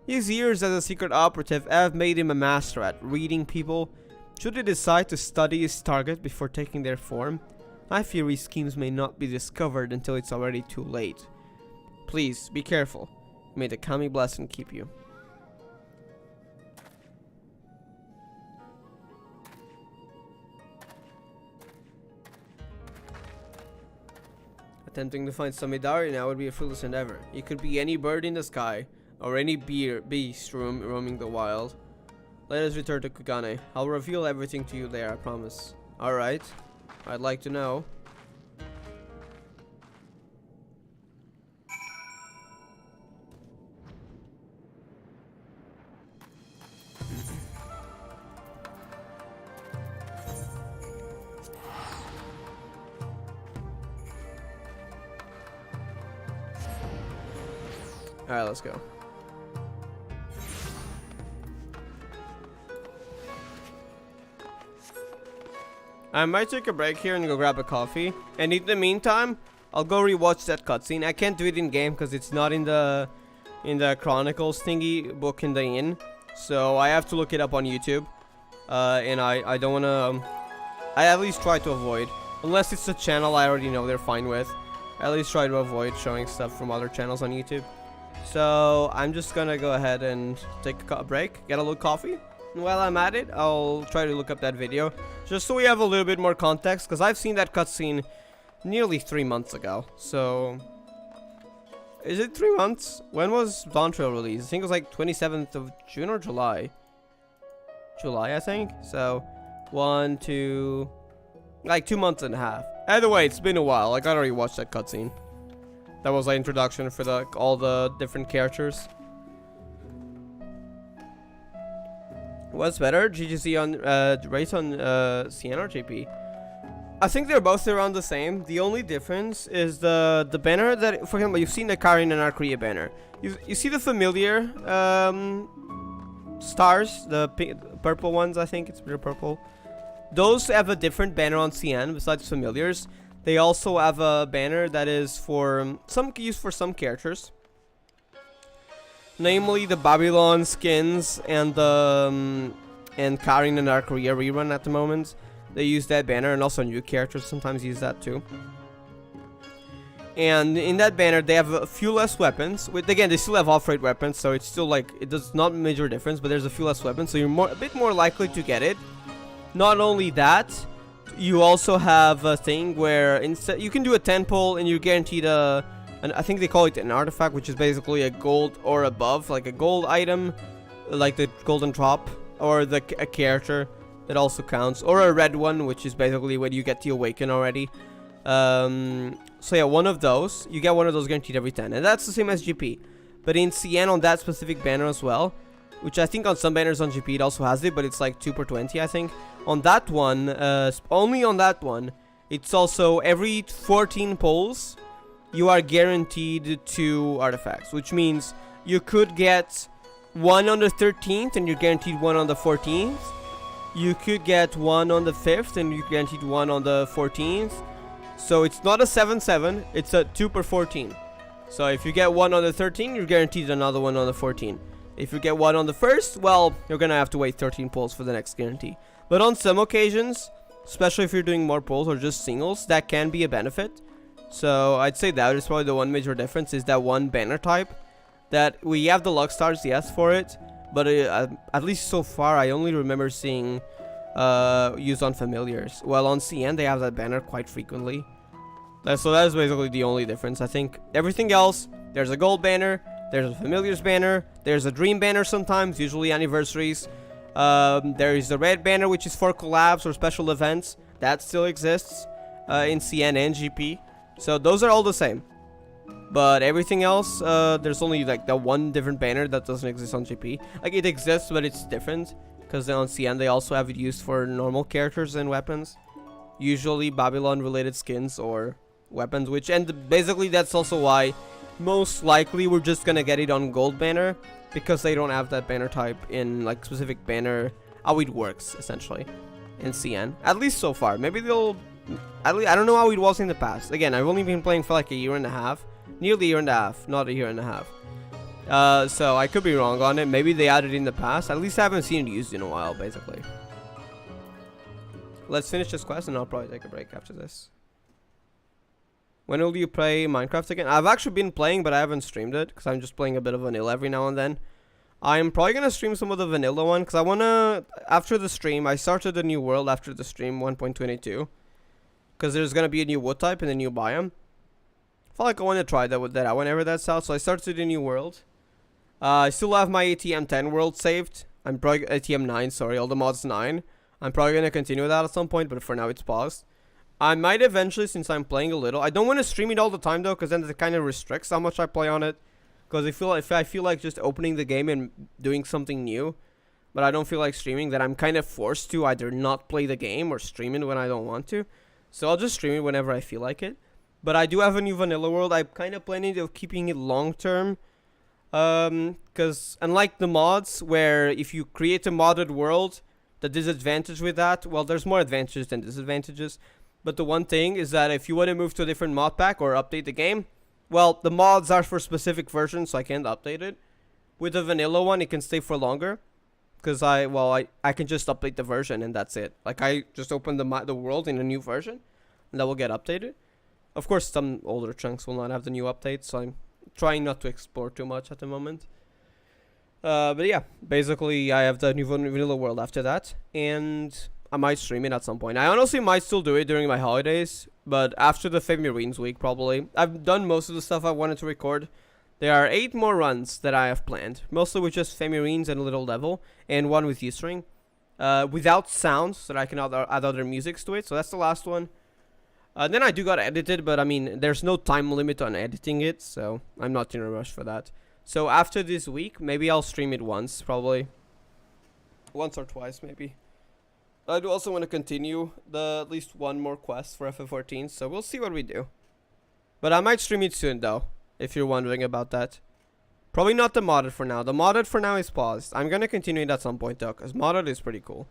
His years as a secret operative have made him a master at reading people. Should he decide to study his target before taking their form, I fear his schemes may not be discovered until it's already too late. Please, be careful. May the Kami bless and keep you. Attempting to find Samidare now would be a foolish endeavor. It could be any bird in the sky, or any beast roaming the wild. Let us return to Kugane. I'll reveal everything to you there, I promise. Alright. I'd like to know. Alright, let's go. I might take a break here and go grab a coffee. And in the meantime, I'll go rewatch that cutscene. I can't do it in game because it's not in the Chronicles thingy book in the inn. So I have to look it up on YouTube. And I don't want to... I at least try to avoid. Unless it's a channel I already know they're fine with. I at least try to avoid showing stuff from other channels on YouTube. So I'm just gonna go ahead and take a break, get a little coffee. And while I'm at it, I'll try to look up that video, just so we have a little bit more context, because I've seen that cutscene nearly 3 months ago. So, is it 3 months? When was Dawntrail released? I think it was like 27th of June or July. July, I think. So, 1, 2, like 2 months and a half. Either way, it's been a while. I gotta rewatch that cutscene. That was the introduction for all the different characters. What's better, GGC on race on CN or JP? I think they're both around the same. The only difference is the banner that, for example, you've seen the Karin and Arcaria banner. You see the familiar stars, the purple ones. I think it's purple. Those have a different banner on CN besides familiars. They also have a banner that is for some used for some characters, namely the Babylon skins and the and Karin and Arcaria rerun at the moment. They use that banner, and also new characters sometimes use that too. And in that banner, they have a few less weapons. Again, they still have off-rate weapons, so it's still like it does not major difference. But there's a few less weapons, so you're a bit more likely to get it. Not only that, you also have a thing where instead you can do a 10 pull and you're guaranteed and I think they call it an artifact, which is basically a gold or above, like a gold item, like the golden drop, or a character that also counts, or a red one, which is basically when you get the awaken already. So yeah, one of those, you get one of those guaranteed every 10, and that's the same as GP. But in CN on that specific banner as well, which I think on some banners on GP it also has it, but it's like 2 per 20, I think. On that one, only on that one, it's also every 14 pulls, you are guaranteed 2 artifacts, which means you could get 1 on the 13th and you're guaranteed 1 on the 14th. You could get 1 on the 5th and you're guaranteed 1 on the 14th. So it's not a 7-7, it's a 2 per 14. So if you get 1 on the 13th, you're guaranteed another 1 on the 14th. If you get 1 on the 1st, well, you're gonna have to wait 13 pulls for the next guarantee. But on some occasions, especially if you're doing more pulls or just singles, that can be a benefit. So I'd say that is probably the one major difference, is that one banner type. That we have the luck stars, yes, for it, but at least so far, I only remember seeing used on familiars. Well, on CN, they have that banner quite frequently. So that is basically the only difference. I think everything else, there's a gold banner, there's a familiars banner, there's a dream banner sometimes, usually anniversaries. There is the red banner, which is for collabs or special events. That still exists in CN and GP. So those are all the same. But everything else, there's only like the one different banner that doesn't exist on GP. Like it exists, but it's different. Because on CN, they also have it used for normal characters and weapons. Usually Babylon related skins or weapons, and basically that's also why most likely we're just gonna get it on gold banner, because they don't have that banner type in like specific banner, how it works essentially in CN, at least so far. Maybe they'll, at least I don't know how it was in the past. Again, I've only been playing for like a year and a half, nearly a year and a half, not a year and a half. So I could be wrong on it. Maybe they added it in the past. At least I haven't seen it used in a while, basically. Let's finish this quest and I'll probably take a break after this. When will you play Minecraft again? I've actually been playing, but I haven't streamed it because I'm just playing a bit of vanilla every now and then. I'm probably going to stream some of the vanilla one because I want to, after the stream, I started a new world after the stream 1.22 because there's going to be a new wood type and a new biome. I feel like I want to try that with that whenever that's out, so I started a new world. I still have my ATM 10 world saved. I'm probably, ATM 9, sorry, all the mods 9. I'm probably going to continue that at some point, but for now it's paused. I might eventually, since I'm playing a little. I don't want to stream it all the time though, because then it kind of restricts how much I play on it. Because if I feel like just opening the game and doing something new, but I don't feel like streaming, then I'm kind of forced to either not play the game or stream it when I don't want to. So I'll just stream it whenever I feel like it. But I do have a new vanilla world. I'm kind of planning on keeping it long term. Because unlike the mods, where if you create a modded world, the disadvantage with that, well, there's more advantages than disadvantages. But the one thing is that if you want to move to a different mod pack or update the game, well, the mods are for specific versions, so I can't update it. With the vanilla one, it can stay for longer. Because I can just update the version and that's it. Like, I just open the world in a new version, and that will get updated. Of course, some older chunks will not have the new updates, so I'm trying not to explore too much at the moment. But yeah, basically, I have the new vanilla world after that, and I might stream it at some point. I honestly might still do it during my holidays, but after the February's week, probably. I've done most of the stuff I wanted to record. There are 8 more runs that I have planned, mostly with just February's and a little level, and one with Ustring, without sound, so that I can add other musics to it, so that's the last one. Then I do got edited, but I mean, there's no time limit on editing it, so I'm not in a rush for that. So after this week, maybe I'll stream it once, probably. Once or twice, maybe. I do also want to continue the at least one more quest for FF14, so we'll see what we do. But I might stream it soon, though, if you're wondering about that. Probably not the modded for now. The modded for now is paused. I'm gonna continue it at some point, though, because modded is pretty cool.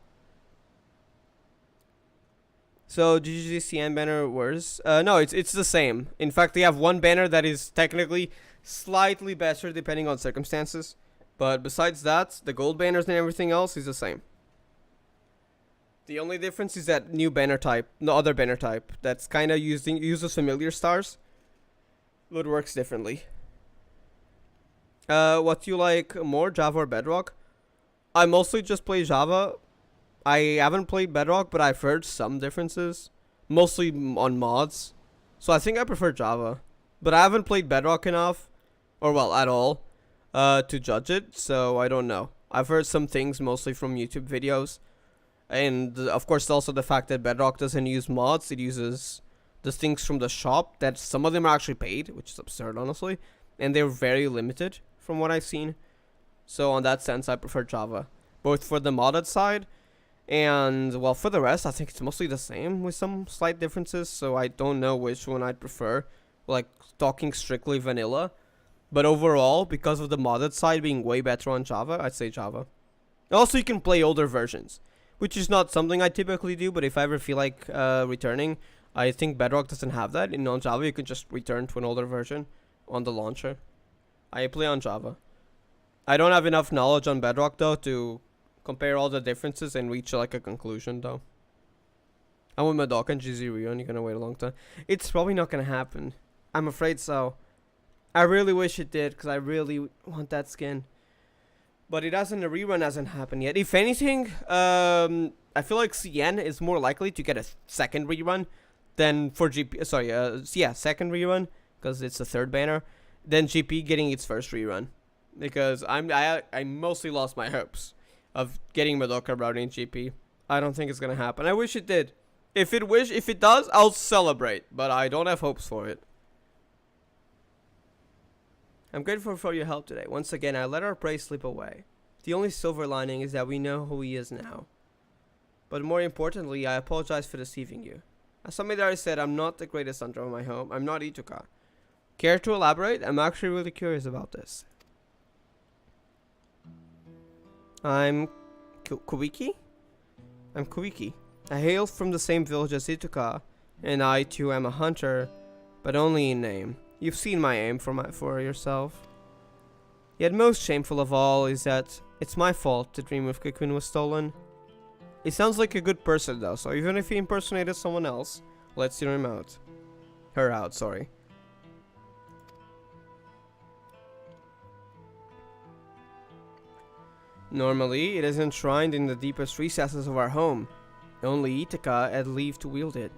So, GGCN banner worse? No, it's the same. In fact, they have one banner that is technically slightly better depending on circumstances. But besides that, the gold banners and everything else is the same. The only difference is that new banner type, no other banner type, that's kind of uses familiar stars, but works differently. What you like more, Java or Bedrock? I mostly just play Java. I haven't played Bedrock, but I've heard some differences, mostly on mods. So I think I prefer Java, but I haven't played Bedrock enough, or well, at all, to judge it. So I don't know. I've heard some things mostly from YouTube videos. And of course also the fact that Bedrock doesn't use mods, it uses the things from the shop, that some of them are actually paid, which is absurd honestly, and they're very limited from what I've seen. So on that sense I prefer Java, both for the modded side and well for the rest I think it's mostly the same with some slight differences, so I don't know which one I'd prefer, like talking strictly vanilla. But overall, because of the modded side being way better on Java, I'd say Java. Also you can play older versions, which is not something I typically do, but if I ever feel like returning, I think Bedrock doesn't have that. In on Java, you can just return to an older version on the launcher. I play on Java. I don't have enough knowledge on Bedrock, though, to compare all the differences and reach like a conclusion, though. I'm with my dog and GZ Rion, you're gonna wait a long time. It's probably not gonna happen. I'm afraid so. I really wish it did, because I really want that skin. But it hasn't, the rerun hasn't happened yet. If anything, I feel like CN is more likely to get a second rerun than for GP. Sorry, yeah, second rerun, because it's the third banner, than GP getting its first rerun. Because I mostly lost my hopes of getting Madoka routing in GP. I don't think it's gonna happen. I wish it did. If it does, I'll celebrate. But I don't have hopes for it. I'm grateful for your help today. Once again, I let our prey slip away. The only silver lining is that we know who he is now. But more importantly, I apologize for deceiving you. As Samidari said, I'm not the greatest hunter of my home. I'm not Ituka. Care to elaborate? I'm actually really curious about this. I'm Kuwiki? I'm Kuwiki. I hail from the same village as Ituka, and I too am a hunter, but only in name. You've seen my aim for yourself. Yet most shameful of all is that it's my fault the dream of Cocoon was stolen. He sounds like a good person though, so even if he impersonated someone else, let's hear him out. Her out, sorry. Normally, it is enshrined in the deepest recesses of our home. Only Ithaca had leave to wield it.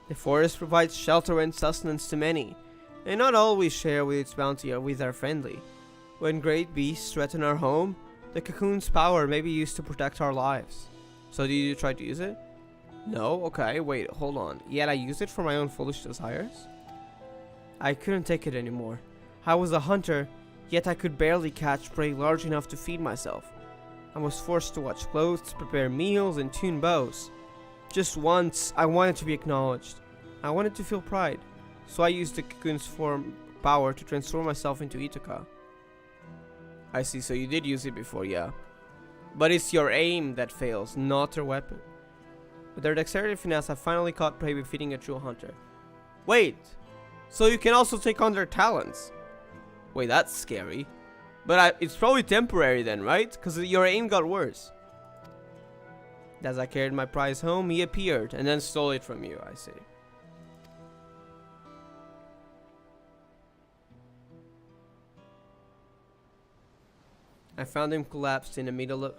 The forest provides shelter and sustenance to many, and not all we share with its bounty or with our friendly. When great beasts threaten our home, the cocoon's power may be used to protect our lives. So did you try to use it? No? Okay, wait, hold on. Yet I use it for my own foolish desires? I couldn't take it anymore. I was a hunter, yet I could barely catch prey large enough to feed myself. I was forced to watch clothes, prepare meals, and tune bows. Just once, I wanted to be acknowledged. I wanted to feel pride, so I used the cocoon's power to transform myself into Ithaca. I see, so you did use it before, yeah. But it's your aim that fails, not your weapon. With their dexterity and finesse, I finally caught prey befitting a true hunter. Wait! So you can also take on their talents? Wait, that's scary. But it's probably temporary then, right? Because your aim got worse. As I carried my prize home, he appeared, and then stole it from you, I see. I found him collapsed in the middle of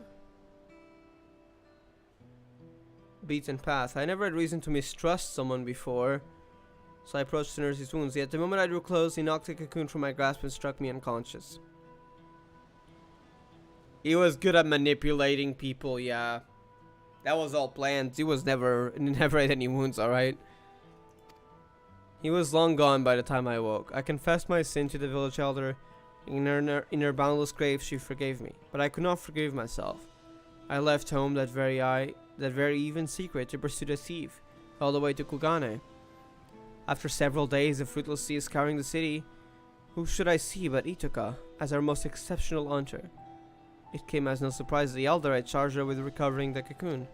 beaten path. I never had reason to mistrust someone before, so I approached to nurse his wounds. Yet the moment I drew close, he knocked the cocoon from my grasp and struck me unconscious. He was good at manipulating people, yeah. That was all planned. He was never had any wounds, alright? He was long gone by the time I woke. I confessed my sin to the village elder, In her boundless grave, she forgave me, but I could not forgive myself. I left home that very even secret to pursue the thief, all the way to Kugane. After several days of fruitlessly scouring the city, who should I see but Itoka, as our most exceptional hunter? It came as no surprise the elder had charged her with recovering the cocoon.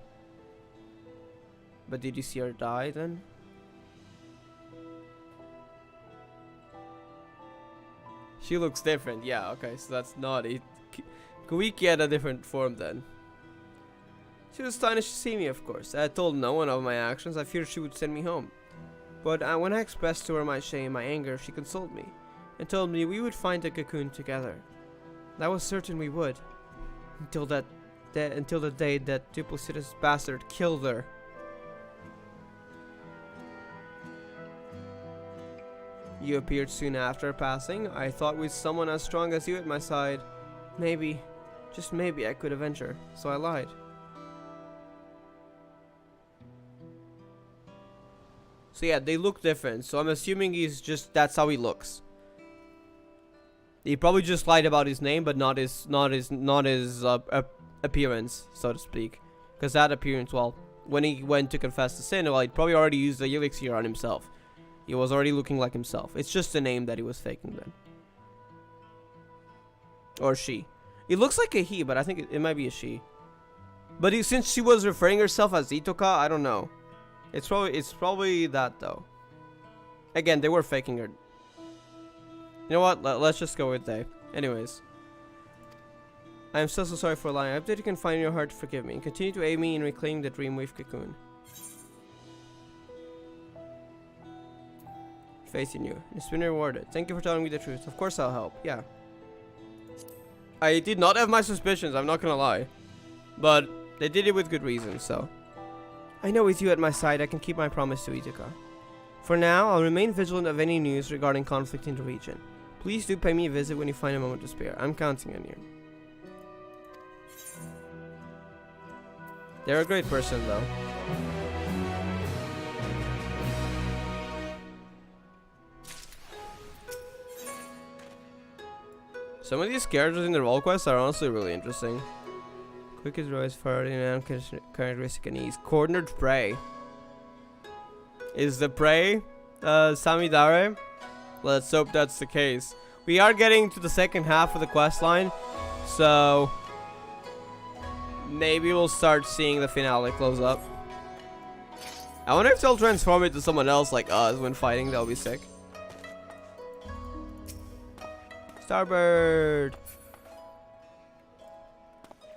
But did you see her die then? She looks different, yeah, okay, so that's not it. Kuiki had a different form then. She was astonished to see me, of course. I had told no one of my actions. I feared she would send me home. But when I expressed to her my shame, my anger, she consoled me and told me we would find the cocoon together. I was certain we would, until the day that duplicitous bastard killed her. You appeared soon after passing. I thought with someone as strong as you at my side, maybe, just maybe I could avenge her, so I lied. So yeah, they look different, so I'm assuming that's how he looks. He probably just lied about his name, but not his appearance, so to speak. Because that appearance, well, when he went to confess the sin, well, he'd probably already used the elixir on himself. He was already looking like himself. It's just the name that he was faking then. Or she. It looks like a he, but I think it might be a she. But since she was referring herself as Itoka, I don't know. It's probably that though. Again, they were faking her. You know what? Let's just go with they. Anyways. I am so sorry for lying. I hope that you can find in your heart to forgive me and continue to aid me in reclaiming the Dreamwave cocoon. Faith in you. It's been rewarded. Thank you for telling me the truth. Of course I'll help. Yeah. I did not have my suspicions, I'm not gonna lie. But they did it with good reason, so. I know with you at my side I can keep my promise to Itoka. For now, I'll remain vigilant of any news regarding conflict in the region. Please do pay me a visit when you find a moment to spare. I'm counting on you. They're a great person though. Some of these characters in the role quests are honestly really interesting. Quickest rise forward in characteristic and ease. Cornered prey. Is the prey Samidare? Let's hope that's the case. We are getting to the second half of the quest line, so maybe we'll start seeing the finale close up. I wonder if they'll transform it to someone else like us when fighting. That'll be sick. Starbird.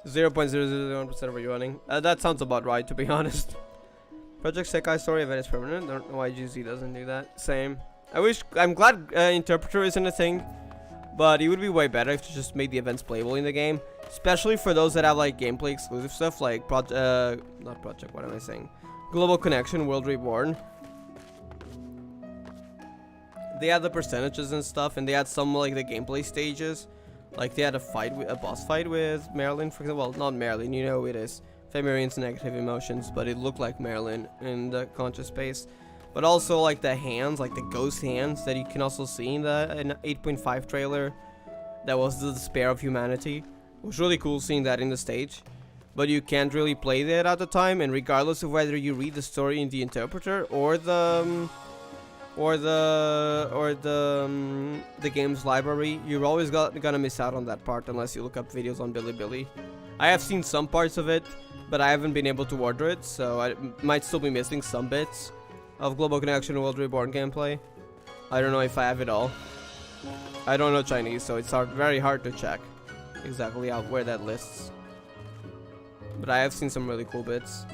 0.001% of running. That sounds about right, to be honest. Project Sekai story event is permanent. Don't know why GZ doesn't do that. Same. I'm glad Interpreter isn't a thing, but it would be way better if you just made the events playable in the game, especially for those that have like gameplay exclusive stuff like what am I saying? Global Connection, World Reborn. They had the percentages and stuff, and they had some like the gameplay stages. Like they had a boss fight with Marilyn, for example. Well, not Marilyn, you know who it is. Femirian's negative emotions, but it looked like Marilyn in the conscious space. But also like the hands, like the ghost hands that you can also see in the 8.5 trailer. That was the despair of humanity. It was really cool seeing that in the stage. But you can't really play that at the time, and regardless of whether you read the story in the interpreter or the game's library, you're always gonna miss out on that part unless you look up videos on Bilibili. I have seen some parts of it, but I haven't been able to order it, so I might still be missing some bits of Global Connection World Reborn gameplay. I don't know if I have it all. I don't know Chinese, so it's very hard to check exactly where that lists. But I have seen some really cool bits.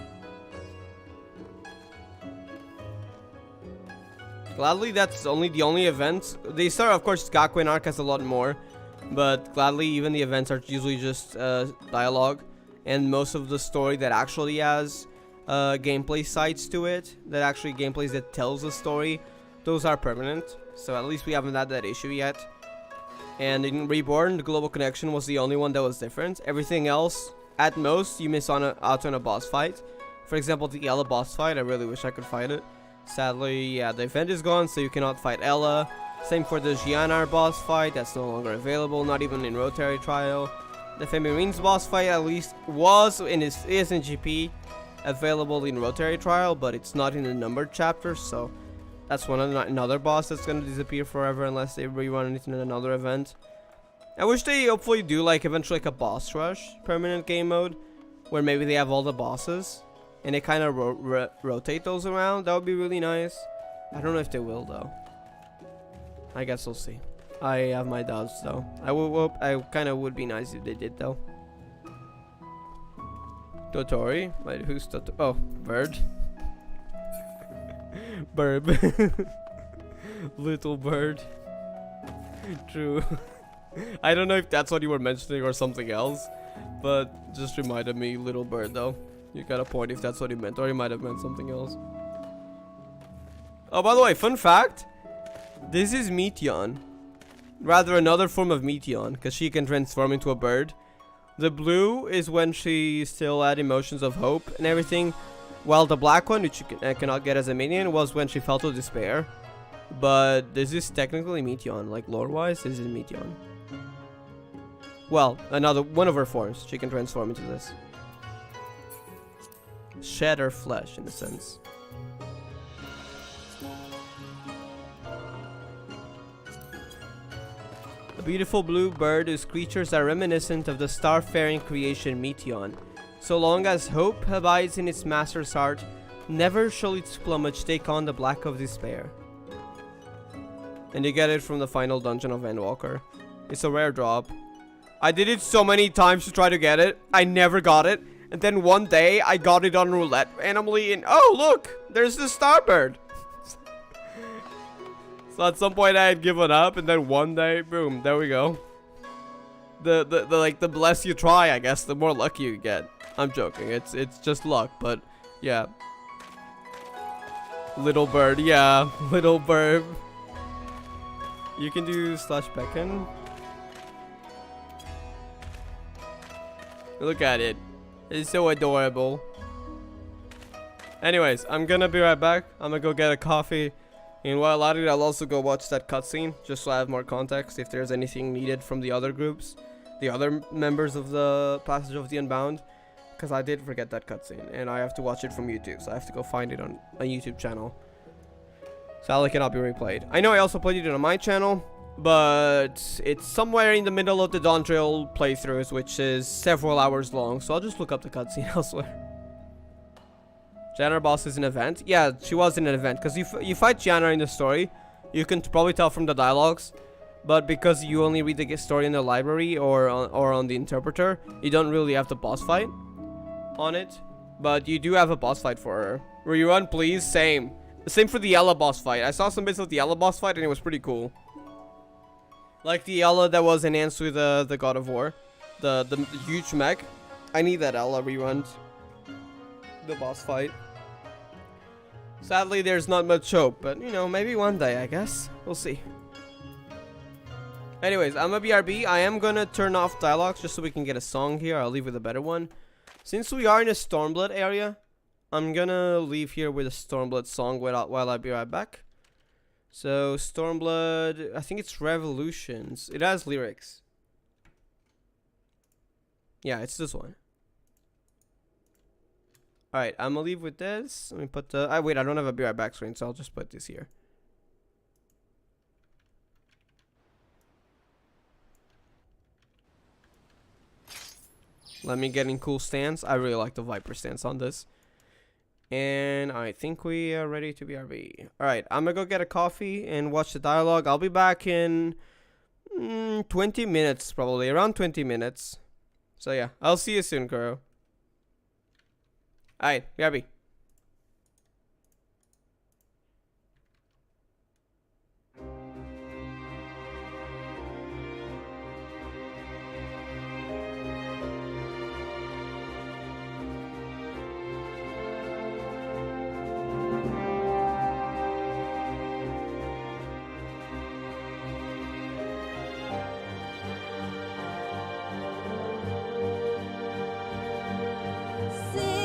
Gladly, that's only the only event. They start, of course, Gakuen Arc has a lot more, but gladly, even the events are usually just dialogue, and most of the story that actually has gameplay sides to it, that actually gameplays that tells the story, those are permanent. So at least we haven't had that issue yet. And in Reborn, the Global Connection was the only one that was different. Everything else, at most, you miss out on a boss fight. For example, the Ella boss fight, I really wish I could fight it. Sadly, yeah, the event is gone, so you cannot fight Ella. Same for the Giannar boss fight, that's no longer available, not even in Rotary Trial. The Femirine's boss fight at least was and is in GP, available in Rotary Trial, but it's not in the numbered chapter, so that's another boss that's gonna disappear forever unless they rerun it in another event. I wish they hopefully do like eventually like a boss rush permanent game mode, where maybe they have all the bosses and they kind of rotate those around. That would be really nice. I don't know if they will though. I guess we'll see. I have my doubts though. I kind of would be nice if they did though. Totori? Wait, who's Totori? Oh, Bird. Burb. Little bird. True. I don't know if that's what you were mentioning or something else, but just reminded me, little bird though. You got a point if that's what he meant, or he might have meant something else. Oh, by the way, fun fact. This is Meteon. Rather, another form of Meteon, because she can transform into a bird. The blue is when she still had emotions of hope and everything, while the black one, which you cannot get as a minion, was when she fell to despair. But this is technically Meteon, like lore-wise, this is Meteon. Well, another one of her forms, she can transform into this. Shed her flesh, in a sense. A beautiful blue bird whose creatures are reminiscent of the star-faring creation Meteon. So long as hope abides in its master's heart, never shall its plumage take on the black of despair. And you get it from the final dungeon of Endwalker. It's a rare drop. I did it so many times to try to get it. I never got it. And then one day, I got it on roulette randomly, and oh look! There's the starbird! So at some point I had given up, and then one day, boom, there we go. The less you try, I guess, the more lucky you get. I'm joking, it's just luck, but yeah. Little bird, yeah, little bird. You can do slash beckon. Look at it. It's so adorable. Anyways, I'm gonna be right back. I'm gonna go get a coffee. And while at it, I'll also go watch that cutscene, just so I have more context if there's anything needed from the other groups, the other members of the Passage of the Unbound, because I did forget that cutscene, and I have to watch it from YouTube, so I have to go find it on a YouTube channel. Sadly, cannot be replayed. I know I also played it on my channel, but it's somewhere in the middle of the Dawntrail playthroughs, which is several hours long, so I'll just look up the cutscene elsewhere. Giannar boss is an event. Yeah, she was in an event, because you fight Giannar in the story. You can probably tell from the dialogues, but because you only read the story in the library or on the interpreter, you don't really have the boss fight on it. But you do have a boss fight for her. Rerun, please. Same for the Yella boss fight. I saw some bits of the Yella boss fight, and it was pretty cool. Like the Yella that was enhanced with the God of War, the huge mech. I need that Yella rerun. The boss fight. Sadly, there's not much hope, but you know, maybe one day, I guess. We'll see. Anyways, I'm a BRB. I am gonna turn off dialogues just so we can get a song here. I'll leave with a better one. Since we are in a Stormblood area, I'm gonna leave here with a Stormblood song while I be right back. So, Stormblood, I think it's Revolutions. It has lyrics. Yeah, it's this one. Alright, I'm gonna leave with this. Let me put the... wait, I don't have a be right back screen, so I'll just put this here. Let me get in cool stance. I really like the Viper stance on this. And I think we are ready to BRB. Alright, I'm gonna go get a coffee and watch the dialogue. I'll be back in 20 minutes, probably. Around 20 minutes. So yeah, I'll see you soon, Kuro. Alright, BRB. Sing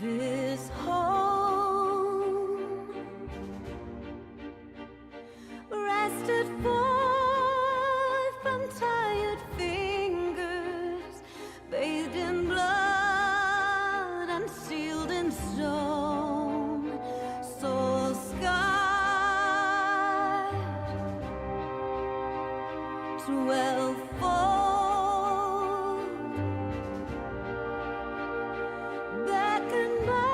this home, rested forth from tired fingers, bathed in blood and sealed in stone, soul scarred, 12-fold, beckoned by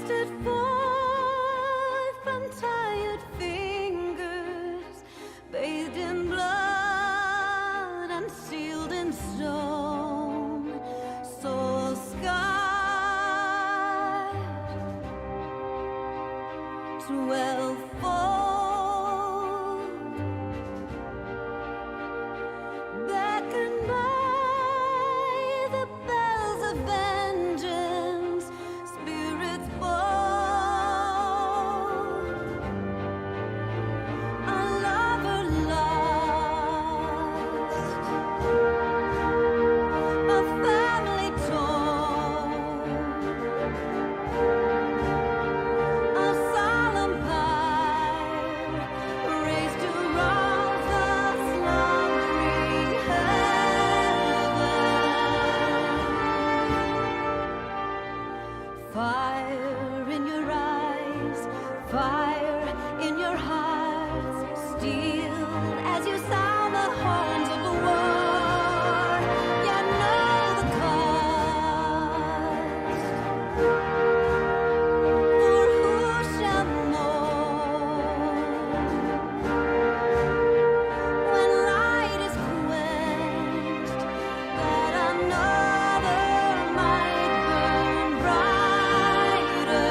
rested forth from tired fingers, bathed in blood and sealed in stone, soul scarred, 12-fold, beckoned by the bells of vengeance, spirits bold, a lover lost, a family torn, a solemn pyre raised to rouse the slumbering heaven. Fire in your eyes, fire in your hearts, steeled as you sound the horns of the war. You know the cost. For who shall mourn when light is quenched, that another might burn brighter?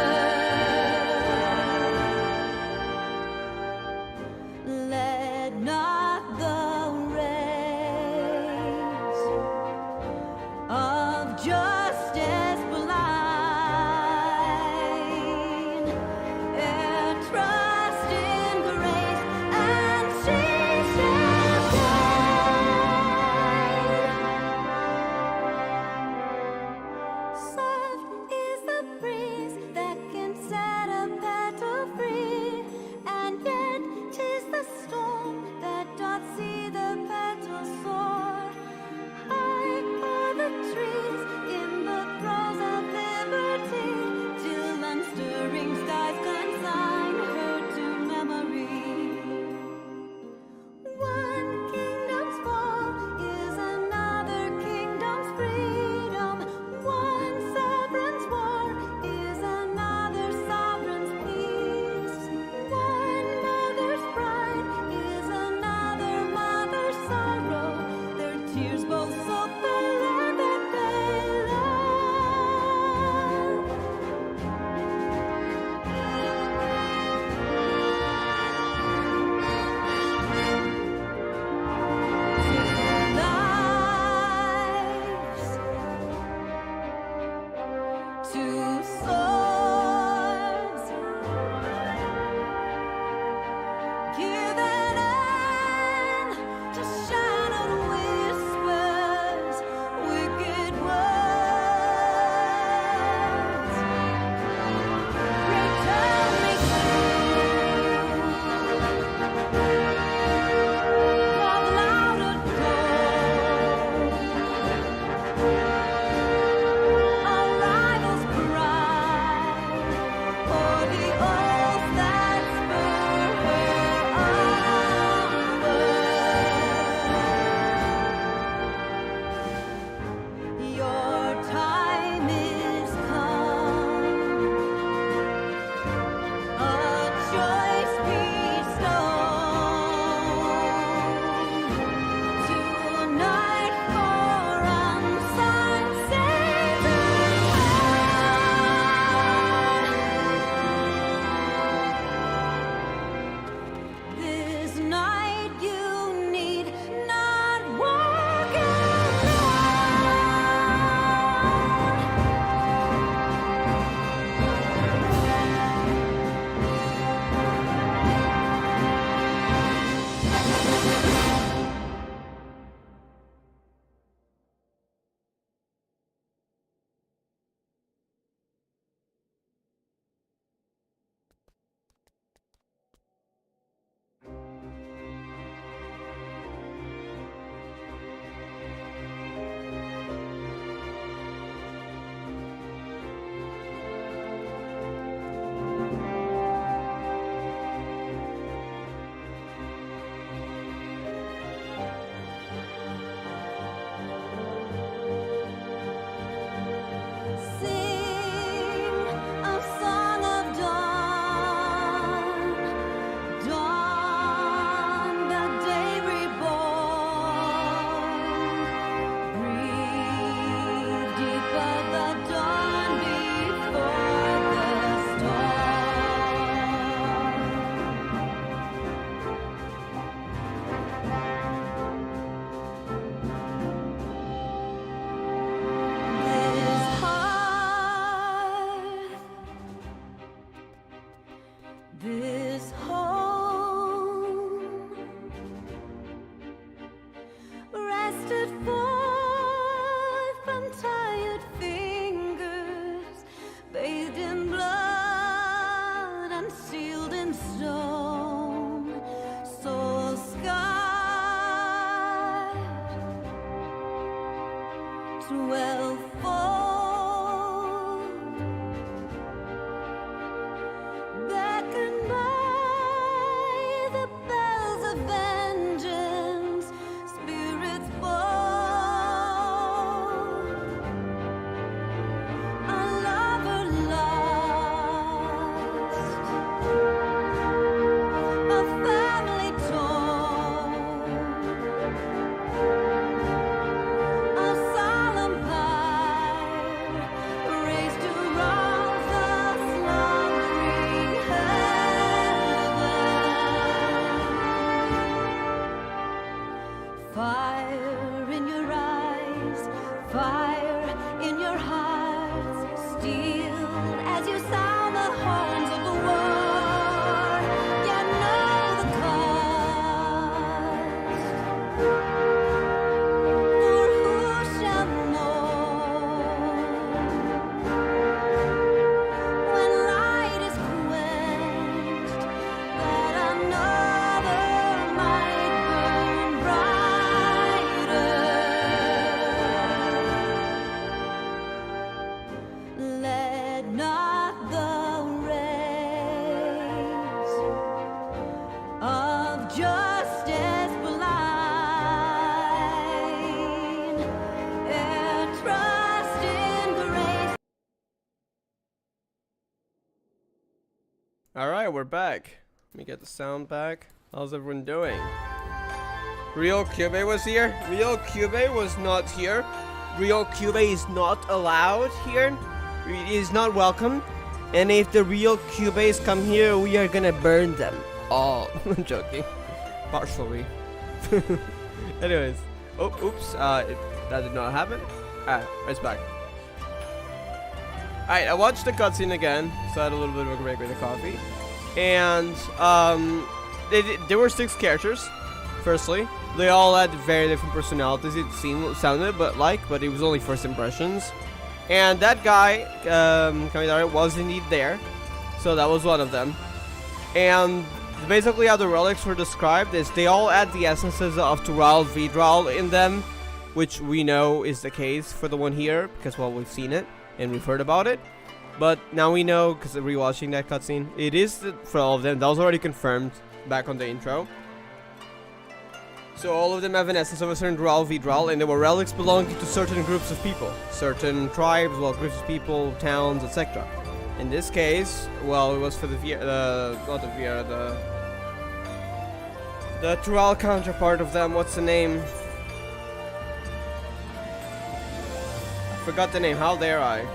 yet not the rays of justice blind, and trust in grace. Alright, we're back. Let me get the sound back. How's everyone doing? Real Cube was here. Real Cube was not here. Real Cube is not allowed here. He is not welcome. And if the real Cubes come here, we are gonna burn them all. I'm joking. Partially. Anyways. Oh, oops. That did not happen. It's back. Alright, I watched the cutscene again. So I had a little bit of a break with the coffee. And, there were 6 characters. Firstly, they all had very different personalities. It sounded but it was only first impressions. And that guy, Kamidare, was indeed there. So that was one of them. And basically how the relics were described is they all had the essences of Tural Vidral in them, which we know is the case for the one here, because, well, we've seen it and we've heard about it. But now we know, because rewatching that cutscene, it is for all of them. That was already confirmed back on the intro. So all of them have an essence of a certain Dural Vidral, and they were relics belonging to certain groups of people. Certain tribes, well, groups of people, towns, etc. In this case, well, it was for the Tural counterpart of them. What's the name? I forgot the name. How dare I?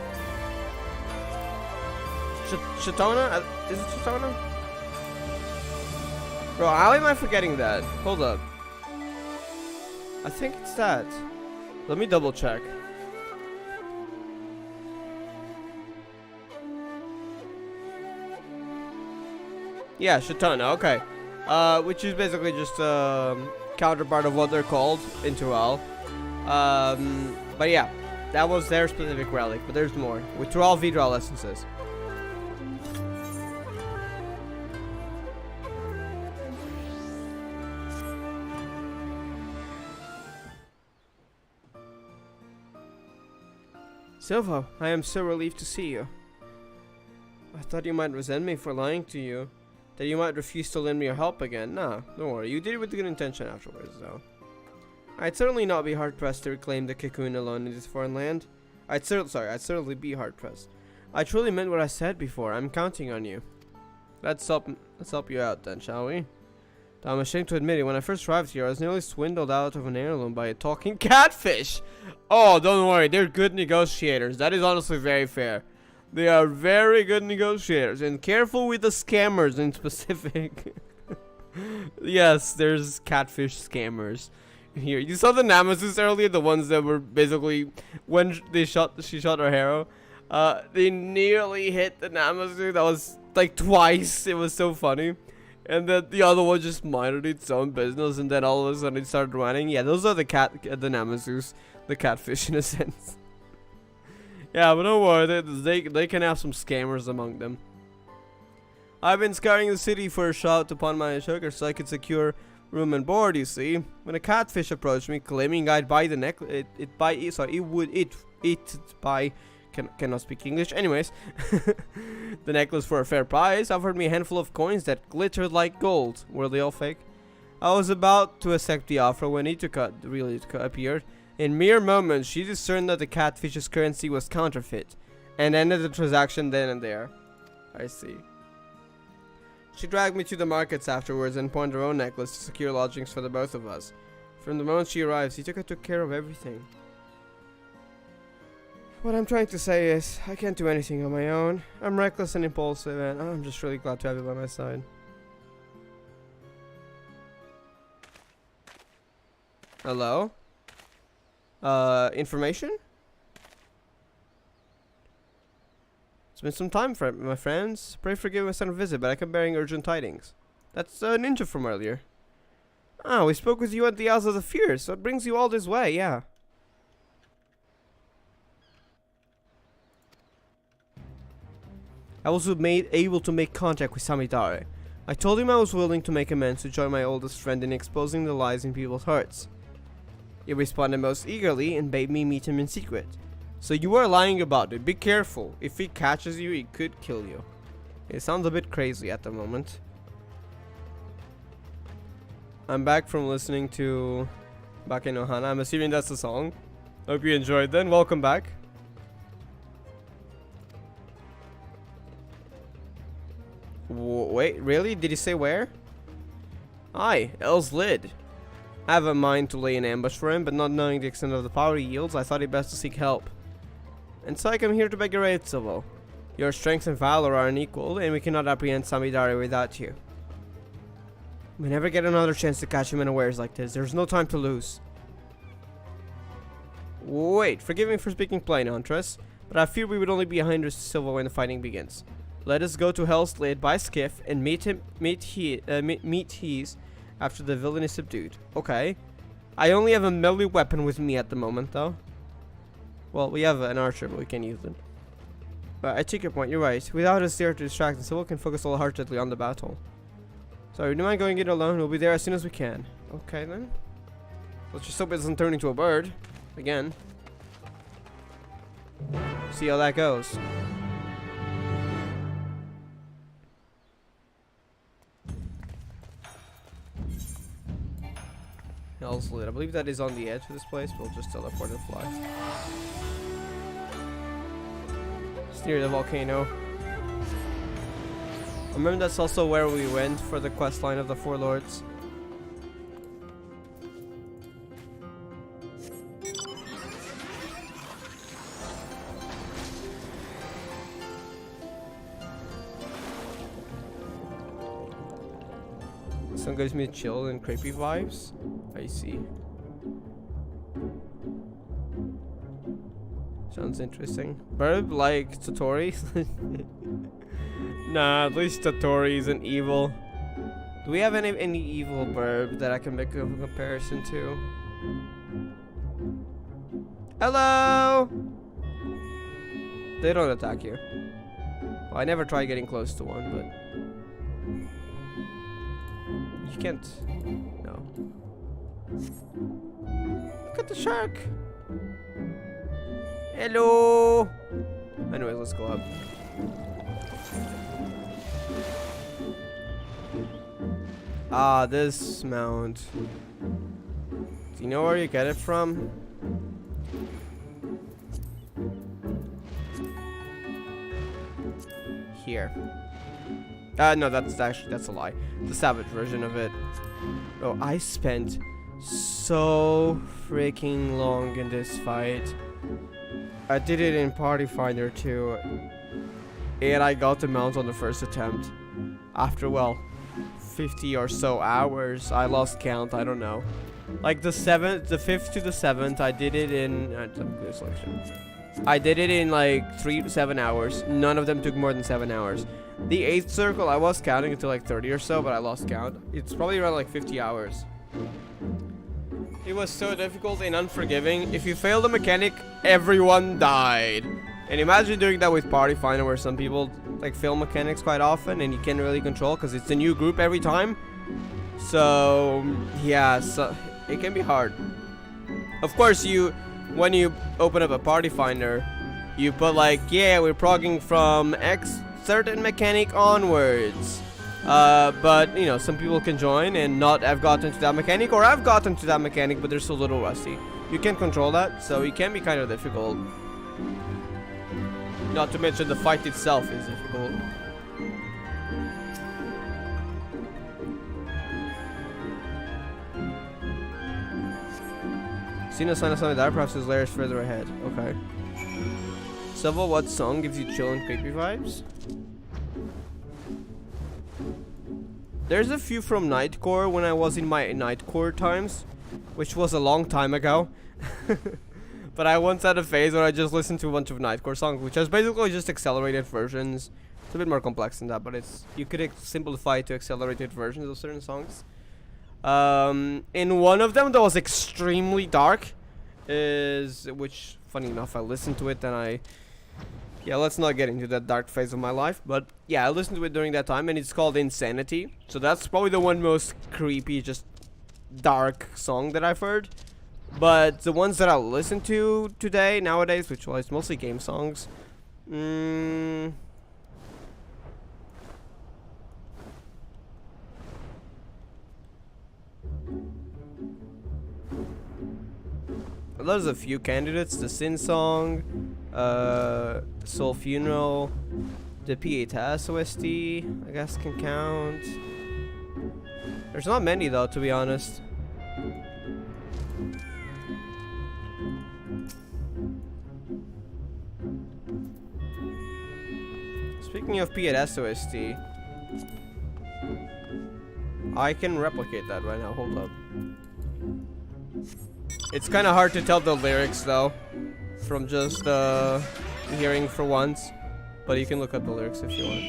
Shatona? Is it Shatona? Bro, how am I forgetting that? Hold up. I think it's that. Let me double check. Yeah, Shatona, okay. Which is basically just a counterpart of what they're called in Tural. But yeah, that was their specific relic, but there's more. With Tural Vidral essences. Silva, I am so relieved to see you. I thought you might resent me for lying to you. That you might refuse to lend me your help again. Nah, don't worry. You did it with good intention afterwards, though. I'd certainly not be hard-pressed to reclaim the cocoon alone in this foreign land. I'd certainly be hard-pressed. I truly meant what I said before. I'm counting on you. Let's help you out then, shall we? I'm ashamed to admit it, when I first arrived here, I was nearly swindled out of an heirloom by a talking catfish! Oh, don't worry, they're good negotiators. That is honestly very fair. They are very good negotiators, and careful with the scammers in specific. Yes, there's catfish scammers here. You saw the Nemesis earlier, the ones that were basically, when she shot her hero, they nearly hit the Nemesis. That was like twice. It was so funny. And then the other one just minded its own business, and then all of a sudden it started running. Yeah, those are the Nemesis, the catfish in a sense. Yeah, but don't worry, they can have some scammers among them. I've been scouring the city for a shot upon my sugar so I could secure room and board, you see. When a catfish approached me claiming I'd buy the necklace, cannot speak English. Anyways, the necklace for a fair price, offered me a handful of coins that glittered like gold. Were they all fake? I was about to accept the offer when Ituka really appeared. In mere moments, she discerned that the catfish's currency was counterfeit, and ended the transaction then and there. I see. She dragged me to the markets afterwards and pawned her own necklace to secure lodgings for the both of us. From the moment she arrived, Ituka took care of everything. What I'm trying to say is, I can't do anything on my own. I'm reckless and impulsive, and I'm just really glad to have you by my side. Hello? Information? It's been some time, my friends. Pray forgive my sudden visit, but I come bearing urgent tidings. That's a ninja from earlier. Ah, we spoke with you at the House of the Fierce, so it brings you all this way, yeah. I was able to make contact with Samidare. I told him I was willing to make amends to join my oldest friend in exposing the lies in people's hearts. He responded most eagerly and bade me meet him in secret. So you are lying about it. Be careful. If he catches you, he could kill you. It sounds a bit crazy at the moment. I'm back from listening to Bake no Hana. I'm assuming that's the song. Hope you enjoyed then. Welcome back. Wait, really? Did he say where? Aye, L's lid. I have a mind to lay an ambush for him, but not knowing the extent of the power he yields, I thought it best to seek help. And so I come here to beg your aid, Silvo. Your strength and valor are unequal, and we cannot apprehend Samidari without you. We never get another chance to catch him unawares like this. There's no time to lose. Wait, forgive me for speaking plain, Huntress, but I fear we would only be a hindrance to Silvo when the fighting begins. Let us go to Hell's Lid by skiff and meet Hees after the villain is subdued. Okay. I only have a melee weapon with me at the moment, though. Well, we have an archer, but we can't use it. But I take your point. You're right. Without us there to distract us, Silvo can focus wholeheartedly on the battle. Sorry, do you mind going it alone? We'll be there as soon as we can. Okay, then. Let's just hope it doesn't turn into a bird. Again. See how that goes. Hell's Lid. I believe that is on the edge of this place. We'll just teleport and fly. It's near the volcano. I remember that's also where we went for the quest line of the Four Lords. This one gives me chill and creepy vibes. I see. Sounds interesting. Bird like Totori? Nah, at least Totori isn't evil. Do we have any evil burb that I can make a comparison to? Hello! They don't attack you. Well, I never tried getting close to one, but you can't. No. Look at the shark. Hello. Anyways, let's go up. Ah, this mount. Do you know where you get it from? Here. No, that's a lie. The savage version of it. Oh, I spent so freaking long in this fight. I did it in Party Finder too, and I got the mount on the first attempt. After, well, 50 or so hours. I lost count. I don't know. Like the 5th to the 7th, I did it in. I did it in like 3 to 7 hours. None of them took more than 7 hours. The 8th circle, I was counting until like 30 or so, but I lost count. It's probably around like 50 hours. It was so difficult and unforgiving. If you failed the mechanic, everyone died. And imagine doing that with Party Finder, where some people like fail mechanics quite often and you can't really control because it's a new group every time. So yeah, so it can be hard. Of course, when you open up a Party Finder, you put like, yeah, we're progging from X certain mechanic onwards. But you know, some people can join and not have gotten to that mechanic, or have gotten to that mechanic but they're still a little rusty. You can't control that, so it can be kind of difficult. Not to mention the fight itself is difficult. Seen a sign of something that perhaps his lair is further ahead. Okay. Silvo, what song gives you chill and creepy vibes? There's a few from Nightcore when I was in my Nightcore times, which was a long time ago. But I once had a phase where I just listened to a bunch of Nightcore songs, which is basically just accelerated versions. It's a bit more complex than that, but you could simplify it to accelerated versions of certain songs. In one of them that was extremely dark, which funny enough I listened to it and yeah, let's not get into that dark phase of my life, but yeah, I listened to it during that time, and it's called Insanity. So that's probably the one most creepy, just dark song that I've heard. But the ones that I listen to today, nowadays, which was mostly game songs, there's a few candidates. The Sin Song, Soul Funeral, the Pietas OST, I guess can count. There's not many though, to be honest. Speaking of Pietas OST, I can replicate that right now. Hold up. It's kind of hard to tell the lyrics though, from just hearing for once. But you can look up the lyrics if you want.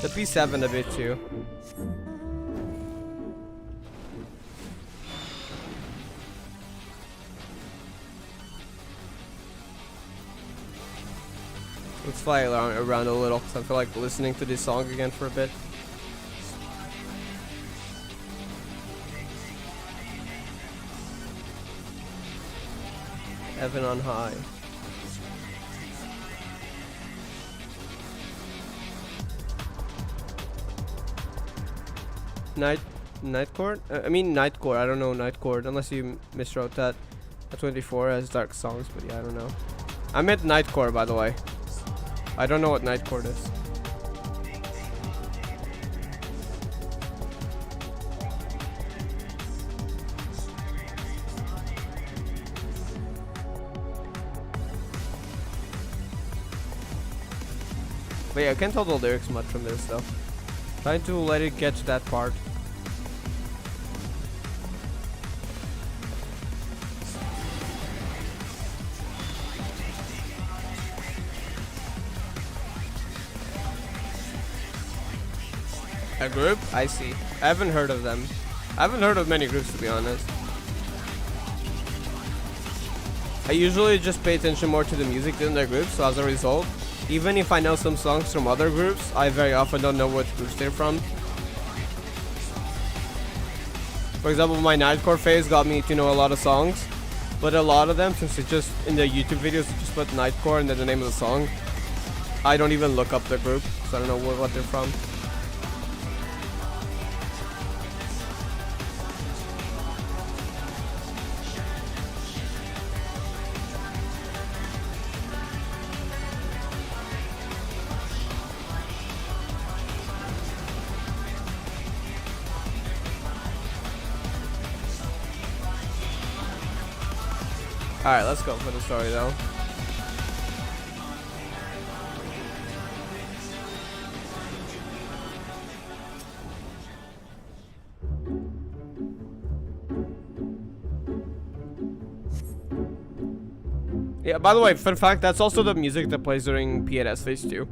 The P7 a bit too. Let's fly around a little, because I feel like listening to this song again for a bit. Heaven on high. Nightcore? I mean Nightcore. I don't know Nightcore unless you miswrote that. 24 has dark songs, but yeah, I don't know. I meant Nightcore, by the way. I don't know what Nightcore is. But yeah, I can't tell the lyrics much from this though. Trying to let it get to that part. A group? I see. I haven't heard of them. I haven't heard of many groups, to be honest. I usually just pay attention more to the music than their groups, so as a result, even if I know some songs from other groups, I very often don't know what groups they're from. For example, my Nightcore phase got me to know a lot of songs, but a lot of them, since it's just in the YouTube videos, you just put Nightcore and then the name of the song, I don't even look up the group, so I don't know what they're from. Alright, let's go for the story though. Yeah, by the way, fun fact, that's also the music that plays during PNS Phase 2.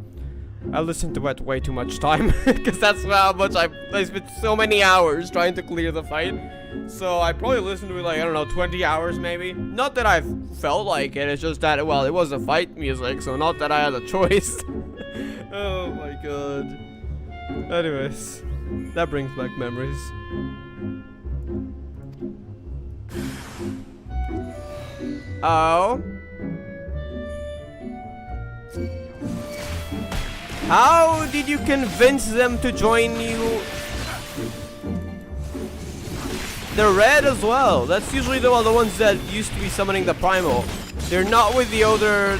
I listened to it way too much time, because that's how much I spent so many hours trying to clear the fight. So I probably listened to it like, I don't know, 20 hours maybe. Not that I felt like it, it's just that, well, it was a fight music, so not that I had a choice. Oh my god. Anyways, that brings back memories. Oh. How did you convince them to join you? They're red as well. That's usually the ones that used to be summoning the primal. They're not with the other.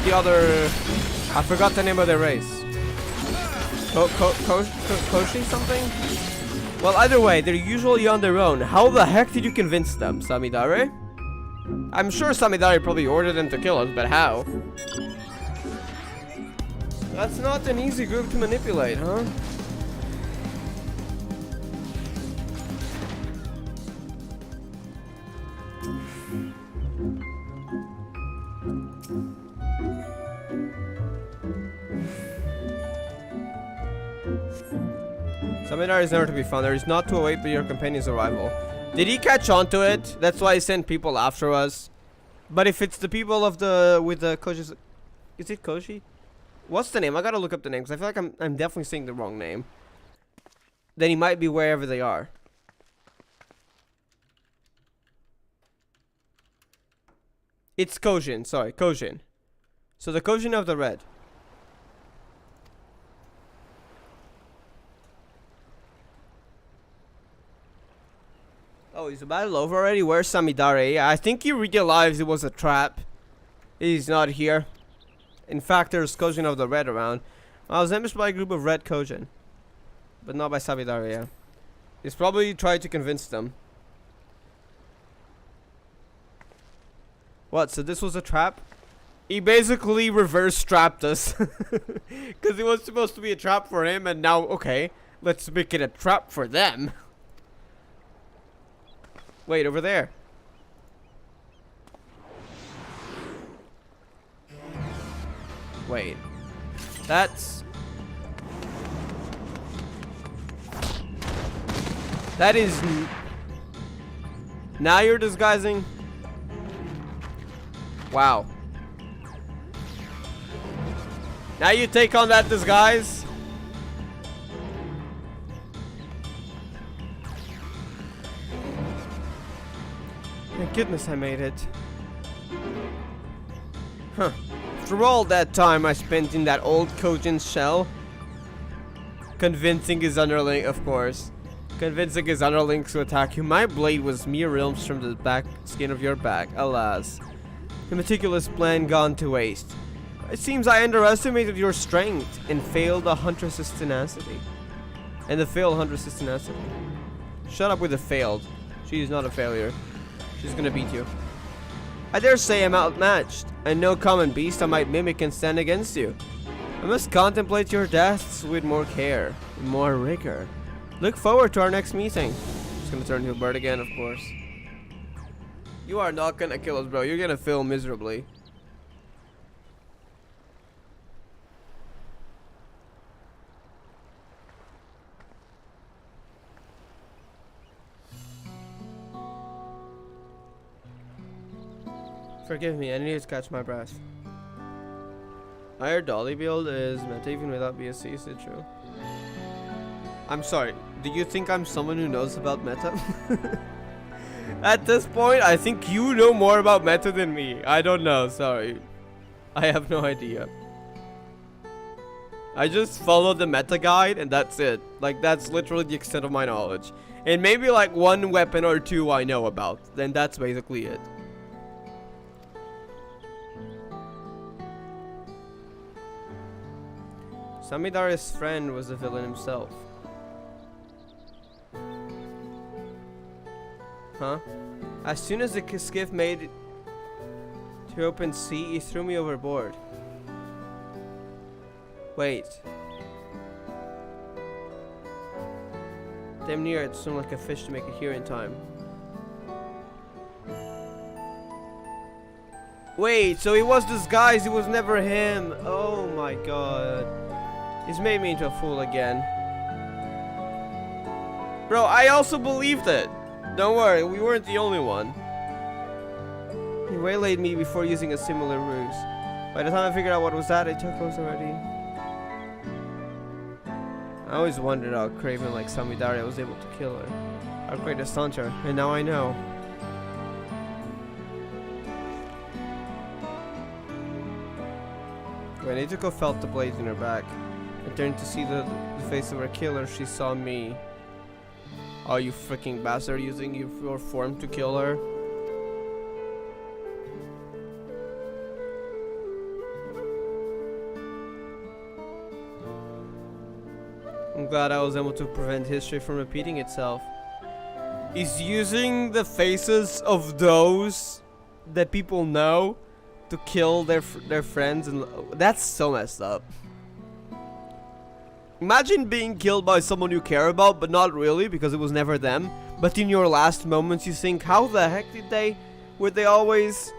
I forgot the name of their race. Koshi something? Well, either way, they're usually on their own. How the heck did you convince them, Samidare? I'm sure Samidare probably ordered them to kill us, but how? That's not an easy group to manipulate, huh? Samidare is never to be found. There is not to await but your companion's arrival. Did he catch on to it? That's why he sent people after us. But if it's the people of with the Koshi, is it Koshi? What's the name? I gotta look up the name because I feel like I'm definitely saying the wrong name. Then he might be wherever they are. It's Kojin, sorry, Kojin. So the Kojin of the red. Oh, is the battle over already? Where's Samidare? I think he realized it was a trap. He's not here. In fact, there's Kojin of the red around. I was ambushed by a group of red Kojin. But not by Samidare, yeah. He's probably tried to convince them. What, so this was a trap? He basically reverse trapped us. Because it was supposed to be a trap for him, and now, okay, let's make it a trap for them. Wait, over there. Wait. That's... That is... Now you're disguising? Wow. Now you take on that disguise? Thank goodness I made it. Huh. After all that time I spent in that old Kojin's shell, convincing his underling, of course, convincing his underlings to attack you, my blade was mere realms from the back skin of your back. Alas, the meticulous plan gone to waste. It seems I underestimated your strength and failed a huntress's tenacity. And the failed huntress's tenacity. Shut up with the failed. She's not a failure. She's gonna beat you. I dare say I'm outmatched, and no common beast I might mimic can stand against you. I must contemplate your deaths with more care, and more rigor. Look forward to our next meeting. Just gonna turn into a bird again, of course. You are not gonna kill us, bro. You're gonna fail miserably. Forgive me, I need to catch my breath. Higher dolly build is meta even without BSC, is it true? I'm sorry, do you think I'm someone who knows about meta? At this point, I think you know more about meta than me. I don't know, sorry. I have no idea. I just follow the meta guide and that's it. Like, that's literally the extent of my knowledge. And maybe like one weapon or two I know about. Then that's basically it. Samidare's friend was the villain himself. Huh? As soon as the skiff made it to open sea, he threw me overboard. Wait. Damn near it swam like a fish to make it here in time. Wait, so he was disguised, it was never him. Oh my god. He's made me into a fool again. Bro, I also believed it. Don't worry, we weren't the only one. He waylaid me before using a similar ruse. By the time I figured out what was that, it took close already. I always wondered how Craven like Samidare was able to kill her. Our greatest hunter, and now I know. When Ituko felt the blade in her back and turned to see the face of her killer, she saw me. Oh, you freaking bastard, using your form to kill her. I'm glad I was able to prevent history from repeating itself. He's using the faces of those that people know to kill their friends, and that's so messed up. Imagine being killed by someone you care about, but not really, because it was never them. But in your last moments you think, how the heck did they, were they always,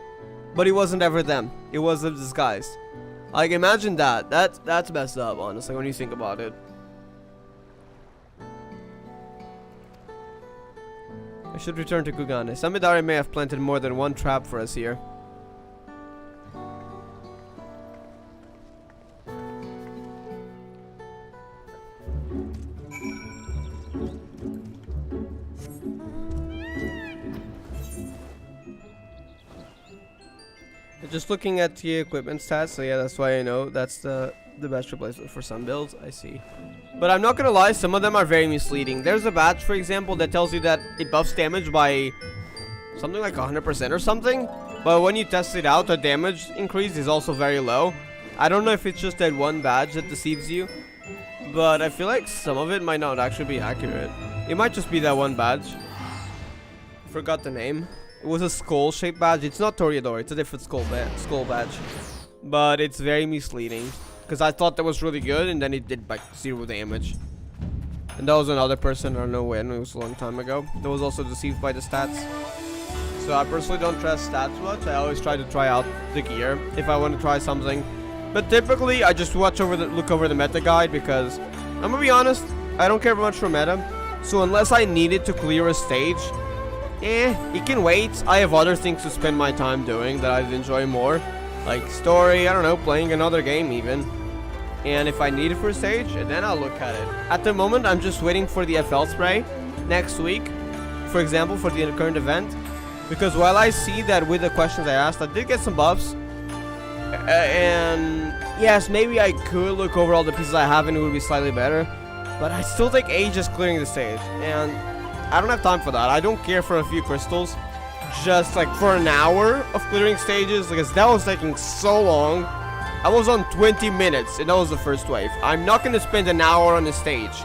but it wasn't ever them. It was a disguise. Like, imagine that. That's messed up, honestly, when you think about it. I should return to Kugane. Samidare may have planted more than one trap for us here. just looking at the equipment stats, so yeah, that's why I know that's the best replacement for some builds. I see. But I'm not gonna lie, some of them are very misleading. There's a badge, for example, that tells you that it buffs damage by something like 100% or something. But when you test it out, the damage increase is also very low. I don't know if it's just that one badge that deceives you, but I feel like some of it might not actually be accurate. It might just be that one badge. Forgot the name. It was a skull-shaped badge. It's not Toreador. It's a different skull badge. But it's very misleading. Because I thought that was really good, and then it did like 0 damage. And that was another person, I don't know when, it was a long time ago. That was also deceived by the stats. So I personally don't trust stats much. I always try to try out the gear if I want to try something. But typically, I just look over the meta guide, because I'm gonna be honest, I don't care much for meta. So unless I need it to clear a stage, it can wait. I have other things to spend my time doing that I'd enjoy more. Like story, I don't know, playing another game even. And if I need it for a stage, then I'll look at it. At the moment, I'm just waiting for the FL spray next week, for example, for the current event. Because while I see that with the questions I asked, I did get some buffs. And yes, maybe I could look over all the pieces I have and it would be slightly better. But I still take ages clearing the stage. And I don't have time for that. I don't care for a few crystals. Just like for an hour of clearing stages, because that was taking so long. I was on 20 minutes and that was the first wave. I'm not going to spend an hour on the stage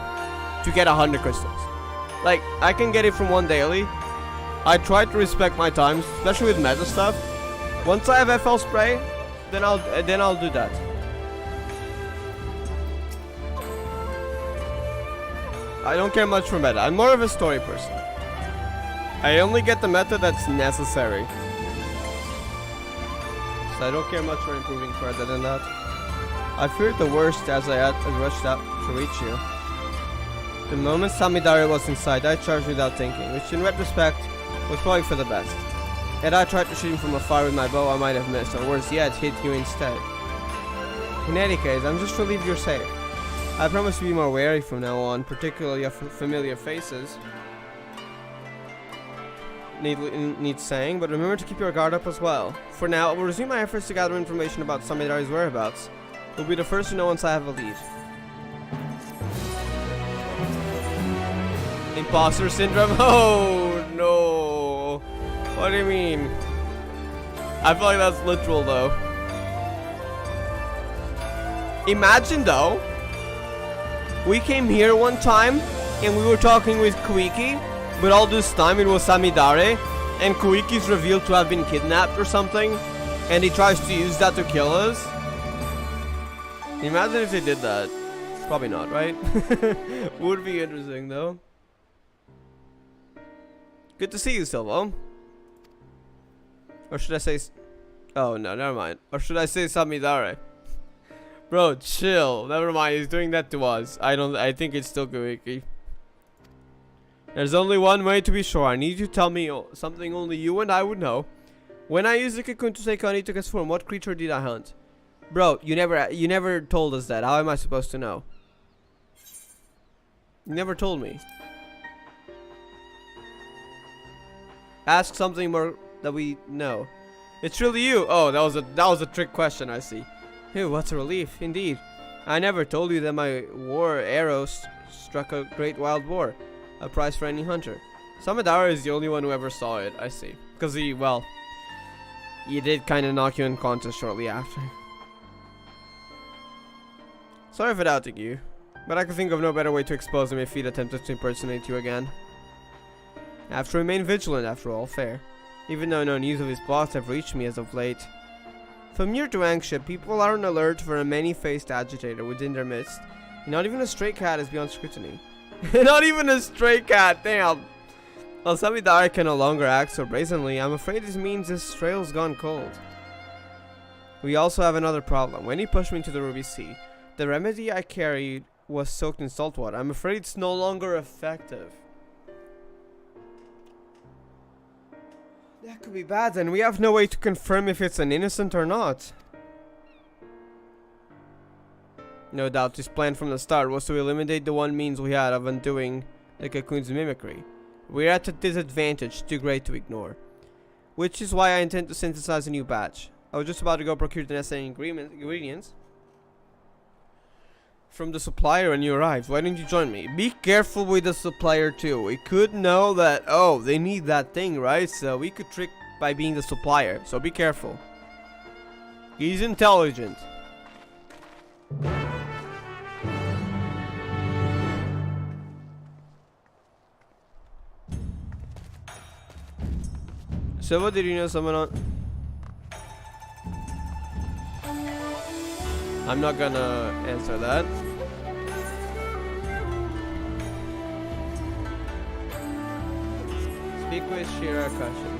to get 100 crystals. Like, I can get it from one daily. I try to respect my times, especially with meta stuff. Once I have FL spray, then I'll do that. I don't care much for meta. I'm more of a story person. I only get the meta that's necessary. So I don't care much for improving further than that. I feared the worst as I rushed out to reach you. The moment Samidare was inside, I charged without thinking, which in retrospect was probably for the best. Had I tried to shoot him from afar with my bow, I might have missed, or worse yet, hit you instead. In any case, I'm just relieved you're safe. I promise to be more wary from now on, particularly of familiar faces. Needs saying, but remember to keep your guard up as well. For now, I will resume my efforts to gather information about Samidare's whereabouts. You'll be the first to know once I have a lead. Imposter syndrome? Oh no! What do you mean? I feel like that's literal though. Imagine though, we came here one time and we were talking with Kuiki, but all this time it was Samidare, and Kuiki's revealed to have been kidnapped or something, and he tries to use that to kill us. Imagine if they did that. Probably not, right? Would be interesting though. Good to see you, Silvo. Or should I say... Oh no, never mind. Or should I say Samidare? Bro, chill. Never mind, he's doing that to us. I think it's still Kuiki. There's only one way to be sure. I need you to tell me something only you and I would know. When I used the cocoon to take Honey to transform, what creature did I hunt? Bro, you never told us that. How am I supposed to know? You never told me. Ask something more that we know. It's really you. Oh, that was a trick question, I see. Ew, what's a relief, indeed. I never told you that my war arrows struck a great wild boar. A prize for any hunter. Samidara is the only one who ever saw it, I see. Because he did kind of knock you unconscious shortly after. Sorry for doubting you, but I could think of no better way to expose him if he'd attempted to impersonate you again. I have to remain vigilant after all, fair. Even though no news of his plots have reached me as of late. From year to Angship, people are on alert for a many-faced agitator within their midst. And not even a stray cat is beyond scrutiny. Not even a stray cat, damn! While Samidare can no longer act so brazenly, I'm afraid this means his trail's gone cold. We also have another problem. When he pushed me into the Ruby Sea, the remedy I carried was soaked in salt water. I'm afraid it's no longer effective. That could be bad, and we have no way to confirm if it's an innocent or not. No doubt his plan from the start was to eliminate the one means we had of undoing the cocoon's mimicry. We're at a disadvantage too great to ignore. Which is why I intend to synthesize a new batch. I was just about to go procure the necessary ingredients from the supplier when you arrived. Why didn't you join me? Be careful with the supplier too. We could know that, oh, they need that thing, right? So we could trick by being the supplier. So be careful. He's intelligent. So what did you know someone on? I'm not gonna answer that. Speak with Shirakashi.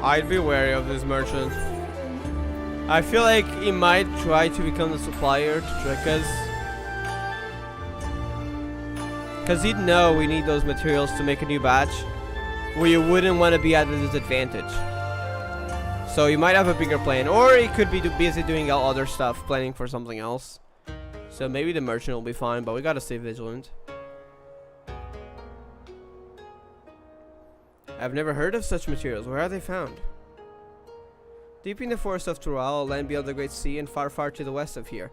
I'd be wary of this merchant. I feel like he might try to become the supplier to trick us. Because he'd know we need those materials to make a new batch. We wouldn't want to be at a disadvantage. So he might have a bigger plan. Or he could be busy doing other stuff, planning for something else. So maybe the merchant will be fine, but we gotta stay vigilant. I've never heard of such materials. Where are they found? Deep in the forest of Tural, land beyond the Great Sea, and far, far to the west of here.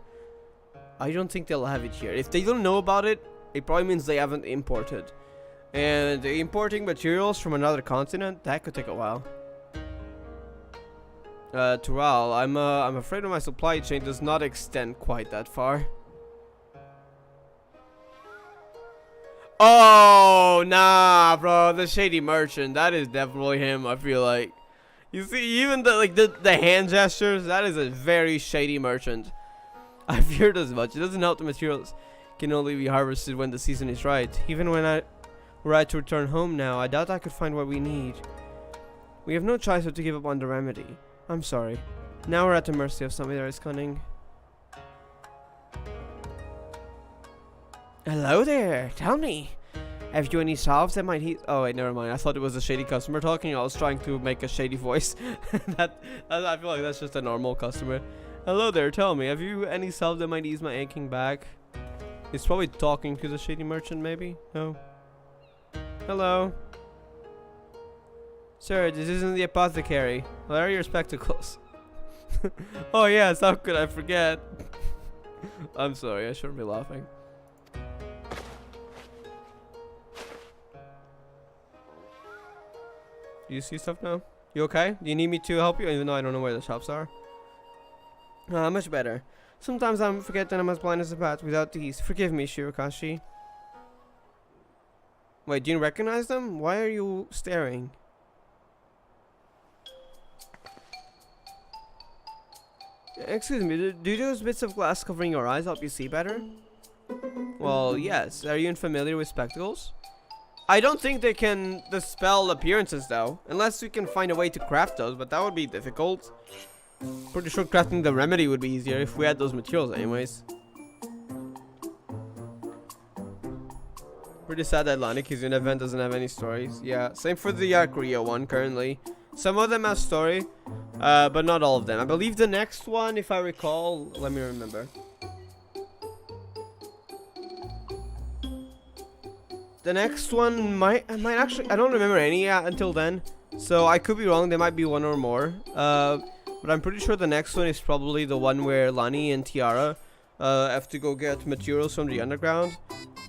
I don't think they'll have it here. If they don't know about it, it probably means they haven't imported. And importing materials from another continent, that could take a while. Tural, I'm afraid my supply chain does not extend quite that far. Oh, nah, bro. The shady merchant. That is definitely him, I feel like. You see, even the hand gestures, that is a very shady merchant. I feared as much. It doesn't help the materials can only be harvested when the season is right. Even when were I to return home now, I doubt I could find what we need. We have no choice but to give up on the remedy. I'm sorry. Now we're at the mercy of somebody that is cunning. Hello there. Tell me, have you any salves that might heat? Oh wait, never mind. I thought it was a shady customer talking. I was trying to make a shady voice. I feel like that's just a normal customer. Hello there. Tell me, have you any salve that might ease my aching back? He's probably talking to the shady merchant, maybe. No. Hello. Sir, this isn't the apothecary. Where are your spectacles? Oh yes, how could I forget? I'm sorry, I shouldn't be laughing. Do you see stuff now? You okay? Do you need me to help you? Even though I don't know where the shops are. Much better. Sometimes I forget that I'm as blind as a bat without these. Forgive me, Shirakashi. Wait, do you recognize them? Why are you staring? Excuse me, do those bits of glass covering your eyes help you see better? Well, yes. Are you unfamiliar with spectacles? I don't think they can dispel appearances though, unless we can find a way to craft those, but that would be difficult. Pretty sure crafting the remedy would be easier if we had those materials anyways. Pretty sad that Laniki's event doesn't have any stories. Yeah, same for the Korea one currently. Some of them have story, but not all of them. I believe the next one, if I recall, let me remember. The next one might actually, I don't remember any until then, so I could be wrong. There might be one or more, but I'm pretty sure the next one is probably the one where Lani and Tiara have to go get materials from the underground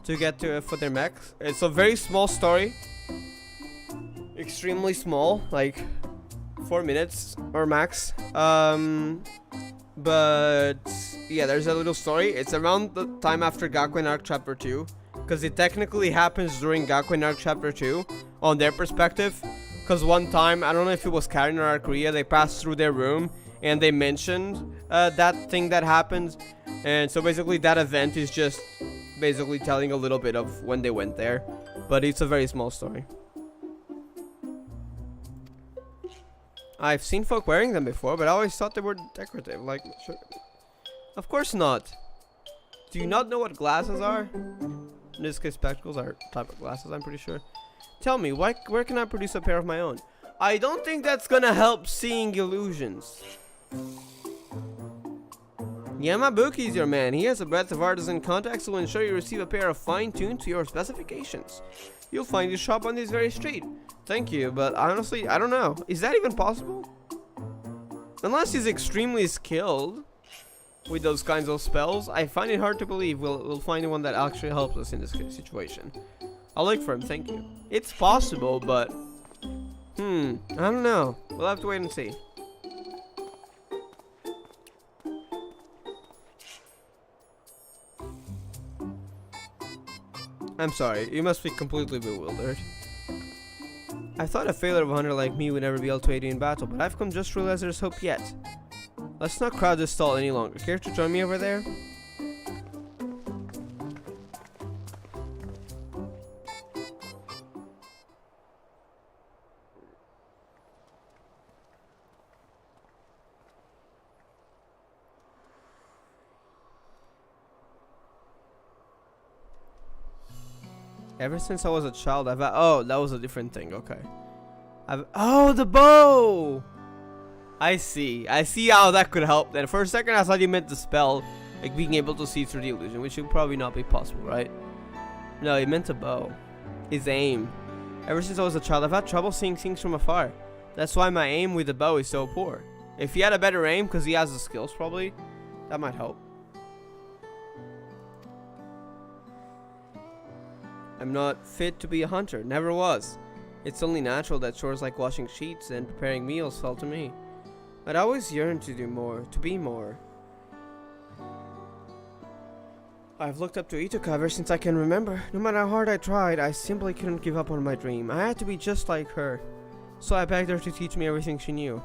to get to for their mechs. It's a very small story, extremely small, like 4 minutes or max. But yeah, there's a little story. It's around the time after Gakuen Arc Chapter 2. Because it technically happens during Gakuen Arc Chapter 2 on their perspective. Because one time, I don't know if it was Karen or Arcaria, they passed through their room and they mentioned that thing that happened. And so basically that event is just basically telling a little bit of when they went there. But it's a very small story. I've seen folk wearing them before, but I always thought they were decorative. Like, sure. Of course not. Do you not know what glasses are? In this case, spectacles are a type of glasses, I'm pretty sure. Tell me, where can I produce a pair of my own? I don't think that's gonna help seeing illusions. Yamabuki is your man. He has a breadth of artisan contacts that will ensure you receive a pair of fine-tuned to your specifications. You'll find his shop on this very street. Thank you, but honestly, I don't know. Is that even possible? Unless he's extremely skilled with those kinds of spells, I find it hard to believe we'll find one that actually helps us in this situation. I'll look for him, thank you. It's possible, but... I don't know. We'll have to wait and see. I'm sorry, you must be completely bewildered. I thought a failure of a hunter like me would never be able to aid you in battle, but I've come just to realize there's hope yet. Let's not crowd this stall any longer. Care to join me over there? Ever since I was a child, oh, that was a different thing. Okay. Oh, the bow. I see how that could help. Then for a second, I thought you meant the spell, like being able to see through the illusion, which would probably not be possible, right? No, he meant a bow. His aim. Ever since I was a child, I've had trouble seeing things from afar. That's why my aim with the bow is so poor. If he had a better aim, because he has the skills, probably, that might help. I'm not fit to be a hunter, never was. It's only natural that chores like washing sheets and preparing meals fall to me. I'd always yearned to do more, to be more. I've looked up to Itoka ever since I can remember. No matter how hard I tried, I simply couldn't give up on my dream. I had to be just like her. So I begged her to teach me everything she knew.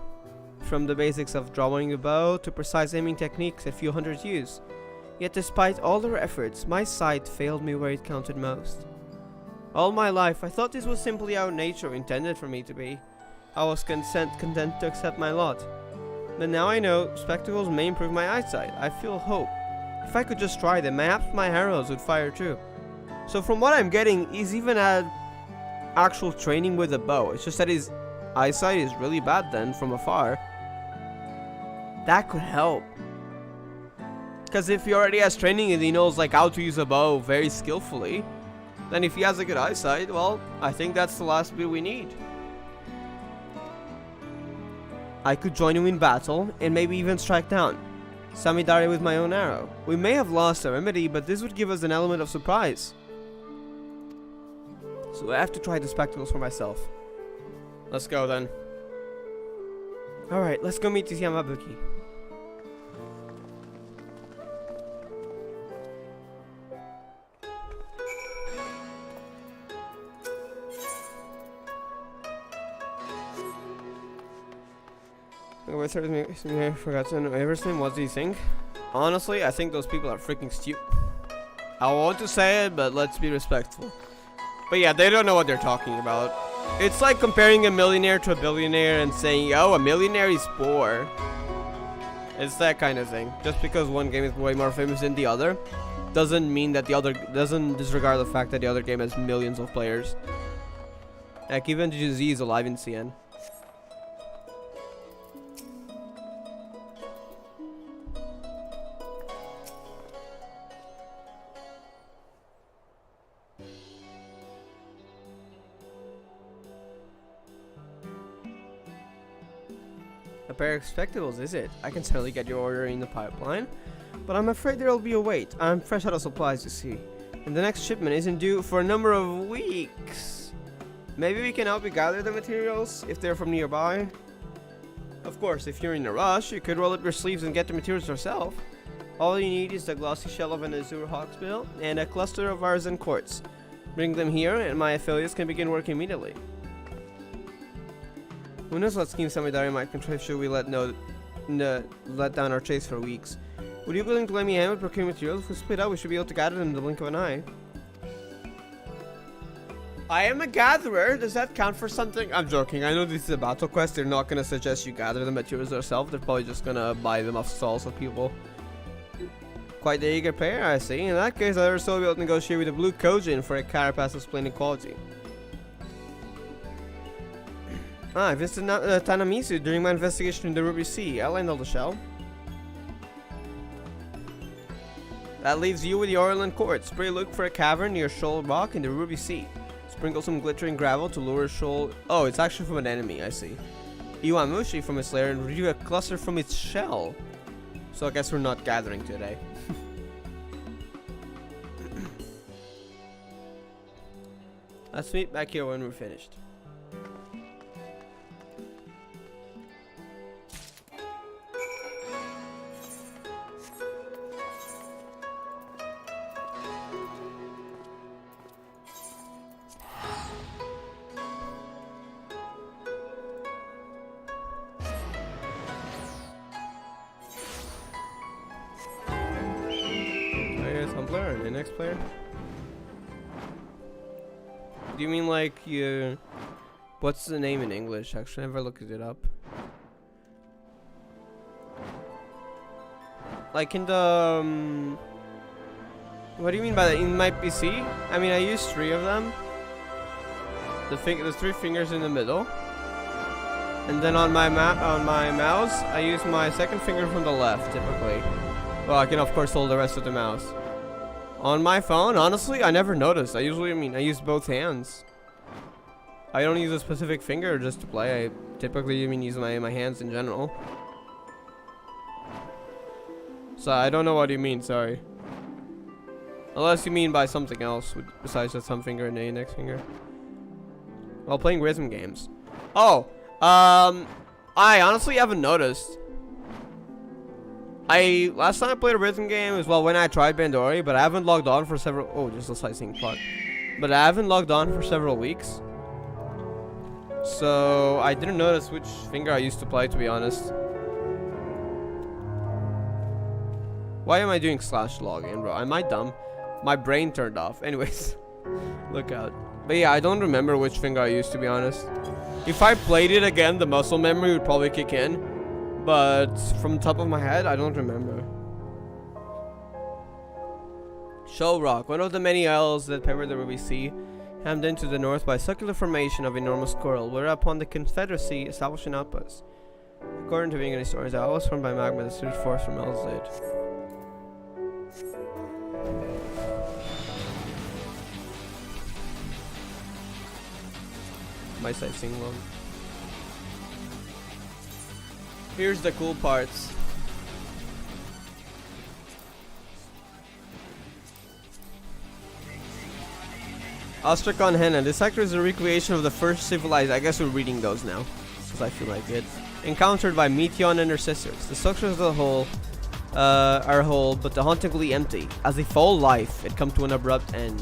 From the basics of drawing a bow to precise aiming techniques that few hunters use. Yet despite all her efforts, my sight failed me where it counted most. All my life, I thought this was simply how nature intended for me to be. I was content to accept my lot. But now I know spectacles may improve my eyesight. I feel hope. If I could just try them, perhaps my arrows would fire too. So from what I'm getting, he's even had actual training with a bow. It's just that his eyesight is really bad then from afar. That could help. Because if he already has training and he knows like how to use a bow very skillfully, then if he has a good eyesight, well, I think that's the last bit we need. I could join him in battle, and maybe even strike down Samidari with my own arrow. We may have lost our remedy, but this would give us an element of surprise. So I have to try the spectacles for myself. Let's go then. Alright, let's go meet this Yamabuki. I forgot to know everything. What do you think? Honestly, I think those people are freaking stupid. I want to say it, but let's be respectful. But yeah, they don't know what they're talking about. It's like comparing a millionaire to a billionaire and saying, oh, a millionaire is poor. It's that kind of thing. Just because one game is way more famous than the other doesn't mean that the other doesn't disregard the fact that the other game has millions of players. Like even GZ is alive in CN. A pair of spectacles, is it? I can certainly get your order in the pipeline, but I'm afraid there'll be a wait. I'm fresh out of supplies, you see, and the next shipment isn't due for a number of weeks. Maybe we can help you gather the materials if they're from nearby. Of course, if you're in a rush, you could roll up your sleeves and get the materials yourself. All you need is the glossy shell of an azure hawksbill and a cluster of artisan quartz. Bring them here, and my affiliates can begin work immediately. Who knows what scheme Samidari might contrive should we let down our chase for weeks. Would you be willing to let me hand with procuring materials? If we split up, we should be able to gather them in the blink of an eye. I am a gatherer. Does that count for something? I'm joking. I know this is a battle quest. They're not going to suggest you gather the materials yourself. They're probably just going to buy them off stalls of people. Quite the eager pair, I see. In that case, I'll also be able to negotiate with the blue Kojin for a carapace of splendid quality. I visited Tanamisu during my investigation in the Ruby Sea. I landed on the shell. That leaves you with the Orland Court. Spray look for a cavern near Shoal Rock in the Ruby Sea. Sprinkle some glittering gravel to lure Shoal. Oh, it's actually from an enemy, I see. Iwamushi from its lair and retrieve a cluster from its shell. So I guess we're not gathering today. Let's meet back here when we're finished. Player and the next player? Do you mean like you? What's the name in English? Actually, I never looked it up. Like in the what do you mean by that? In my PC? I mean, I use 3 of them. The 3 fingers in the middle, and then on my mouse, I use my 2nd finger from the left typically. Well, I can of course hold the rest of the mouse. On my phone, honestly, I never noticed. I use both hands. I don't use a specific finger just to play. I typically use my hands in general. So I don't know what you mean, sorry. Unless you mean by something else besides the thumb finger and the index finger. While playing rhythm games. Oh, I honestly haven't noticed. Last time I played a rhythm game as well when I tried Bandori, but I haven't logged on for several. Oh, just a slicing plug. But I haven't logged on for several weeks, so I didn't notice which finger I used to play, to be honest. Why am I doing /login, bro? Am I dumb? My brain turned off. Anyways, look out. But yeah, I don't remember which finger I used, to be honest. If I played it again, the muscle memory would probably kick in. But from the top of my head, I don't remember. Shoal Rock, one of the many isles that pepper the Ruby Sea, hemmed in to the north by a circular formation of enormous coral, whereupon the Confederacy established an outpost. According to Vegan historians, the isle was formed by magma that surged forth from Elzid. My side sing long. Here's the cool parts. Astrakhan Henna. This sector is a recreation of the first civilized. I guess we're reading those now, because I feel like it. Encountered by Meteon and her sisters. The structures of the whole are whole, but hauntingly empty. As they fall life, it comes to an abrupt end.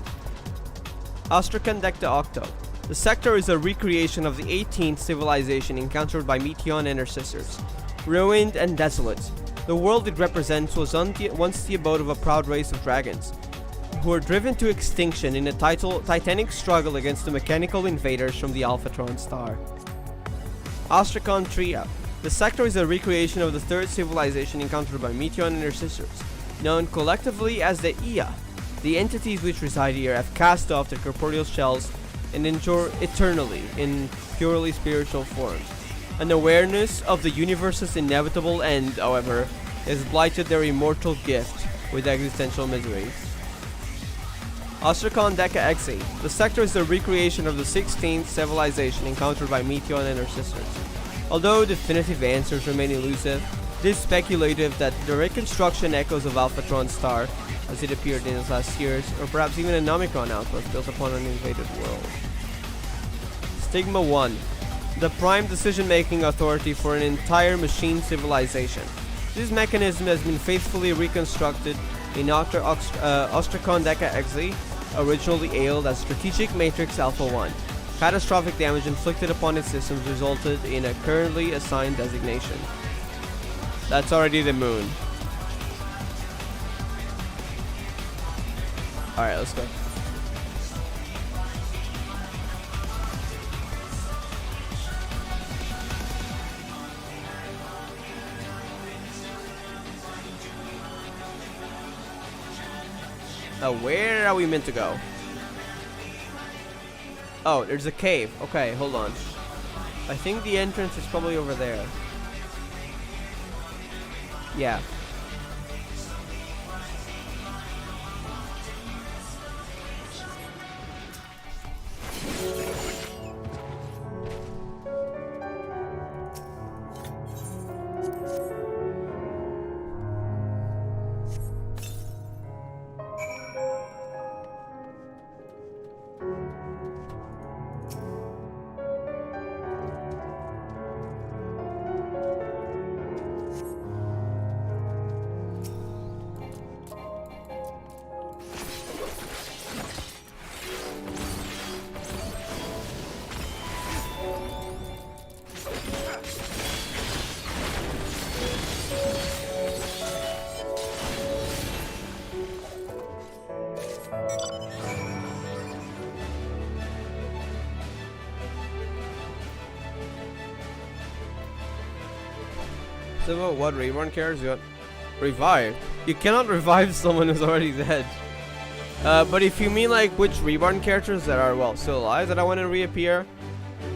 Astrakhan Dekta Octo. The sector is a recreation of the 18th civilization encountered by Meteon and her sisters. Ruined and desolate, the world it represents was once the abode of a proud race of dragons, who were driven to extinction in a titanic struggle against the mechanical invaders from the Alphatron star. Astrakhan Tria. The sector is a recreation of the 3rd civilization encountered by Meteon and her sisters, known collectively as the Ia. The entities which reside here have cast off their corporeal shells and endure eternally in purely spiritual forms. An awareness of the universe's inevitable end, however, has blighted their immortal gift with existential misery. Astrakhan Deka Exi. The sector is the recreation of the 16th civilization encountered by Meteon and her sisters. Although definitive answers remain elusive, it is speculative that the reconstruction echoes of Alphatron star, as it appeared in its last years, or perhaps even an Omicron outpost built upon an invaded world. Stigma 1. The prime decision-making authority for an entire machine civilization. This mechanism has been faithfully reconstructed in Astrakhan Deka Exi, originally hailed as Strategic Matrix Alpha 1. Catastrophic damage inflicted upon its systems resulted in a currently assigned designation. That's already the moon. Alright, let's go. Where are we meant to go? Oh, there's a cave. Okay, hold on. I think the entrance is probably over there. Yeah. Silva, what reborn cares? You want revive? You cannot revive someone who's already dead. But if you mean like which reborn characters that are, well, still alive that I want to reappear,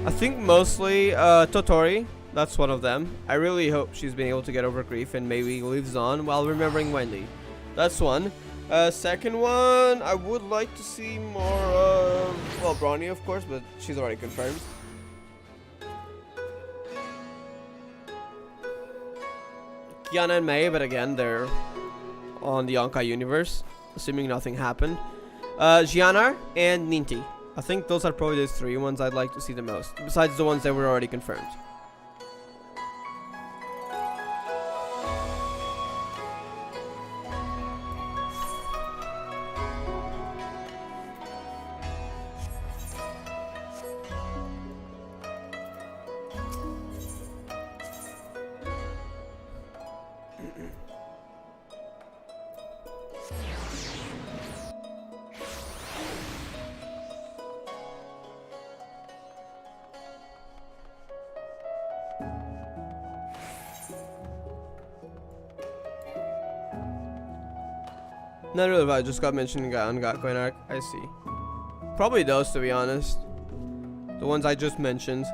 I think mostly Totori. That's one of them. I really hope she's been able to get over grief and maybe lives on while remembering Wendy. That's one. Second one, I would like to see more of, well, Brawny of course, but she's already confirmed. Kiana and Mei, but again, they're on the Yonkai universe, assuming nothing happened. Gianna and Ninti. I think those are probably the three ones I'd like to see the most, besides the ones that were already confirmed. Not really, but I just got mentioned on Gakuen Arc. I see. Probably those, to be honest. The ones I just mentioned.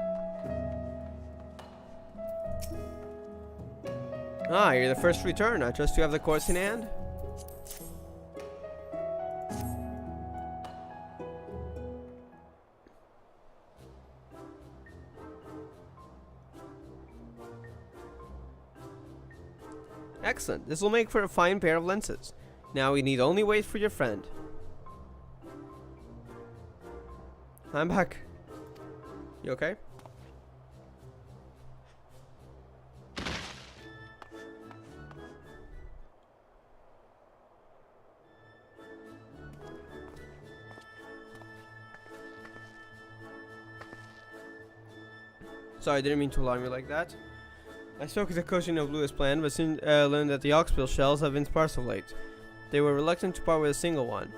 Ah, you're the first return. I trust you have the course in hand. Excellent. This will make for a fine pair of lenses. Now we need only wait for your friend. I'm back. You okay? Sorry, I didn't mean to alarm you like that. I spoke with the coaching of Louis' plan, but soon learned that the Oxbill shells have been sparse of late. They were reluctant to part with a single one.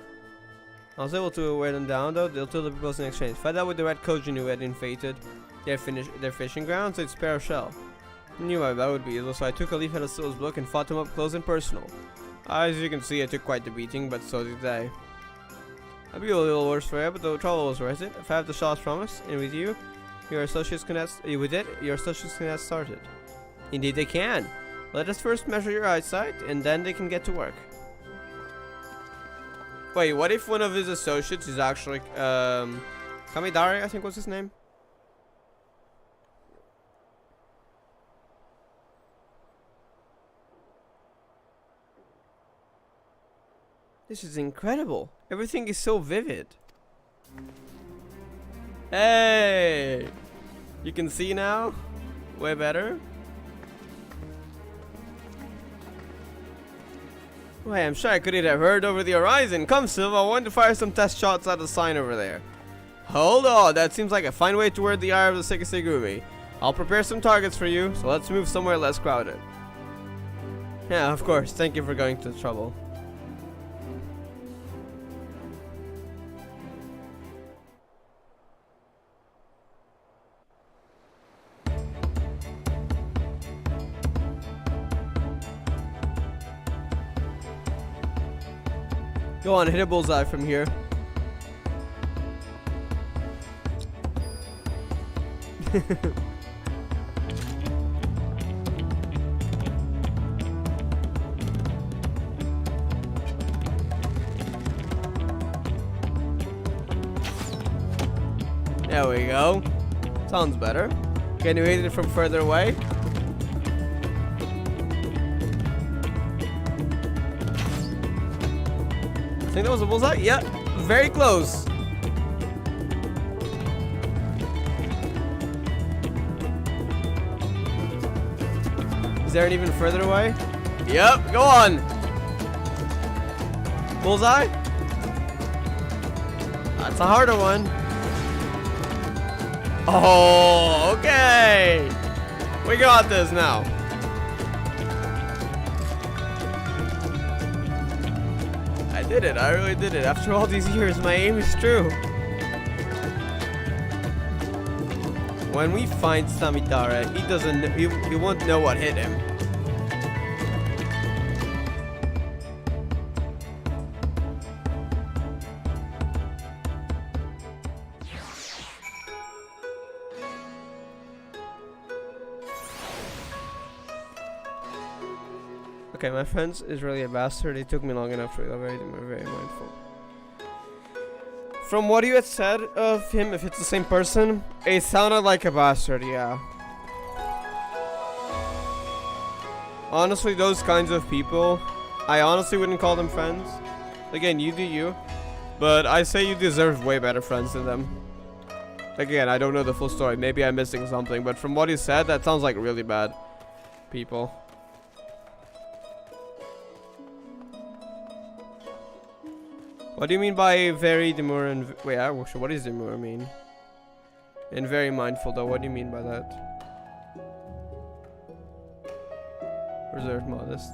I was able to wear them down, though. They'll tell the people in exchange. Fight out with the red Kojin who had invaded their fishing grounds, so they'd spare a shell. I knew how that would be, so I took a leaf out of Sill's book and fought them up close and personal. As you can see, I took quite the beating, but so did they. I'd be a little worse for it, but the trouble was worth it. If I have the shaw's promise, and with you, your associates can get started. Indeed they can. Let us first measure your eyesight, and then they can get to work. Wait, what if one of his associates is actually, Kamidare, I think was his name? This is incredible. Everything is so vivid. Hey! You can see now? Way better? Wait, I'm sure I couldn't have heard over the horizon. Come, Silva, I want to fire some test shots at the sign over there. Hold on, that seems like a fine way toward the eye of the Sekisegumi. I'll prepare some targets for you, so let's move somewhere less crowded. Yeah, of course, thank you for going to the trouble. Go on, hit a bullseye from here. There we go. Sounds better. Can you hit it from further away? I think that was a bullseye. Yeah, very close. Is there an even further away? Yep, go on. Bullseye? That's a harder one. Oh, okay. We got this now. I did it. I really did it. After all these years, my aim is true. When we find Samitara, he won't know what hit him. Okay, my friend is really a bastard. It took me long enough to elaborate. I'm very mindful. From what you had said of him, if it's the same person, it sounded like a bastard, yeah. Honestly, those kinds of people, I honestly wouldn't call them friends. Again, you do you. But I say you deserve way better friends than them. Again, I don't know the full story. Maybe I'm missing something. But from what he said, that sounds like really bad people. What do you mean by very demure and... Wait, what does demure mean? And very mindful, though. What do you mean by that? Reserved, modest.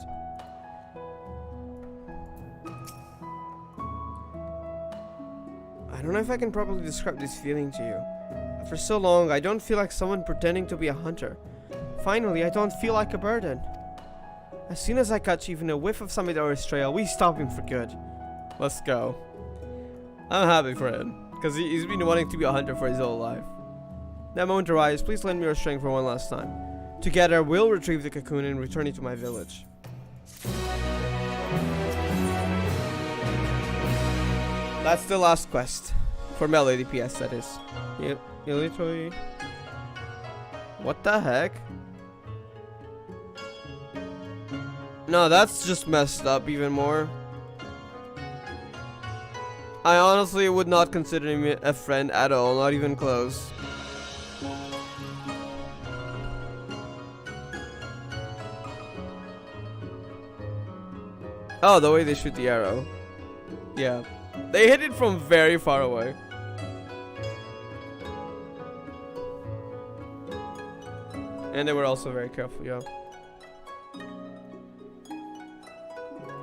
I don't know if I can properly describe this feeling to you. After so long, I don't feel like someone pretending to be a hunter. Finally, I don't feel like a burden. As soon as I catch even a whiff of Samidora's trail, we stop him for good. Let's go. I'm happy for him, because he's been wanting to be a hunter for his whole life. That moment arrives, please lend me your strength for one last time. Together, we'll retrieve the cocoon and return it to my village. That's the last quest. For Meele DPS, that is. Literally. What the heck? No, that's just messed up even more. I honestly would not consider him a friend at all, not even close. Oh, the way they shoot the arrow. Yeah. They hit it from very far away. And they were also very careful, yeah.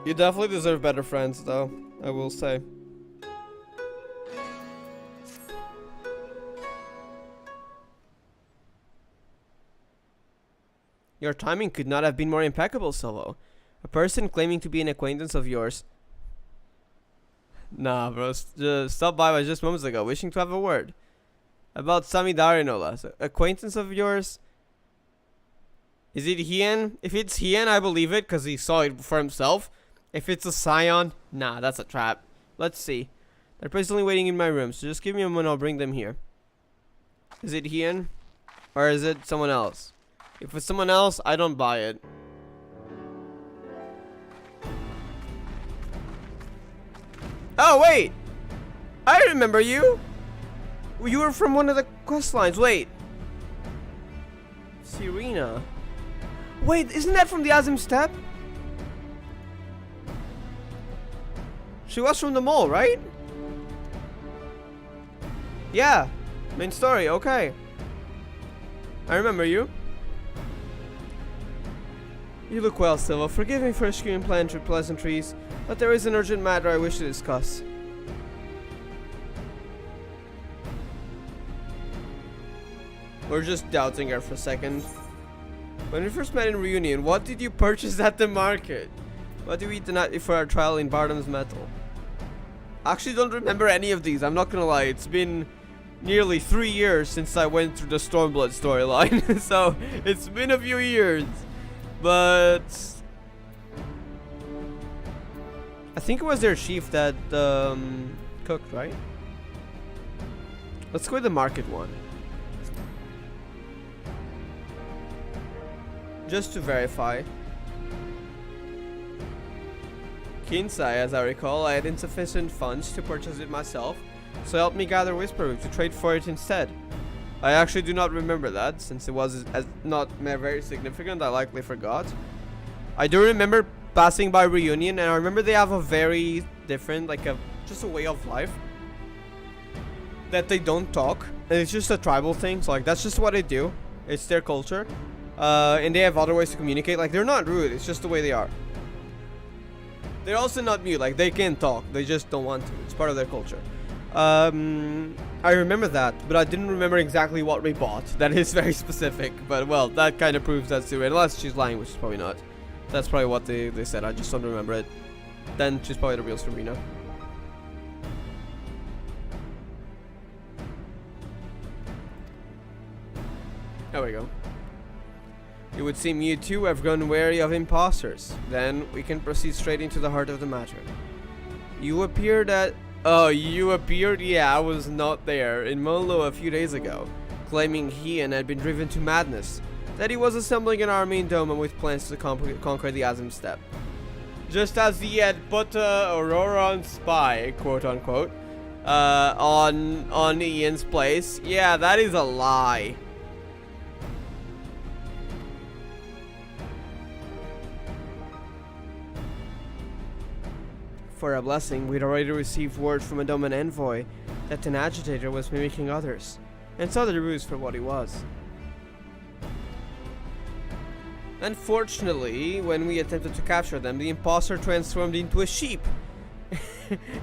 You definitely deserve better friends, though, I will say. Your timing could not have been more impeccable, Silvo. A person claiming to be an acquaintance of yours. Nah, bro. Just stopped by just moments ago, wishing to have a word. About Samidari, no less. Acquaintance of yours? Is it Hien? If it's Hien, I believe it, because he saw it for himself. If it's a Scion, nah, that's a trap. Let's see. They're presently waiting in my room, so just give me a moment, I'll bring them here. Is it Hien? Or is it someone else? If it's someone else, I don't buy it. Oh, wait! I remember you! You were from one of the quest lines. Wait. Serena. Wait, isn't that from the Azim Steppe? She was from the mall, right? Yeah. Main story, okay. I remember you. You look well, Silva. Forgive me for skewing pleasantries, but there is an urgent matter I wish to discuss. We're just doubting her for a second. When we first met in Reunion, what did you purchase at the market? What did we eat the night before our trial in Bardam's Metal? I actually don't remember any of these, I'm not gonna lie. It's been nearly 3 years since I went through the Stormblood storyline. So, it's been a few years. But I think it was their chief that cooked, right? Let's go with the market one. Just to verify. Kinsai, as I recall, I had insufficient funds to purchase it myself, so help me gather Whisper Root to trade for it instead. I actually do not remember that, since it was not very significant. I likely forgot. I do remember passing by Reunion, and I remember they have a very different, just a way of life. That they don't talk, and it's just a tribal thing, so that's just what they do. It's their culture. And they have other ways to communicate. They're not rude, it's just the way they are. They're also not mute, they can talk, they just don't want to. It's part of their culture. I remember that, but I didn't remember exactly what we bought. That is very specific, but well, that kind of proves that too, unless she's lying, which is probably not. That's probably what they said, I just don't remember it. Then she's probably the real Serena. There we go. It would seem you too have grown wary of imposters. Then we can proceed straight into the heart of the matter. You appeared at... Oh, you appeared? Yeah, I was not there. In Meele a few days ago, claiming he and had been driven to madness. That he was assembling an army in Doma with plans to conquer the Azim Steppe. Just as he had put Aurora on spy, quote unquote, on Ian's place. Yeah, that is a lie. For a blessing, we'd already received word from a Doman envoy that an agitator was mimicking others, and saw the ruse for what he was. Unfortunately, when we attempted to capture them, the imposter transformed into a sheep.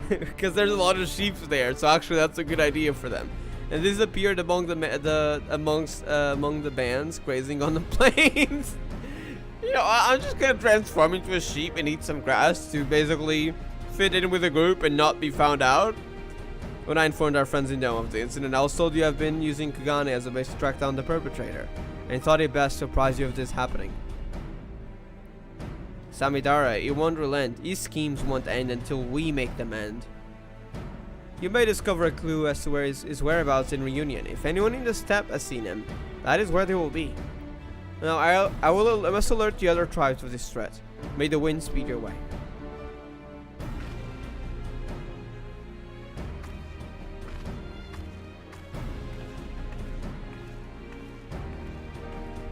Because there's a lot of sheep there, so actually that's a good idea for them. And this appeared among the bands grazing on the plains. You know, I'm just gonna transform into a sheep and eat some grass to basically fit in with the group and not be found out. When I informed our friends in Dome of the incident, I was told you have been using Kugane as a base to track down the perpetrator, and thought it best to apprise you of this happening. Samidara, it won't relent. His schemes won't end until we make them end. You may discover a clue as to where his whereabouts in Reunion. If anyone in the steppe has seen him, that is where they will be. Now, I must alert the other tribes of this threat. May the wind speed your way.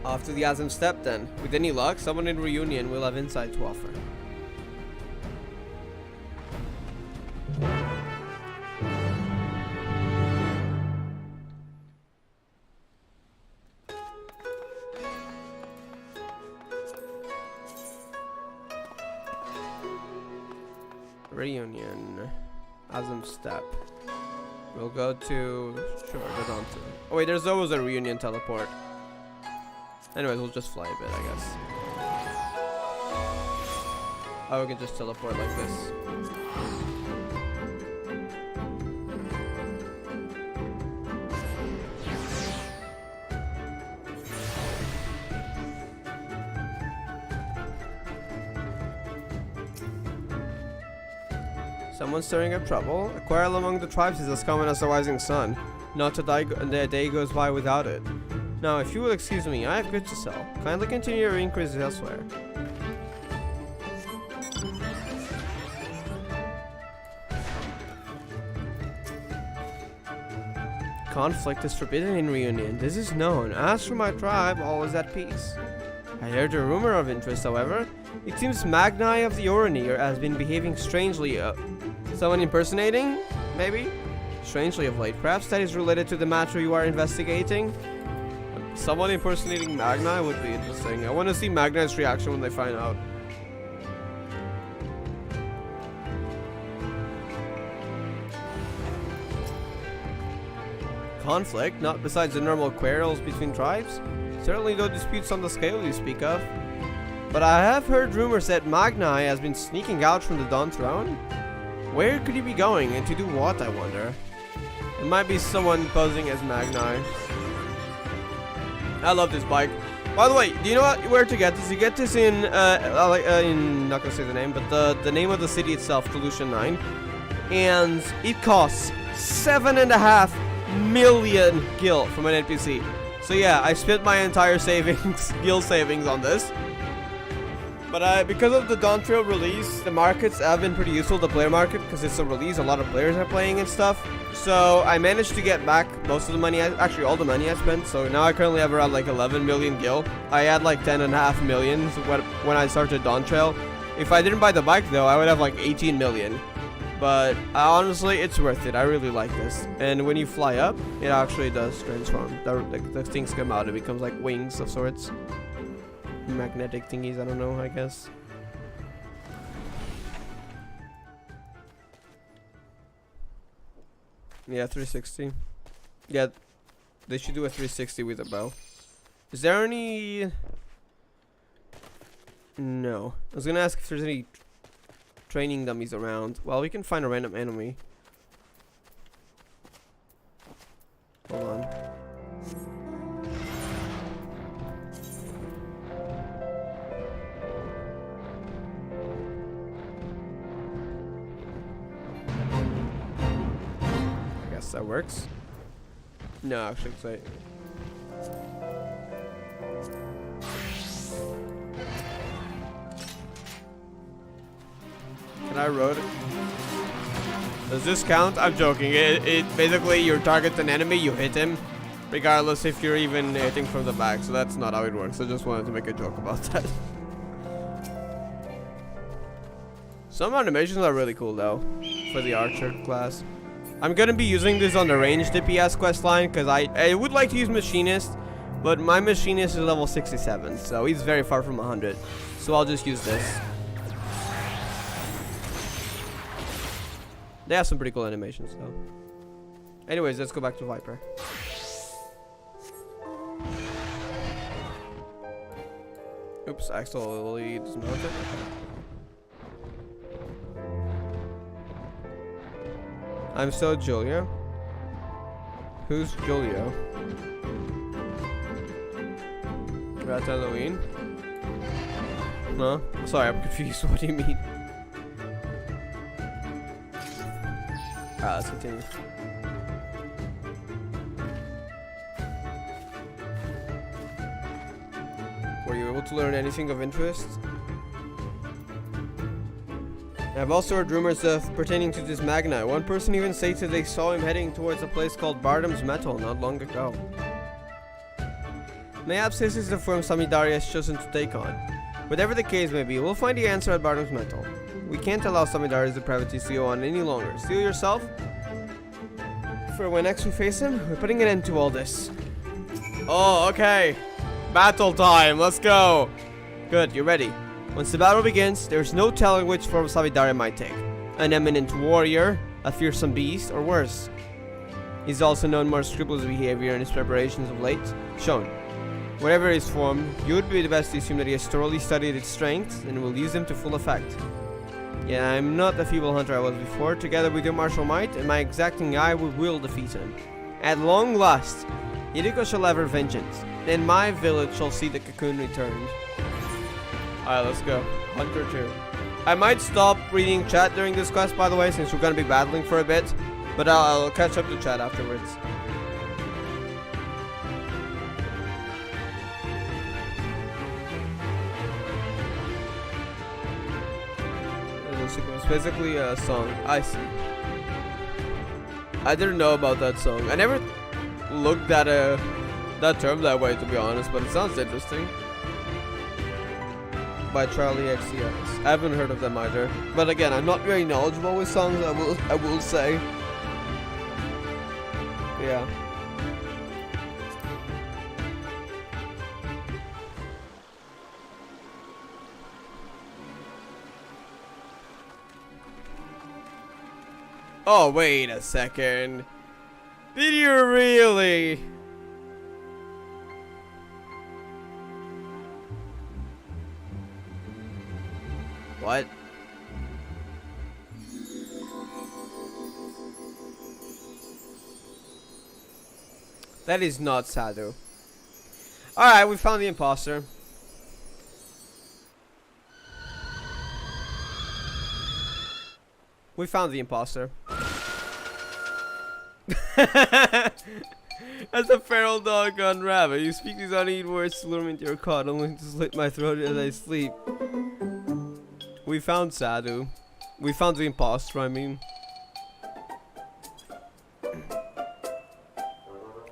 Off to the Azim Steppe then. With any luck, someone in Reunion will have insight to offer. Reunion. Azim Steppe. We'll go to... Sure, go down to... Oh wait, there's always a Reunion teleport. Anyways, we'll just fly a bit, I guess. Oh, we can just teleport like this. Someone stirring up trouble? A quarrel among the tribes is as common as the rising sun. Not a day goes by without it. Now, if you will excuse me, I have goods to sell. Kindly continue your inquiries elsewhere. Conflict is forbidden in Reunion. This is known. As for my tribe, all is at peace. I heard a rumor of interest, however. It seems Magni of the Oranir has been behaving strangely. Someone impersonating? Maybe? Strangely of late. Perhaps that is related to the matter you are investigating? Someone impersonating Magni would be interesting. I want to see Magni's reaction when they find out. Conflict? Not besides the normal quarrels between tribes? Certainly no disputes on the scale you speak of. But I have heard rumors that Magni has been sneaking out from the Dawn Throne. Where could he be going, and to do what, I wonder? It might be someone posing as Magni. I love this bike. By the way, do you know where to get this? You get this in not gonna say the name, but the name of the city itself, Delusion 9, and it costs 7.5 million gil from an NPC. So yeah, I spent my entire savings, gil savings, on this. But because of the Dawntrail release, the markets have been pretty useful. The player market, because it's a release, a lot of players are playing and stuff. So I managed to get back most of the money, actually all the money I spent. So now I currently have around like 11 million gil. I had like 10.5 million when I started Dawntrail. If I didn't buy the bike though, I would have like 18 million. But honestly, it's worth it. I really like this. And when you fly up, it actually does transform. The things come out. It becomes like wings of sorts. Magnetic thingies, I don't know, I guess. Yeah, 360. Yeah, they should do a 360 with a bow. Is there any... No. I was gonna ask if there's any training dummies around. Well, we can find a random enemy. Hold on. guess that works. No, actually, wait. Can I road it? Does this count? I'm joking. It basically, you target an enemy, you hit him, regardless if you're even hitting from the back. So that's not how it works. I just wanted to make a joke about that. Some animations are really cool though, for the archer class. I'm gonna be using this on the ranged DPS questline because I would like to use machinist, but my machinist is level 67, so he's very far from 100. So I'll just use this. They have some pretty cool animations though. Anyways, let's go back to Viper. Oops, I accidentally dismounted. Okay. I'm still Julia. Who's Julia? Rat Halloween? Huh? Sorry, I'm confused. What do you mean? Let's continue. Were you able to learn anything of interest? I've also heard rumors pertaining to this Magni. One person even stated they saw him heading towards a place called Bardam's Metal not long ago. Mayhaps this is the form Samidari has chosen to take on. Whatever the case may be, we'll find the answer at Bardam's Metal. We can't allow Samidari's depravities to go on any longer. Steel yourself? For when next we face him, we're putting an end to all this. Oh, okay. Battle time, let's go. Good, you're ready. Once the battle begins, there's no telling which form Samidari might take. An eminent warrior, a fearsome beast, or worse. He's also known more scrupulous behavior in his preparations of late. Shown. Whatever his form, you would be the best to assume that he has thoroughly studied its strengths and will use them to full effect. Yeah, I'm not the feeble hunter I was before. Together with your martial might and my exacting eye, we will defeat him. At long last, Yuriko shall have her vengeance, and my village shall see the cocoon returned. Alright, let's go. Hunter 2. I might stop reading chat during this quest, by the way, since we're going to be battling for a bit. But I'll catch up to chat afterwards. It's basically a song. I see. I didn't know about that song. I never looked at that term that way, to be honest, but it sounds interesting. By Charlie XIV. I haven't heard of them either. But again, I'm not very knowledgeable with songs, I will say. Yeah. Oh, wait a second. Did you really? What? That is not Sadhu. Alright, we found the imposter. We found the imposter. As a feral dog gone rabbit, you speak these uneat words to lure me into your cot, only to slit my throat as I sleep. We found Sadhu. We found the imposter, I mean.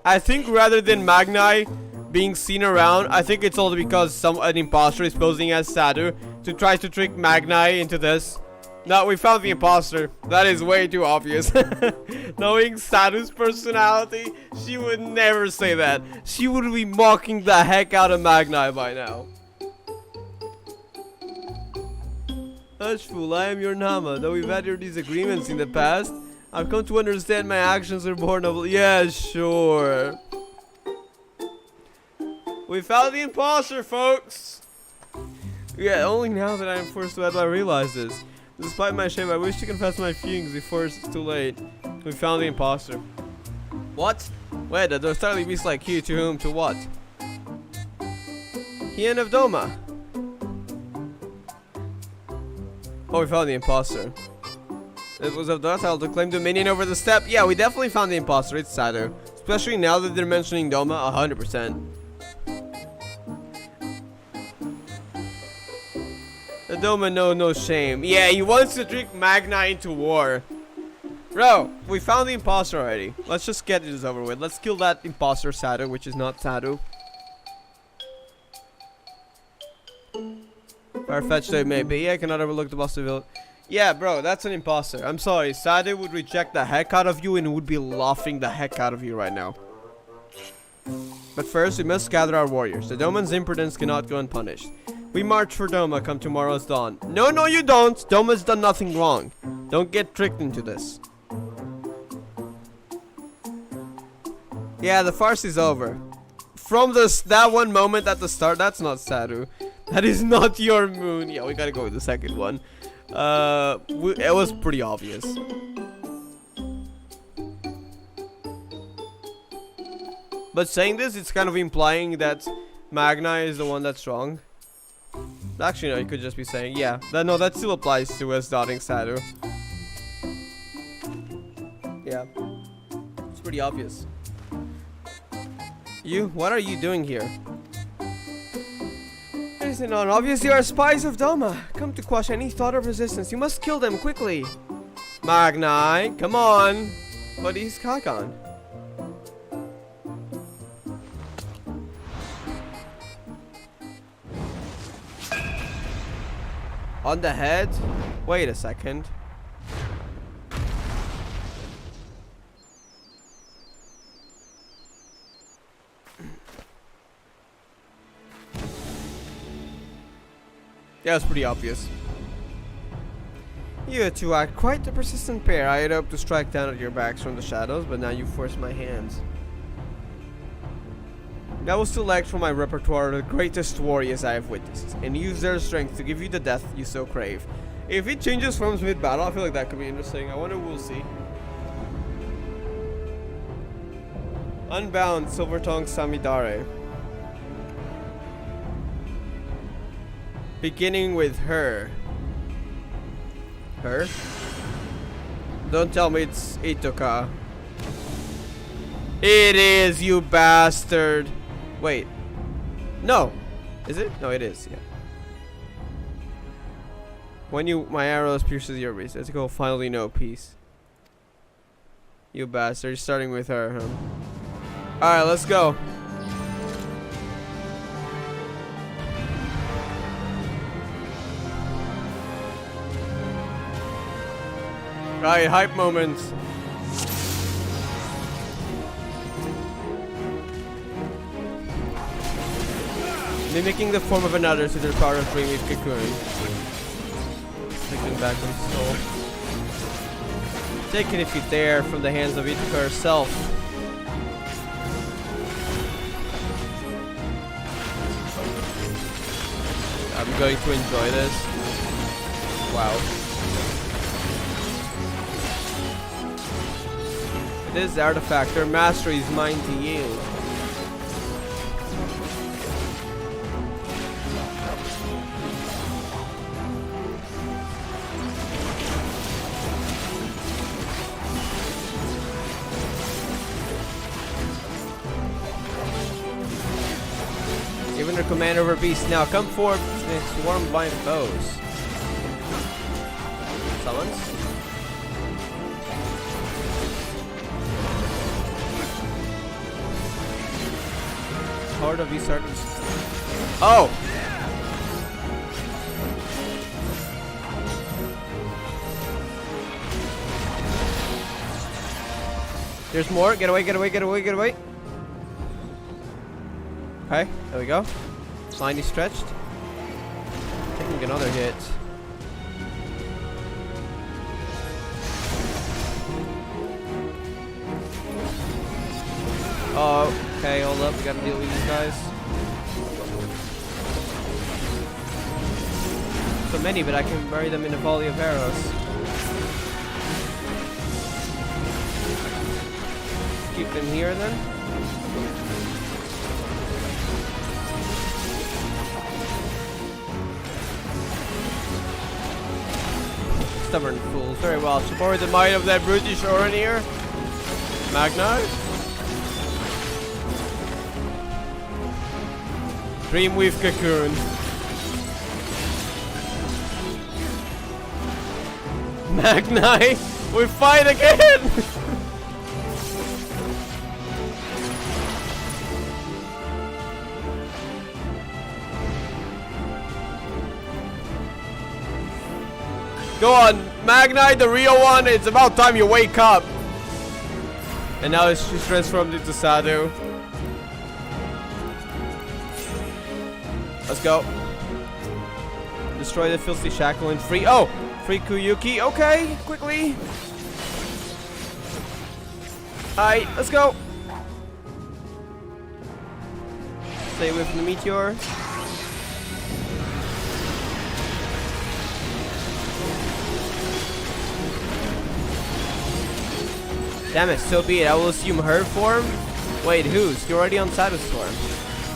I think rather than Magni being seen around, I think it's all because an imposter is posing as Sadhu to try to trick Magni into this. No, we found the imposter. That is way too obvious. Knowing Sadhu's personality, she would never say that. She would be mocking the heck out of Magni by now. Hush, fool, I am your Nama. Though we've had your disagreements in the past, I've come to understand my actions are born of... Yeah, sure. We found the imposter, folks. Yeah, only now that I am forced to do I realize this. Despite my shame, I wish to confess my feelings before it's too late. We found the imposter. What? Wait, the starly beast like you, to whom, to what? Hien of Doma. Oh, we found the imposter. It was of Dawntrail to claim dominion over the steppe. Yeah, we definitely found the imposter. It's Sadu. Especially now that they're mentioning Doma, 100%. The Doma no shame. Yeah, he wants to drink Magna into war. Bro, we found the imposter already. Let's just get this over with. Let's kill that imposter Sadu, which is not Sadu. Far-fetched though it may be, I cannot overlook the possibility. Yeah, bro, that's an imposter. I'm sorry, Sadu would reject the heck out of you and would be laughing the heck out of you right now. But first, we must gather our warriors. The Doman's impudence cannot go unpunished. We march for Doma come tomorrow's dawn. No, no, you don't. Doma's done nothing wrong. Don't get tricked into this. Yeah, the farce is over. From that one moment at the start, that's not Sadu. That is not your moon. Yeah, we gotta go with the second one. It was pretty obvious. But saying this, it's kind of implying that Magna is the one that's wrong. Actually, no, you could just be saying, yeah. No, that still applies to us dotting Sadu. Yeah. It's pretty obvious. What are you doing here? Isn't it obvious you are spies of Doma? Come to quash any thought of resistance. You must kill them quickly. Magni, come on. But he's Kakan. On the head? Wait a second. Yeah, it's pretty obvious. You two are quite the persistent pair. I had hoped to strike down at your backs from the shadows, but now you force my hands. I will select from my repertoire the greatest warriors I have witnessed, and use their strength to give you the death you so crave. If it changes forms mid-battle, I feel like that could be interesting. I wonder, we'll see. Unbound, Silvertongue Samidare. Beginning with her. Her? Don't tell me it's Itoka. It is, you bastard. Wait. No. Is it? No, it is. Yeah. When my arrows pierces your wrist. Let's go. Finally, no peace. You bastard. You're starting with her, huh? Alright, let's go. Right, hype moments. Mimicking the form of another to their power of dreamy cocoon. Taken back from soul. Taken if you dare from the hands of Itoka herself. I'm going to enjoy this. Wow. It is the artifact. Their mastery is mine to yield. Given her command over beasts now, come forth and swarm by foes. Summons. Heart of these servants. Oh! There's more. Get away, get away, get away, get away. Okay, there we go. Line is stretched. Taking another hit. Oh, okay, hold up. We gotta deal with these guys. So many, but I can bury them in a volley of arrows. Keep them here then. Stubborn fools. Very well. Support the might of that brutish Orin here. Magna. Dreamweave Cocoon. Magnite, we fight again! Go on, Magnite, the real one, it's about time you wake up. And now she's transformed into Sadu. Let's go. Destroy the filthy shackle and free. Oh! Free Kuyuki. Okay, quickly. Alright, let's go. Stay away from the meteor. Damn it, so be it. I will assume her form. Wait, whose? You're already on Satur's form.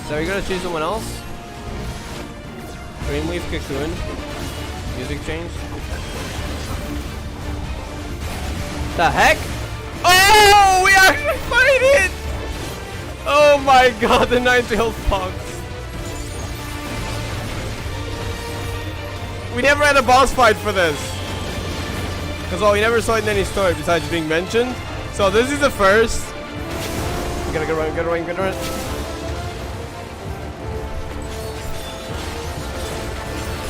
So are you gonna choose someone else? Dreamweave Cocoon. Music change. The heck? Oh, we actually fight it! Oh my god, the nine-tailed fox. We never had a boss fight for this. Because, well, we never saw it in any story besides being mentioned. So this is the first. We gotta get around, get around, get around.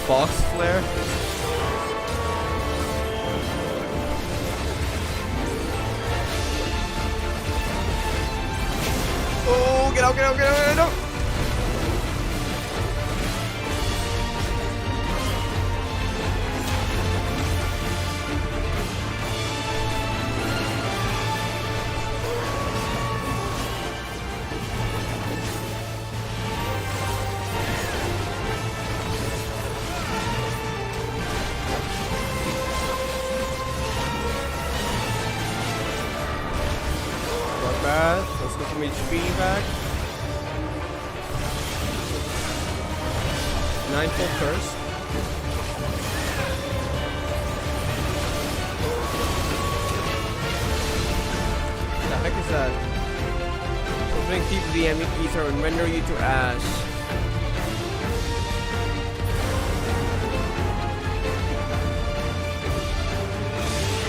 Fox flare. Oh, get out, get out, get out, get out. Let's go from HP back. 9 full curse. What the heck is that? Opening deep to the ether and render you to ash.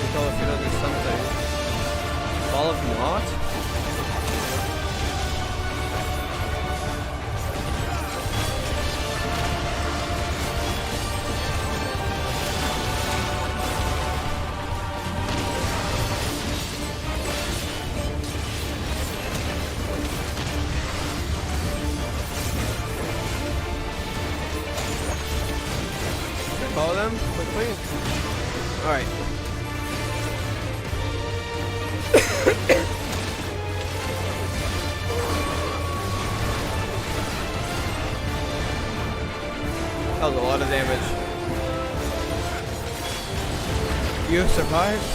Recall if you know there's something. Ball of Knot? Call them quickly. Alright. That was a lot of damage. You survived?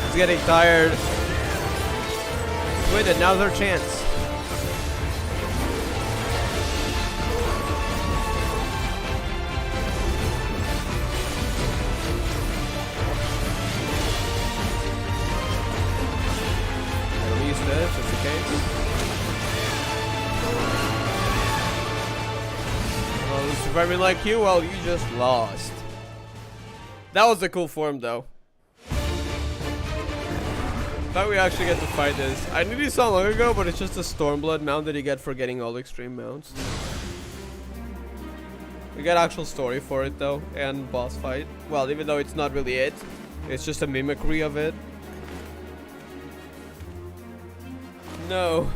It's getting tired. Wait, and now's our chance. Just in case. Well, surviving like you, well, you just lost. That was a cool form, though. Thought we actually get to fight this. I knew this so long ago, but it's just a Stormblood mount that you get for getting all the extreme mounts. We got actual story for it, though, and boss fight. Well, even though it's not really it, it's just a mimicry of it. No.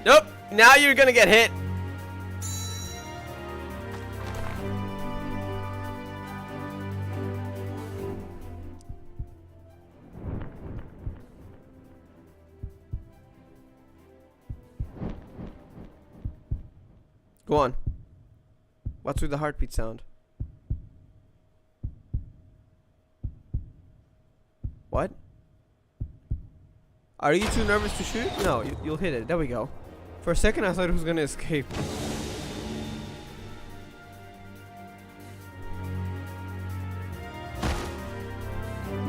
Nope. Now you're gonna get hit. Go on. What's with the heartbeat sound? What? Are you too nervous to shoot? No, you'll hit it. There we go. For a second, I thought it was gonna escape.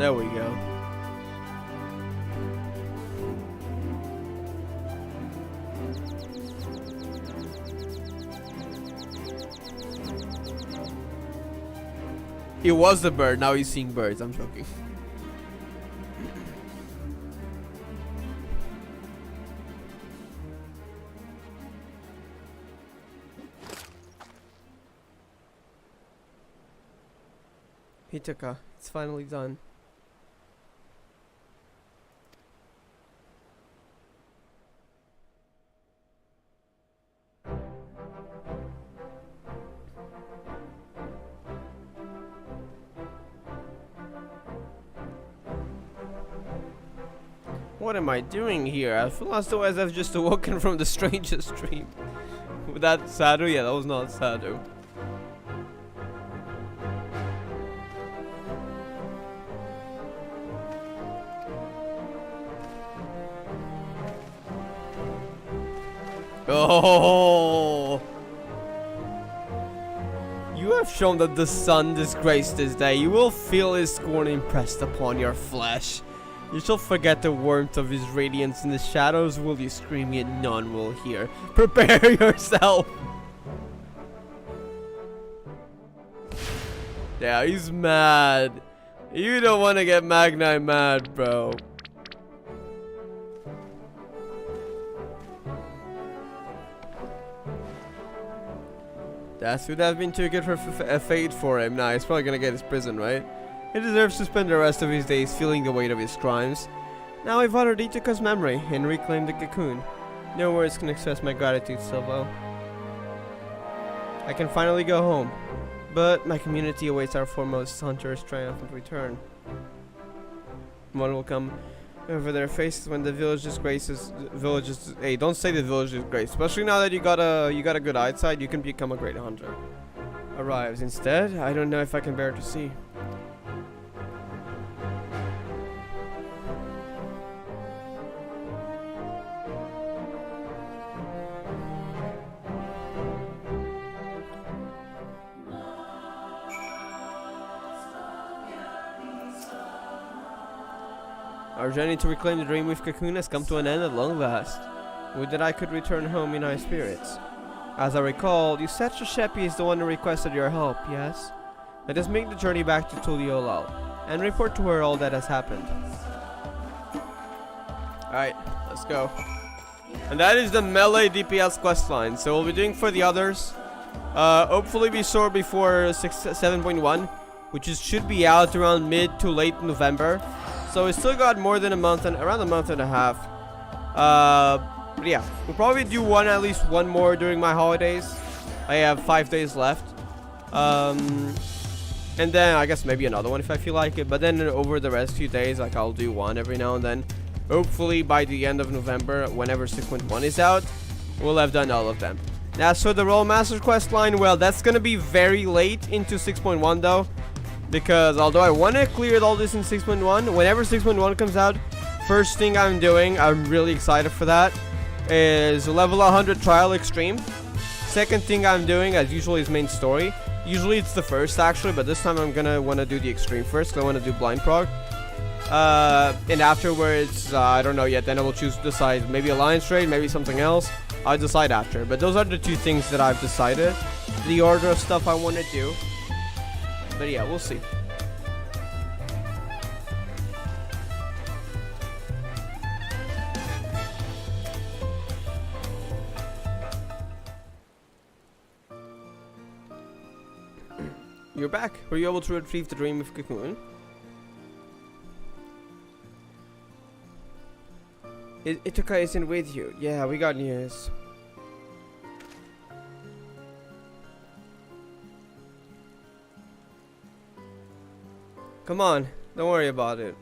There we go. He was the bird, now he's seeing birds. I'm joking. Hitaka, it's finally done. What am I doing here? I feel as though I've just awoken from the strangest dream. Was that Sadu? Yeah, that was not Sadu. Oh! You have shown that the sun disgraced this day. You will feel his scorn impressed upon your flesh. You shall forget the warmth of his radiance. In the shadows will you scream, yet none will hear. Prepare yourself! Yeah, he's mad. You don't want to get Magni mad, bro. That would have been too good for a fate for him. Nah, he's probably gonna get his prison, right? He deserves to spend the rest of his days feeling the weight of his crimes. Now I've honored Ichika's memory and reclaimed the cocoon. No words can express my gratitude, Silvo. I can finally go home, but my community awaits our foremost hunter's triumphant return. One will come over their faces when the village disgraces. Hey, don't say the village disgrace. Especially now that you got a good eyesight, you can become a great hunter. Arrives instead. I don't know if I can bear to see. Our journey to reclaim the Dreamweave cocoon has come to an end at long last. Would that I could return home in high spirits. As I recall, you said Shoshepi is the one who requested your help, yes? Let us make the journey back to Tuliolal and report to her all that has happened. Alright, let's go. And that is the Melee DPS questline. So we'll be doing for the others. Hopefully be sure before 7.1, which should be out around mid to late November. So we still got more than a month and around a month and a half. But yeah, we'll probably do at least one more during my holidays. I have 5 days left. And then I guess maybe another one if I feel like it. But then over the rest few days, like I'll do one every now and then. Hopefully by the end of November, whenever 6.1 is out, we'll have done all of them. Now, so the Royal Master quest line, well, that's gonna be very late into 6.1 though. Because although I want to clear all this in 6.1, whenever 6.1 comes out, first thing I'm doing, I'm really excited for that, is level 100 trial extreme. Second thing I'm doing, as usually, is main story. Usually it's the first actually, but this time I'm gonna want to do the extreme first, because I want to do blind prog. And afterwards, I don't know yet, then I will decide maybe Alliance raid, maybe something else. I'll decide after. But those are the two things that I've decided. The order of stuff I want to do. But yeah, we'll see. You're back. Were you able to retrieve the Dreamweave cocoon? Itaka isn't with you. Yeah, we got news. Come on, don't worry about it.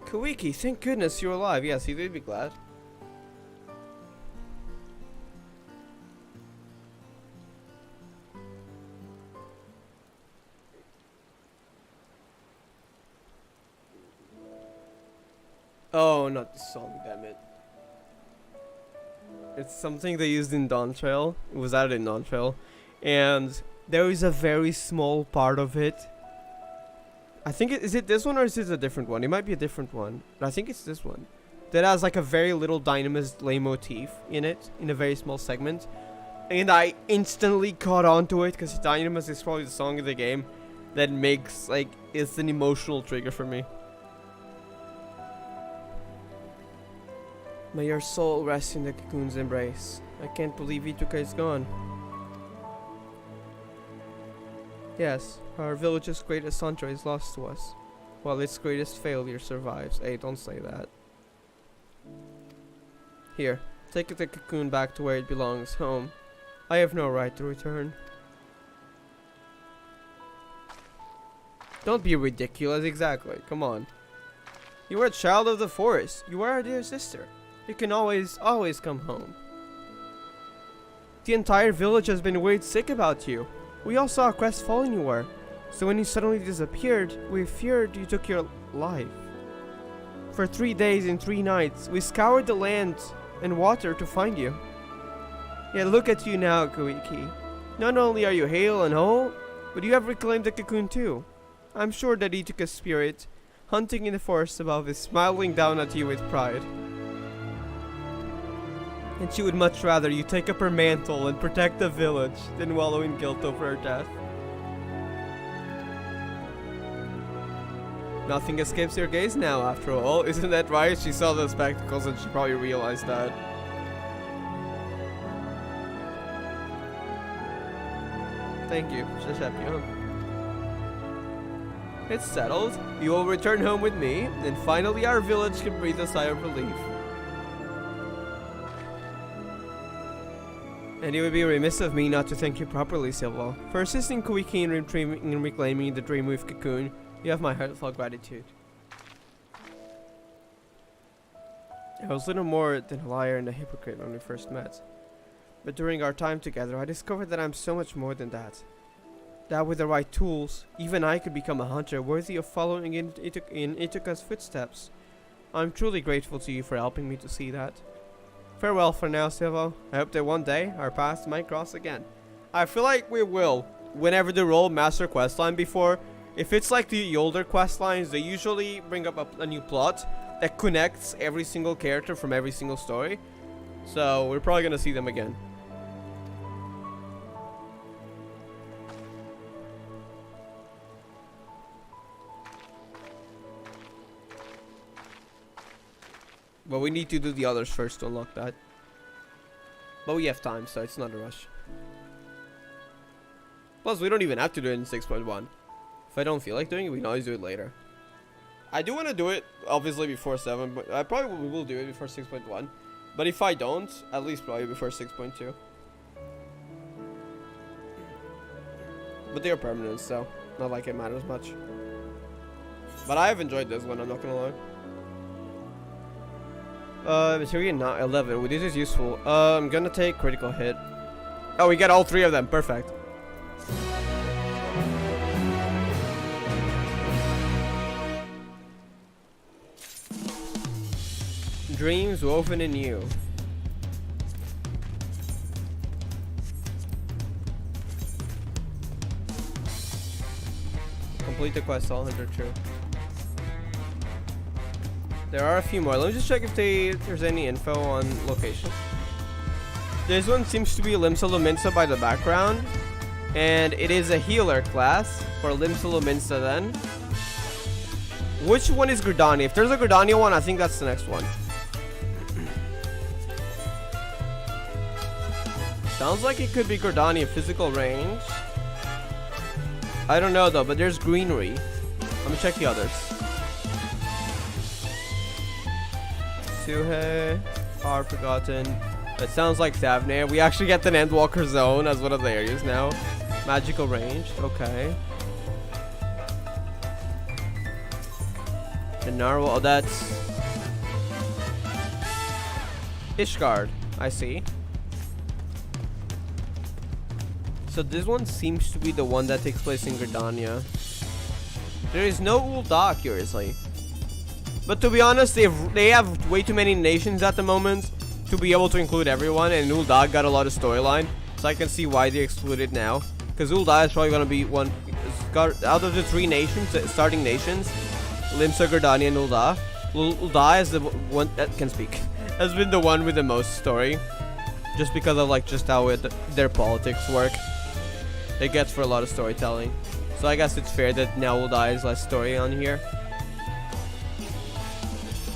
Kawiki, thank goodness you're alive. Yes, he would be glad. Oh, not this song, damn it. It's something they used in Dawntrail. It was added in Dawntrail. And there is a very small part of it. I think is it this one or is it a different one? It might be a different one. But I think it's this one. That has like a very little Dynamis leitmotif in it. In a very small segment. And I instantly caught on to it. Because Dynamis is probably the song of the game. That makes like, it's an emotional trigger for me. May your soul rest in the cocoon's embrace. I can't believe Ituka is gone. Yes, our village's greatest hunter is lost to us, while its greatest failure survives. Hey, don't say that. Here, take the cocoon back to where it belongs, home. I have no right to return. Don't be ridiculous, exactly, come on. You are a child of the forest. You are our dear sister. You can always come home. The entire village has been worried sick about you. We all saw how crestfallen you were. So when you suddenly disappeared, we feared you took your life. For 3 days and 3 nights, we scoured the land and water to find you. Yet look at you now, Koiki. Not only are you hale and whole, but you have reclaimed the cocoon too. I'm sure that he took a spirit, hunting in the forest above, is smiling down at you with pride. And she would much rather you take up her mantle and protect the village than wallow in guilt over her death. Nothing escapes your gaze now, after all. Isn't that right? She saw the spectacles and she probably realized that. Thank you, Shashapion. It's settled. You will return home with me, and finally our village can breathe a sigh of relief. And it would be remiss of me not to thank you properly, Silva, for assisting Koiki in reclaiming the Dreamwave cocoon. You have my heartfelt gratitude. I was little more than a liar and a hypocrite when we first met. But during our time together, I discovered that I'm so much more than that. That with the right tools, even I could become a hunter worthy of following in Ituka's footsteps. I'm truly grateful to you for helping me to see that. Farewell for now, Silvo. I hope that one day our paths might cross again. I feel like we will. Whenever they roll Master Questline before, if it's like the older questlines, they usually bring up a new plot that connects every single character from every single story. So we're probably gonna see them again. But we need to do the others first to unlock that. But we have time, so it's not a rush. Plus, we don't even have to do it in 6.1. If I don't feel like doing it, we can always do it later. I do want to do it, obviously, before 7, but I probably will do it before 6.1. But if I don't, at least probably before 6.2. But they're permanent, so not like it matters much. But I have enjoyed this one, I'm not gonna lie. Material not 11. Well, this is useful. I'm gonna take critical hit. Oh, we get all 3 of them. Perfect. Dreams woven in you. Complete the quest, all 100 true. There are a few more. Let me just check if there's any info on location. This one seems to be Limsa Luminsa by the background. And it is a healer class for Limsa Luminsa then. Which one is Gridania? If there's a Gridania one, I think that's the next one. Sounds like it could be Gridania physical range. I don't know though, but there's greenery. Let me check the others. Suhe, Far Forgotten. That sounds like Thavnir. We actually get the Endwalker Zone as one of the areas now. Magical range, okay. And Narwhal, oh, that's Ishgard, I see. So this one seems to be the one that takes place in Gridania. There is no Ul'dah, curiously. But to be honest, they have way too many nations at the moment to be able to include everyone, and Ul'dah got a lot of storyline, so I can see why they excluded now. Because Ul'dah is probably gonna be one out of the 3 nations, starting nations, Limsa, Gridania, and Ul'dah. Ul'dah is the one that can speak. Has been the one with the most story, just because of like just how their politics work. They get for a lot of storytelling, so I guess it's fair that now Ul'dah is less story on here.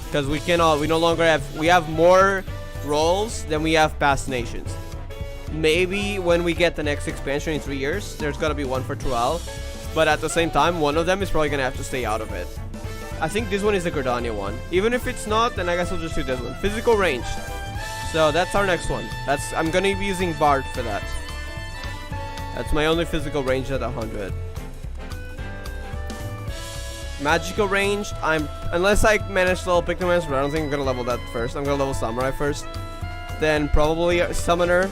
Because we no longer have more roles than we have past nations. Maybe when we get the next expansion in 3 years, there's gonna be one for Truel, but at the same time, one of them is probably gonna have to stay out of it. I think this one is the Gridania one. Even if it's not, then I guess I'll just do this one. Physical range. So that's our next one. I'm gonna be using Bard for that. That's my only physical range at 100. Magical range, unless I manage to level Pictomancer, but I don't think I'm gonna level that first. I'm gonna level Samurai first. Then probably a Summoner.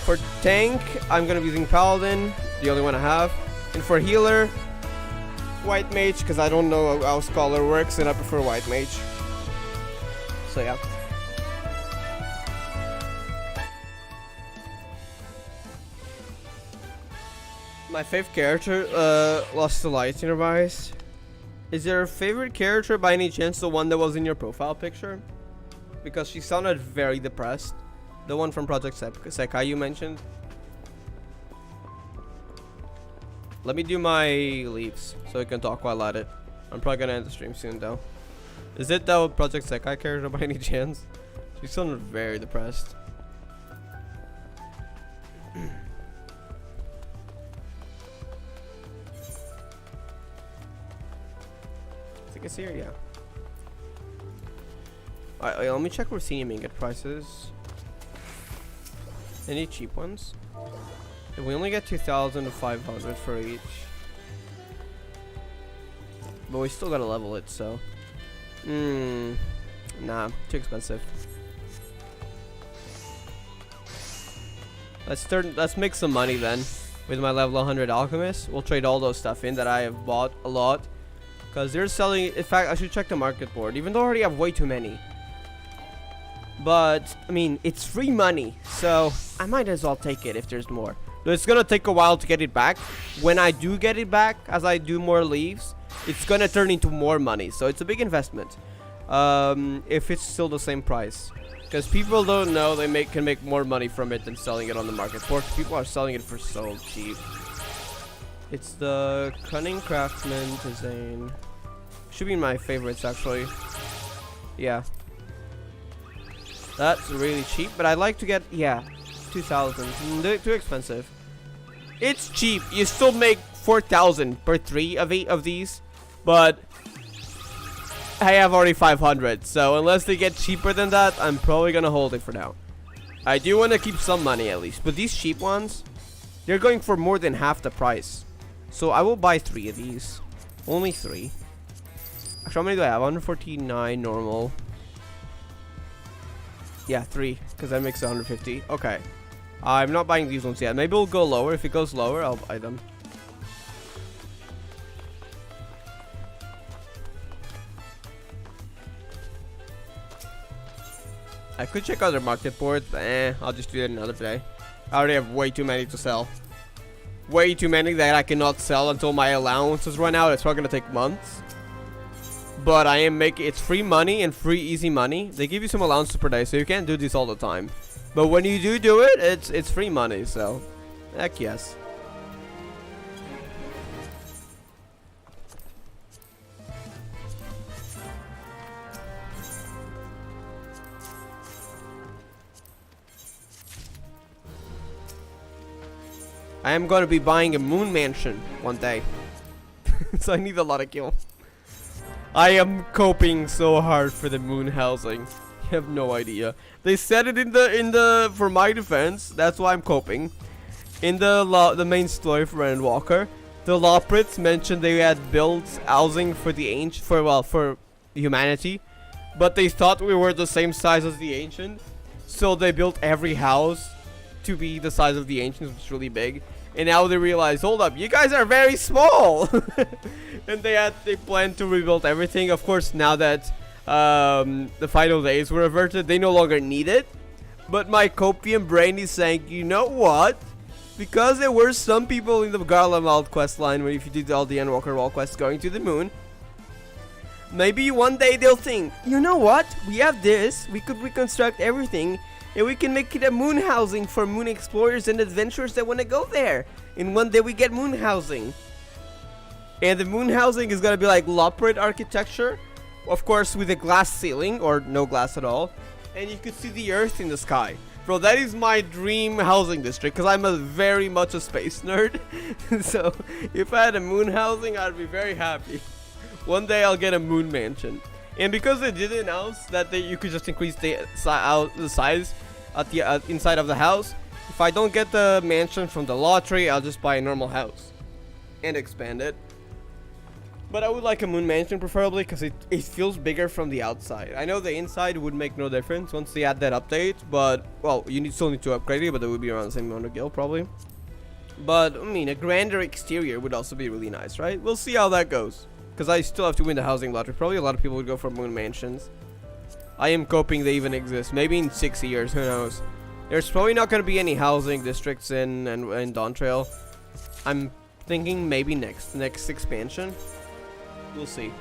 For tank, I'm gonna be using Paladin, the only one I have. And for healer, White Mage, because I don't know how Scholar works, and I prefer White Mage. So yeah. My fifth character, lost the light in her eyes. Is your favorite character by any chance the one that was in your profile picture? Because she sounded very depressed. The one from Project Sekai you mentioned. Let me do my leaves so I can talk while at it. I'm probably gonna end the stream soon though. Is it the Project Sekai character by any chance? She sounded very depressed. I think it's here, yeah. Alright, let me check Rossini ingot prices. Any cheap ones? If we only get 2,500 for each. But we still gotta level it, so. Nah, too expensive. Let's make some money then. With my level 100 alchemist. We'll trade all those stuff in that I have bought a lot. Because they're selling, in fact, I should check the market board. Even though I already have way too many. But, I mean, it's free money. So, I might as well take it if there's more. But it's gonna take a while to get it back. When I do get it back, as I do more leaves, it's gonna turn into more money. So, it's a big investment. If it's still the same price. Because people don't know they can make more money from it than selling it on the market board. People are selling it for so cheap. It's the Cunning Craftsman design. Should be my favorites, actually. Yeah. That's really cheap, but I'd like to get, yeah, 2,000. Too expensive. It's cheap. You still make 4,000 per 3 of 8 of these, but I have already 500. So unless they get cheaper than that, I'm probably gonna hold it for now. I do want to keep some money at least, but these cheap ones, they're going for more than half the price. So I will buy 3 of these. Only 3. Actually, how many do I have? 149 normal. Yeah, 3, because that makes 150. Okay. I'm not buying these ones yet. Maybe we'll go lower. If it goes lower, I'll buy them. I could check out their market board, but I'll just do it another day. I already have way too many to sell. Way too many that I cannot sell until my allowances run out. It's probably gonna take months. But I am making it's free money and free easy money. They give you some allowances per day, so you can't do this all the time. But when you do it, it's free money. So, heck yes. I am going to be buying a moon mansion one day. So I need a lot of gil. I am coping so hard for the moon housing. You have no idea. They said it in the for my defense. That's why I'm coping. In the main story for Endwalker, the Loprits mentioned they had built housing for the ancient for humanity, but they thought we were the same size as the ancient, so they built every house to be the size of the ancients, which is really big. And now they realize, hold up, you guys are very small. And they planned to rebuild everything. Of course, now that the final days were averted, they no longer need it. But my copium brain is saying, you know what? Because there were some people in the Garlemald questline when if you did all the Endwalker wall quests going to the moon, maybe one day they'll think, you know what? We have this, we could reconstruct everything, and we can make it a moon housing for moon explorers and adventurers that want to go there. And one day we get moon housing. And the moon housing is going to be like Loprite architecture, of course with a glass ceiling, or no glass at all. And you could see the earth in the sky. Bro, that is my dream housing district, because I'm very much a space nerd. So, if I had a moon housing, I'd be very happy. One day I'll get a moon mansion. And because they did announce that you could just increase the size at the inside of the house, if I don't get the mansion from the lottery, I'll just buy a normal house and expand it. But I would like a moon mansion preferably, because it feels bigger from the outside. I know the inside would make no difference once they add that update, but, well, you still need to upgrade it, but it would be around the same amount of gil probably. But, I mean, a grander exterior would also be really nice, right? We'll see how that goes, because I still have to win the housing lottery. Probably a lot of people would go for moon mansions. I am hoping they even exist. Maybe in 6 years, who knows. There's probably not going to be any housing districts in Dawntrail. I'm thinking maybe next expansion. We'll see.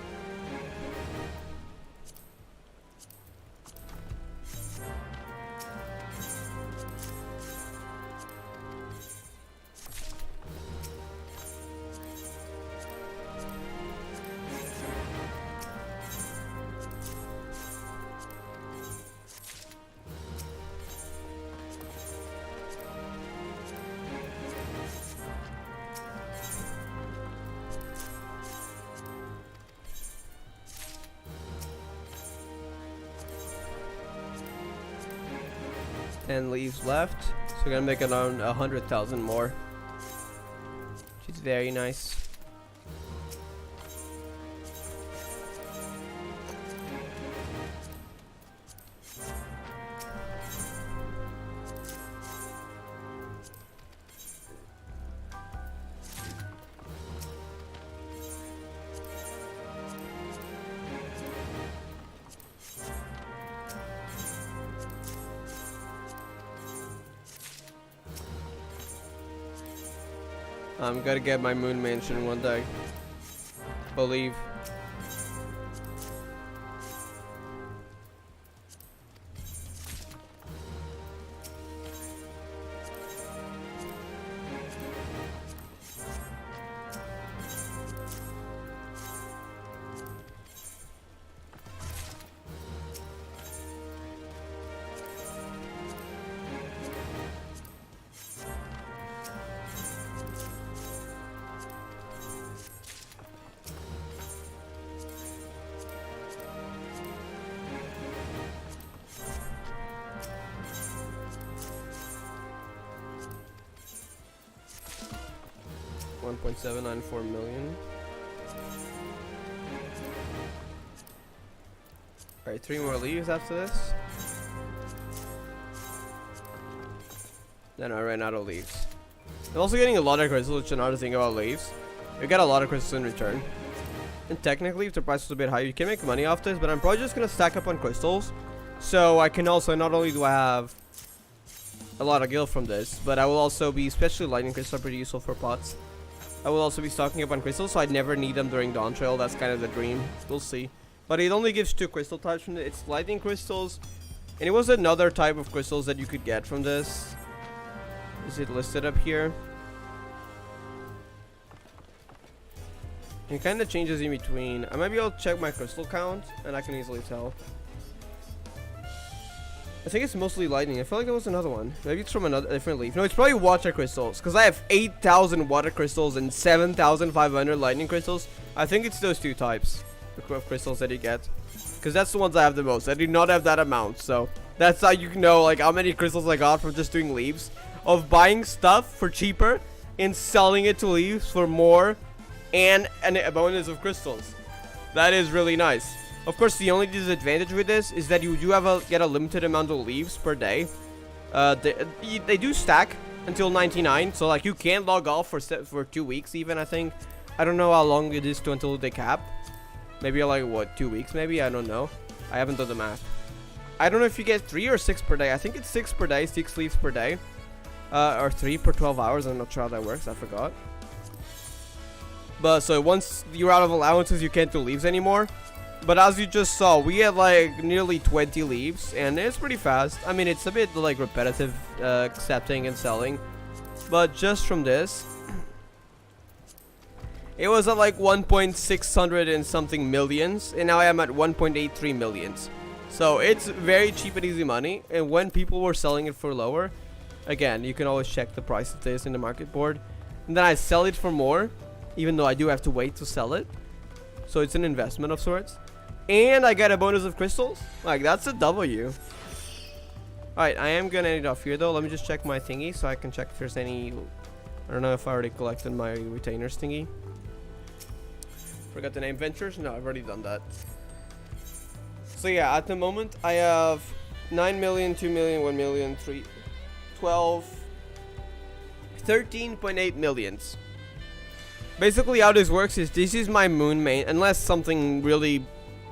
And leaves left, so we're gonna make around 100,000 more, which is very nice. I'm gonna get my moon mansion one day. Believe. $1.794 million. Alright, 3 more leaves after this. Then I ran out of leaves. I'm also getting a lot of crystals, which is another thing about leaves. You get a lot of crystals in return. And technically, if the price was a bit higher, you can make money off this, but I'm probably just gonna stack up on crystals. So I can also, not only do I have a lot of gil from this, but I will also be, especially lightning crystals are pretty useful for pots. I will also be stocking up on crystals, so I'd never need them during Dawntrail. That's kind of the dream. We'll see. But it only gives 2 crystal types from it. It's lightning crystals, and it was another type of crystals that you could get from this. Is it listed up here? It kind of changes in between. I might be able to check my crystal count, and I can easily tell. I think it's mostly lightning. I feel like there was another one. Maybe it's from another different leaf. No, it's probably water crystals, because I have 8,000 water crystals and 7,500 lightning crystals. I think it's those 2 types of crystals that you get, because that's the ones I have the most. I do not have that amount, so that's how you know like how many crystals I got from just doing leaves, of buying stuff for cheaper and selling it to leaves for more, and an abundance of crystals. That is really nice. Of course, the only disadvantage with this is that you do have get a limited amount of leaves per day. They do stack until 99, so like you can log off for 2 weeks even, I think. I don't know how long it is until they cap. Maybe like what, 2 weeks maybe? I don't know. I haven't done the math. I don't know if you get 3 or 6 per day. I think it's 6 per day, 6 leaves per day. Or 3 per 12 hours. I'm not sure how that works. I forgot. But so once you're out of allowances, you can't do leaves anymore. But as you just saw, we had like nearly 20 leaves, and it's pretty fast. I mean, it's a bit like repetitive, accepting and selling. But just from this, it was at like 1.600 and something millions, and now I am at 1.83 millions. So it's very cheap and easy money. And when people were selling it for lower, again, you can always check the price of this in the market board. And then I sell it for more, even though I do have to wait to sell it. So it's an investment of sorts. And I get a bonus of crystals. Like, that's a W. Alright, I am gonna end it off here though. Let me just check my thingy so I can check if there's any... I don't know if I already collected my retainers thingy. Forgot the name. Ventures? No, I've already done that. So yeah, at the moment I have 9 million, 2 million, 1 million, 3, 12, 13.8 millions. Basically how this works is this is my moon main, unless something really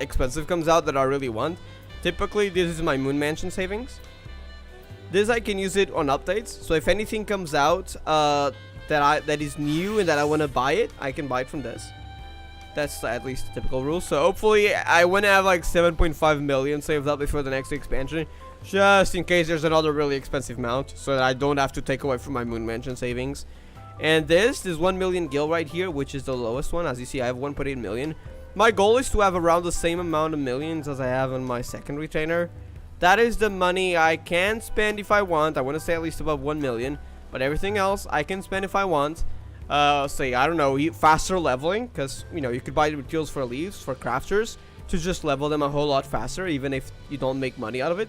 expensive comes out that I really want. Typically this is my moon mansion savings. This I can use it on updates, so if anything comes out that is new and that I want to buy it, I can buy it from this. That's at least the typical rule. So hopefully I want to have like 7.5 million saved up before the next expansion, just in case there's another really expensive mount, so that I don't have to take away from my moon mansion savings. And this 1 million gil right here, which is the lowest one. As you see, I have 1.8 million. My goal is to have around the same amount of millions as I have on my second retainer. That is the money I can spend if I want. I want to say at least above 1 million, but everything else I can spend if I want. Say, I don't know, faster leveling, because, you know, you could buy the materials for leaves, for crafters, to just level them a whole lot faster, even if you don't make money out of it.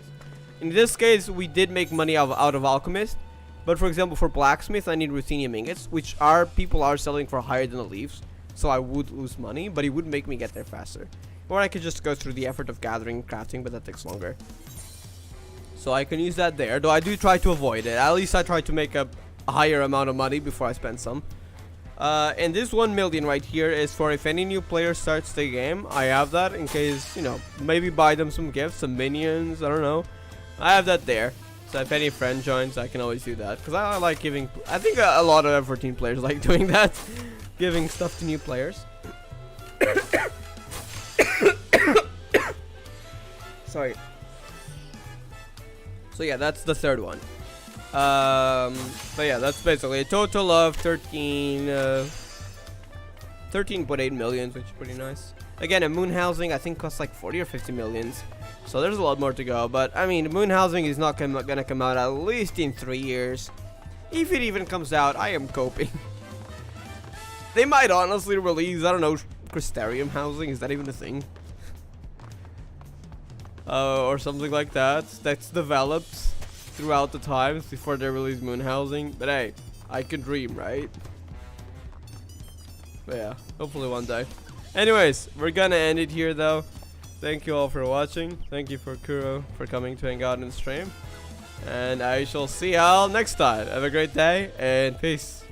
In this case, we did make money out of Alchemist, but for example, for Blacksmith, I need Ruthenium ingots, which people are selling for higher than the leaves, so I would lose money, but it would make me get there faster. Or I could just go through the effort of gathering and crafting, but that takes longer. So I can use that there, though I do try to avoid it. At least I try to make a higher amount of money before I spend some. And this 1 million right here is for if any new player starts the game. I have that in case, you know, maybe buy them some gifts, some minions, I don't know. I have that there. So if any friend joins, I can always do that. Because I like giving, I think a lot of F14 players like doing that. Giving stuff to new players. Sorry. So yeah, that's the third one. But yeah, that's basically a total of 13.8 millions, which is pretty nice. Again, a moon housing I think costs like 40 or 50 millions, so there's a lot more to go. But I mean, moon housing is not gonna come out at least in 3 years. If it even comes out, I am coping. They might honestly release, I don't know, Crystarium housing. Is that even a thing? Or something like that. That's developed throughout the times before they release moon housing. But hey, I can dream, right? But yeah, hopefully one day. Anyways, we're gonna end it here though. Thank you all for watching. Thank you for Kuro for coming to hang out and stream. And I shall see y'all next time. Have a great day and peace.